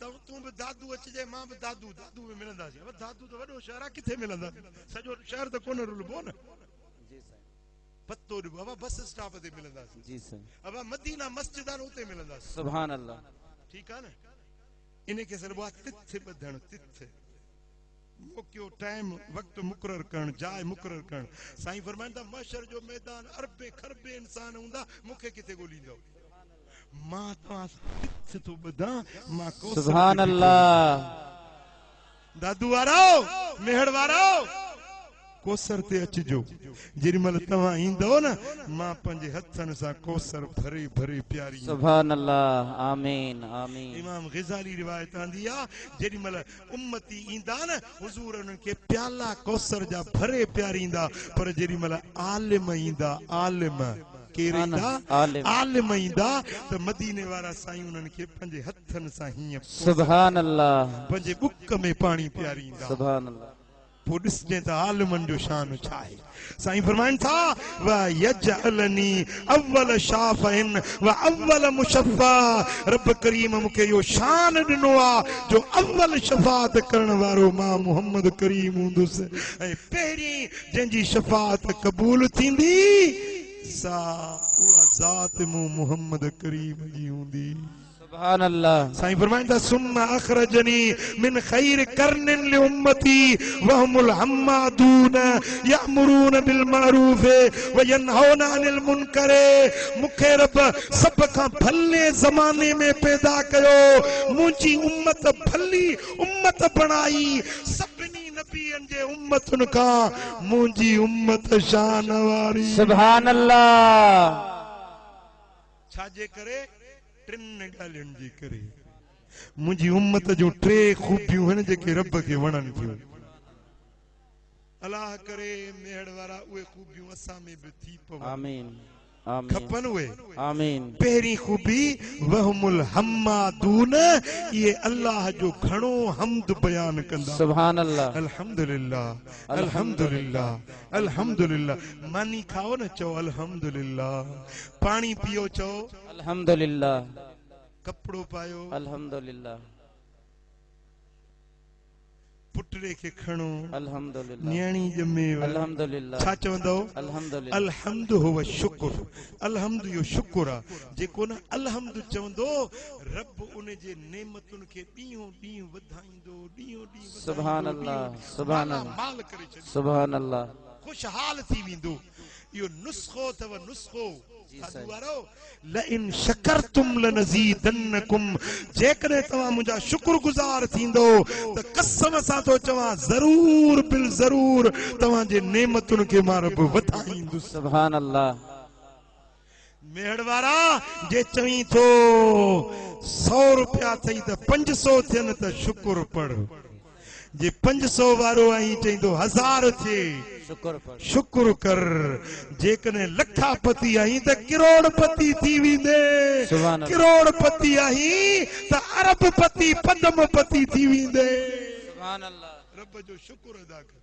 तूं भी दादू अचजे मां भी दादू में मिलंदासीं अब दादू तो वॾो शहर आहे किथे मिलंदासीं सॼो शहर त कोन रुलबो न जी साईं पतो ॾिबो अब बस स्टॉप ते मिलंदासीं जी साईं अब मदीना मस्जिद आहे उते मिलंदासीं सुभान अल्लाह ठीकु आहे न इन खे सॾिबो आहे तिथ ॿधणु तिथ मौक़ो टाइम वक़्तु मुक़ररु करणु जाइ मुक़ररु करणु साईं फरमाइनि था महशर जो मैदान अरबे खरबे इंसान हूंदा मूंखे किथे ॻोल्हींदो मां तव्हां सां तो ॿुधां मां कौसर सुभान ते अल्लाह दादू वारो मेहड़ वारो कौसर ते अचिजो जेॾी महिल तव्हां ईंदव न मां पंहिंजे हथनि सां कौसर भरे भरे प्यारी सुभान अल्लाह आमीन आमीन इमाम ग़ज़ाली रिवायत आंदी आहे जेॾी महिल उम्मती ईंदा न हुज़ूर उन्हनि खे प्याला कौसर जा भरे प्यारींदा पर जेॾी महिल आलिम ईंदा आलिम केर ईंदा आलिम ईंदा त मदीने वारा साईं उन्हनि खे पंहिंजे हथनि सां हीअं सुभान अल्लाह पंहिंजे बुक में पाणी प्यारींदा सुभान अल्लाह पोइ ॾिसजे त आलिमनि जो शान छा आहे साईं फरमाइनि था व यजअलनी अव्वल शाफ़िन व अव्वल मुशफ़ा रब करीम मूंखे इहो शान ॾिनो आहे जो अव्वल शफ़ाअत करण वारो मां मोहम्मद करीम हूंदुसि ऐं पहिरीं जंहिंजी शफ़ाअत क़बूल थींदी सा उहा ज़ात मूं मोहम्मद करीम जी हूंदी सुभान अल्लाह साईं फरमाइनि था सुम्मा अखरजनी मिन खैर करनिन लि उम्मती वहुमुल हम्मादून यअमुरून बिल मारूफ व यनहौना अनिल मुनकर मूंखे रब सभ खां भले ज़माने में पैदा कयो मुंहिंजी उम्मत भली उम्मत बणाई सभिनी नबियनि जे उम्मतुनि खां मुंहिंजी उम्मत शान वारी सुभान अल्लाह छाजे करे टिनि ॻाल्हियुनि जे करे मुंहिंजी उम्मत जूं टे खूबियूं आहिनि जेके रब खे वणनि थियूं अलाह करे मेहड़ वारा उहे खूबियूं असां में बि थी पवनि आमीन आमीन खपनि उहे आमीन पहिरीं खूबी वहमुल हम्मादून इहे अल्लाह जो घणो हम्द बयान कंदा सुभान अल्लाह अल्हम्दुलिल्लाह अल्हम्दुलिल्लाह अल्हम्दुलिल्लाह मानी खाओ न चओ अल्हम्दुलिल्लाह पानी पियो चओ अल्हम्दुलिल्लाह कपड़ो पायो अल्हम्दुलिल्लाह पुटरे खे खणो अल्हम्दुलिल्लाह न्याणी ॼमे अल्हम्दुलिल्लाह छा चवंदो अल्हम्दुलिल्लाह अलहम्दु हुव शुक्र अलहम्दु इहो शुक्र आहे जेको न अलहम्दु चवंदो रब उन जे नेमतुनि खे ॾींहों ॾींहुं वधाईंदो ॾींहों ॾींहुं सुभान अल्लाह सुभान अल्लाह माल करे छॾींदो सुभान अल्लाह खुशहाल थी वेंदो इहो नुस्ख़ो अथव नुस्ख़ो साधू वारो लइन शकरतुम लनज़ीदन्नकुम जेकॾहिं तव्हां मुंहिंजा शुक्रगुज़ार थींदो त कसम सां थो चवां ज़रूर बिल ज़रूर तव्हांजे नेमतुनि खे मां रब वधाईंदुसि सुभान अल्लाह मेहड़ वारा जे चवीं थो 100 रुपया अथई त 500 थियनि त शुक्र पढ़ जे 500 वारो आई चई तो 1000 थे शुक्र कर जेकने लखापति आई त करोड़पति थी वेंदे करोड़पति आई त अरबपति पद्मपति थी वेंदे सुभान अल्लाह रब जो शुक्र अदा कर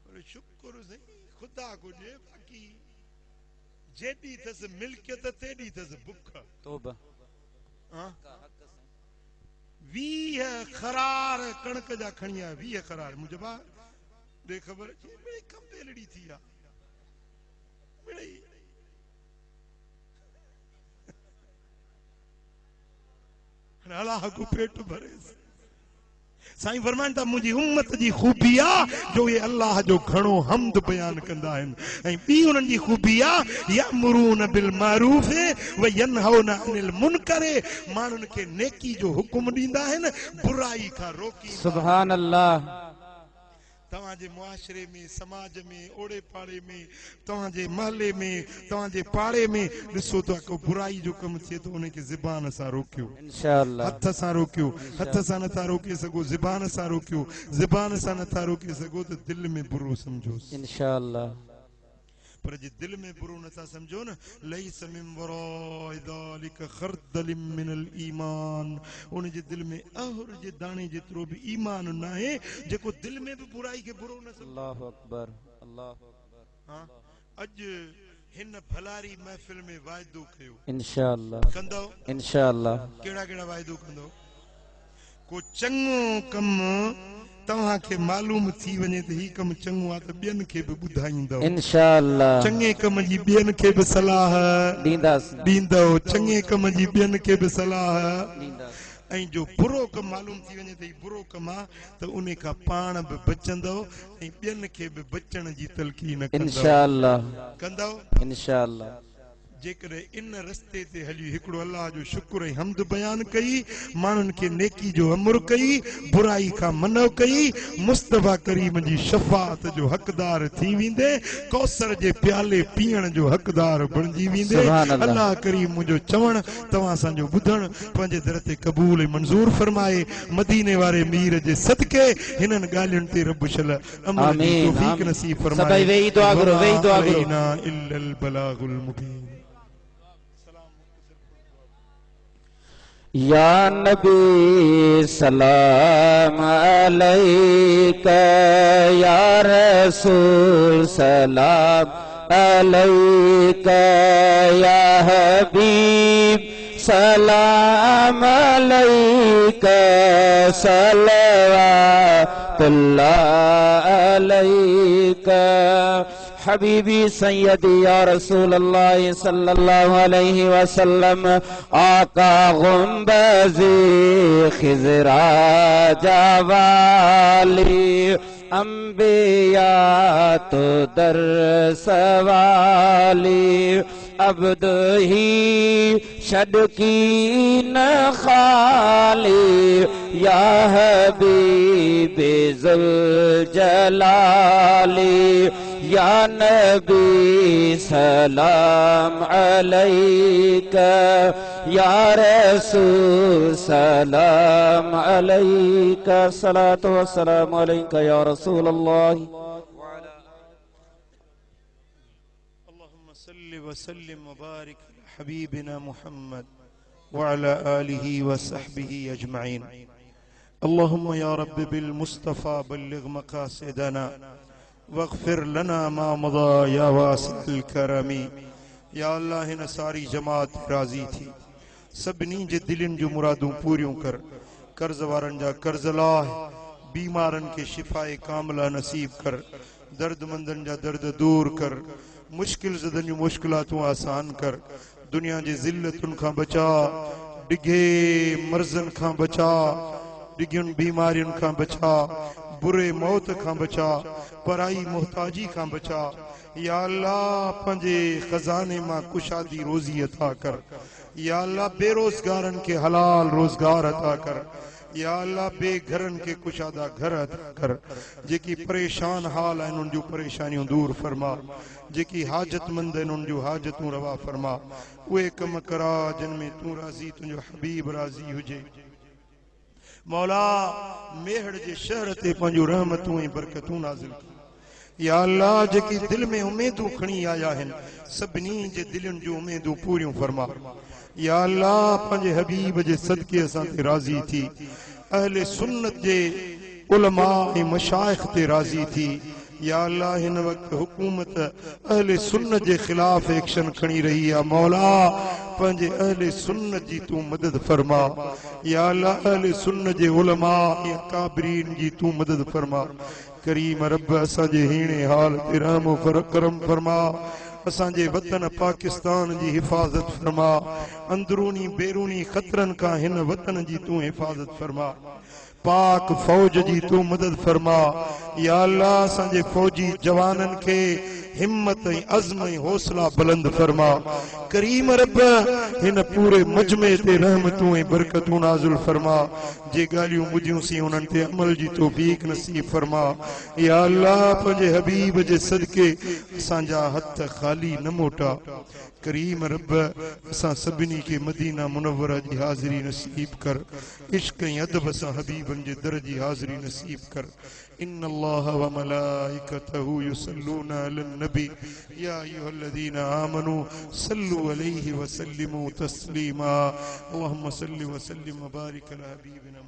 पर शुक्र से खुदा को जे बाकी जेडी थस मिल्कियत तेडी थस भूख तौबा हां 20 खरार कणक जा खणिया 20 खरार मुझे बा दे खबर मेरी कम बेलड़ी थी आ मेरी अल्लाह को पेट भरे साईं फरमाइनि था मुंहिंजी उम्मत जी खूबी आहे जो ये अल्लाह जो घणो हम्द बयान कंदा आहिनि ऐं ॿी उन्हनि जी खूबी आहे यअमुरून बिल मारूफ व यनहौना अनिल मुनकर माण्हुनि खे नेकी जो हुकुम ॾींदा आहिनि बुराई खां रोकी सुभान अल्लाह तव्हांजे मुआशरे में समाज में ओड़े पाड़े में तव्हांजे महले में तव्हांजे पाड़े में ॾिसो त को बुराई जो कमु थिए तो उनखे ज़बान सां रोकियो इंशाअल्लाह हथ सां रोकियो हथ सां नथा रोके सघो ज़बान सां रोकियो ज़बान सां नथा रोके सघो त दिलि में बुरो सम्झोसि इंशाअल्लाह पर जे दिल में बुरो नथा समझो न लैस मिन वराइ ज़ालिक खर्दलिम मिनल ईमान उन जे दिल में अहर जे दाणे जेतिरो भी ईमान न आहे जेको दिल में भी बुराई के बुरो न समझे अल्लाहु अकबर अल्लाहु अकबर हां अज हिन भलारी महफिल में वायदो कयो इंशाअल्लाह कंदो इंशाअल्लाह केड़ा केड़ा वायदो कंदो को चंगो कम तव्हां खे मालूम थी वञे त ही कम चंगो आहे त ॿियनि खे बि ॿुधाईंदव इंशाअल्लाह चंगे कम जी ॿियनि खे बि सलाह ॾींदव चंगे कम जी ॿियनि खे बि सलाह ॾींदव ऐं जो बुरो कम मालूम थी वञे त ही बुरो कम आहे त उन खां पाण बि बचंदव ऐं ॿियनि खे बि बचण जी तलकीन कंदव इंशाअल्लाह कंदव इंशाअल्लाह जेकर इन रस्ते ते हली हिकड़ो अल्लाह जो शुक्र ऐं हमद बयान कई, मानन के नेकी जो अमर कई, बुराई का मनो कई, मुस्तफा करीम जी शफाअत जो हकदार थी विंदे, कौसर जे प्याले पीण जो हकदार बणजी विंदे। सुभान अल्लाह। अल्लाह करीम मुझो चवण तवा जो बुधण पंहिंजे दर ते कबूल ऐं मंजूर फरमाए। मदीने वारे मीर जे सदके हिनन गालियुन ते रब शल अमल जी आमीन, तौफीक आमीन। नसीब फरमाए। सभई वेही दुआ करो, वेही दुआ करो। अलैना इल्लल बलागुल मुबीन। या नबी सलाम अलैका, या रसूल सलाम अलैका, या हबीब सलाम अलैका, सल्लल्लाहु अलैका। हबीबी सैयदी या रसूल अल्लाह सल्लल्लाहु अलैहि वसल्लम, आका गुंबज़े खिज़रा जवाली, अंबिया तो दर सवाली, अब्द ही शदकी न खाली, या हबीबे ज़ुल जलाली, या नबी सलाम अलैका, या रसूल सलाम अलैका, सलातो वस्सलाम अलैका या रसूल अल्लाह। अल्लाहुम्मा सल्लि व सल्लिम व बारिक अला हबीबिना मुहम्मद व अला आलिहि व सहबिहि अजमईन। अल्लाहुम्मा या रब्बि बिल मुस्तफा बल्लिग मकासिदना वग़फिर लना मा मदा या वासिअल करमी। या अल्लाह हिन सारी जमात राज़ी थी, सभिनी जे दिलनि जूं मुरादूं पूरियूं कर, कर्ज वारनि जा कर्ज लाह, बीमारनि खे शिफ़ाए कामिला नसीब कर, दर्दमंदनि जा दर्द दूर कर, मुश्किल ज़दनि जूं मुश्किलातूं आसान कर, दुनिया जे ज़िल्लतुनि खां बचा, डिघे मर्ज़नि खां बचा, डिघियुनि बीमारियुनि खां बचा, बुरे मौत खां बचा, पराई मोहताजी खां बचा। या अल्लाह पंहिंजे खजाने मां कुशादी रोज़ी अता कर। या अल्लाह बेरोज़गारनि खे हलाल रोज़गार अता कर। या अल्लाह बेघरनि खे कुशादा घर अता कर। जेकी परेशान हाल आहिनि उन जूं परेशानियूं दूर फरमा, जेकी हाजतमंद आहिनि उन जूं हाजतूं रवा फरमा। उहे कम करा जिन में तूं राज़ी, तुंहिंजो हबीब राज़ी हुजे। मौला मेहड़ जे शहर ते पंहिंजूं रहमतूं ऐं बरकतूं नाज़िल कर। या अल्लाह जेकी दिल में उमेदूं खणी आया आहिनि, सभिनी जे दिलनि जूं उमेदूं पूरियूं फरमा। या अल्लाह पंहिंजे हबीब जे सदके असां ते राज़ी थी, अहले सुन्नत जे उलमा ऐं मशाइख ते राज़ी थी। या अल्लाह हिन वक्त हुकूमत अहले सुन्नत जे खिलाफ एक्शन खणी रही आहे। मौला पंहिंजे अहले सुन्नत जी तूं मदद फरमा। या अल्लाह अहले सुन्नत जे उलमा ऐं काबरीन जी तूं मदद फरमा। करीम रब असांजे हीणे हाल ते रहम करम फरमा। असांजे वतन पाकिस्तान जी हिफ़ाज़त फरमा। अंदरूनी बैरूनी ख़तरनि खां हिन वतन जी तूं हिफ़ाज़त फरमा। पाक फौज जी तू मदद फरमा। या अल्लाह असांजे फौजी जवाननि खे हिम्मत ऐं अज़्म ऐं हौसला बुलंद फरमा। करीम रब हिन पूरे मजमे ते रहमतूं ऐं बरकतूं नाज़िल फरमा। जे ॻाल्हियूं ॿुधियूं सी उन्हनि ते अमल जी तौफ़ीक़ नसीब फरमा। या अल्लाह पंहिंजे हबीब जे सदके असांजा हथ ख़ाली न मोटा। करीम रब असां सभिनी खे मदीना मुनव्वरा जी हाज़िरी नसीब कर। इश्क ऐं अदब सां हबीबनि जे दर जी हाज़िरी नसीब कर। إن الله وملائكته يصلون على النبي يا أيها الذين آمنوا صلوا عليه وسلموا تسليما اللهم صل وسلم وبارك على حبيبنا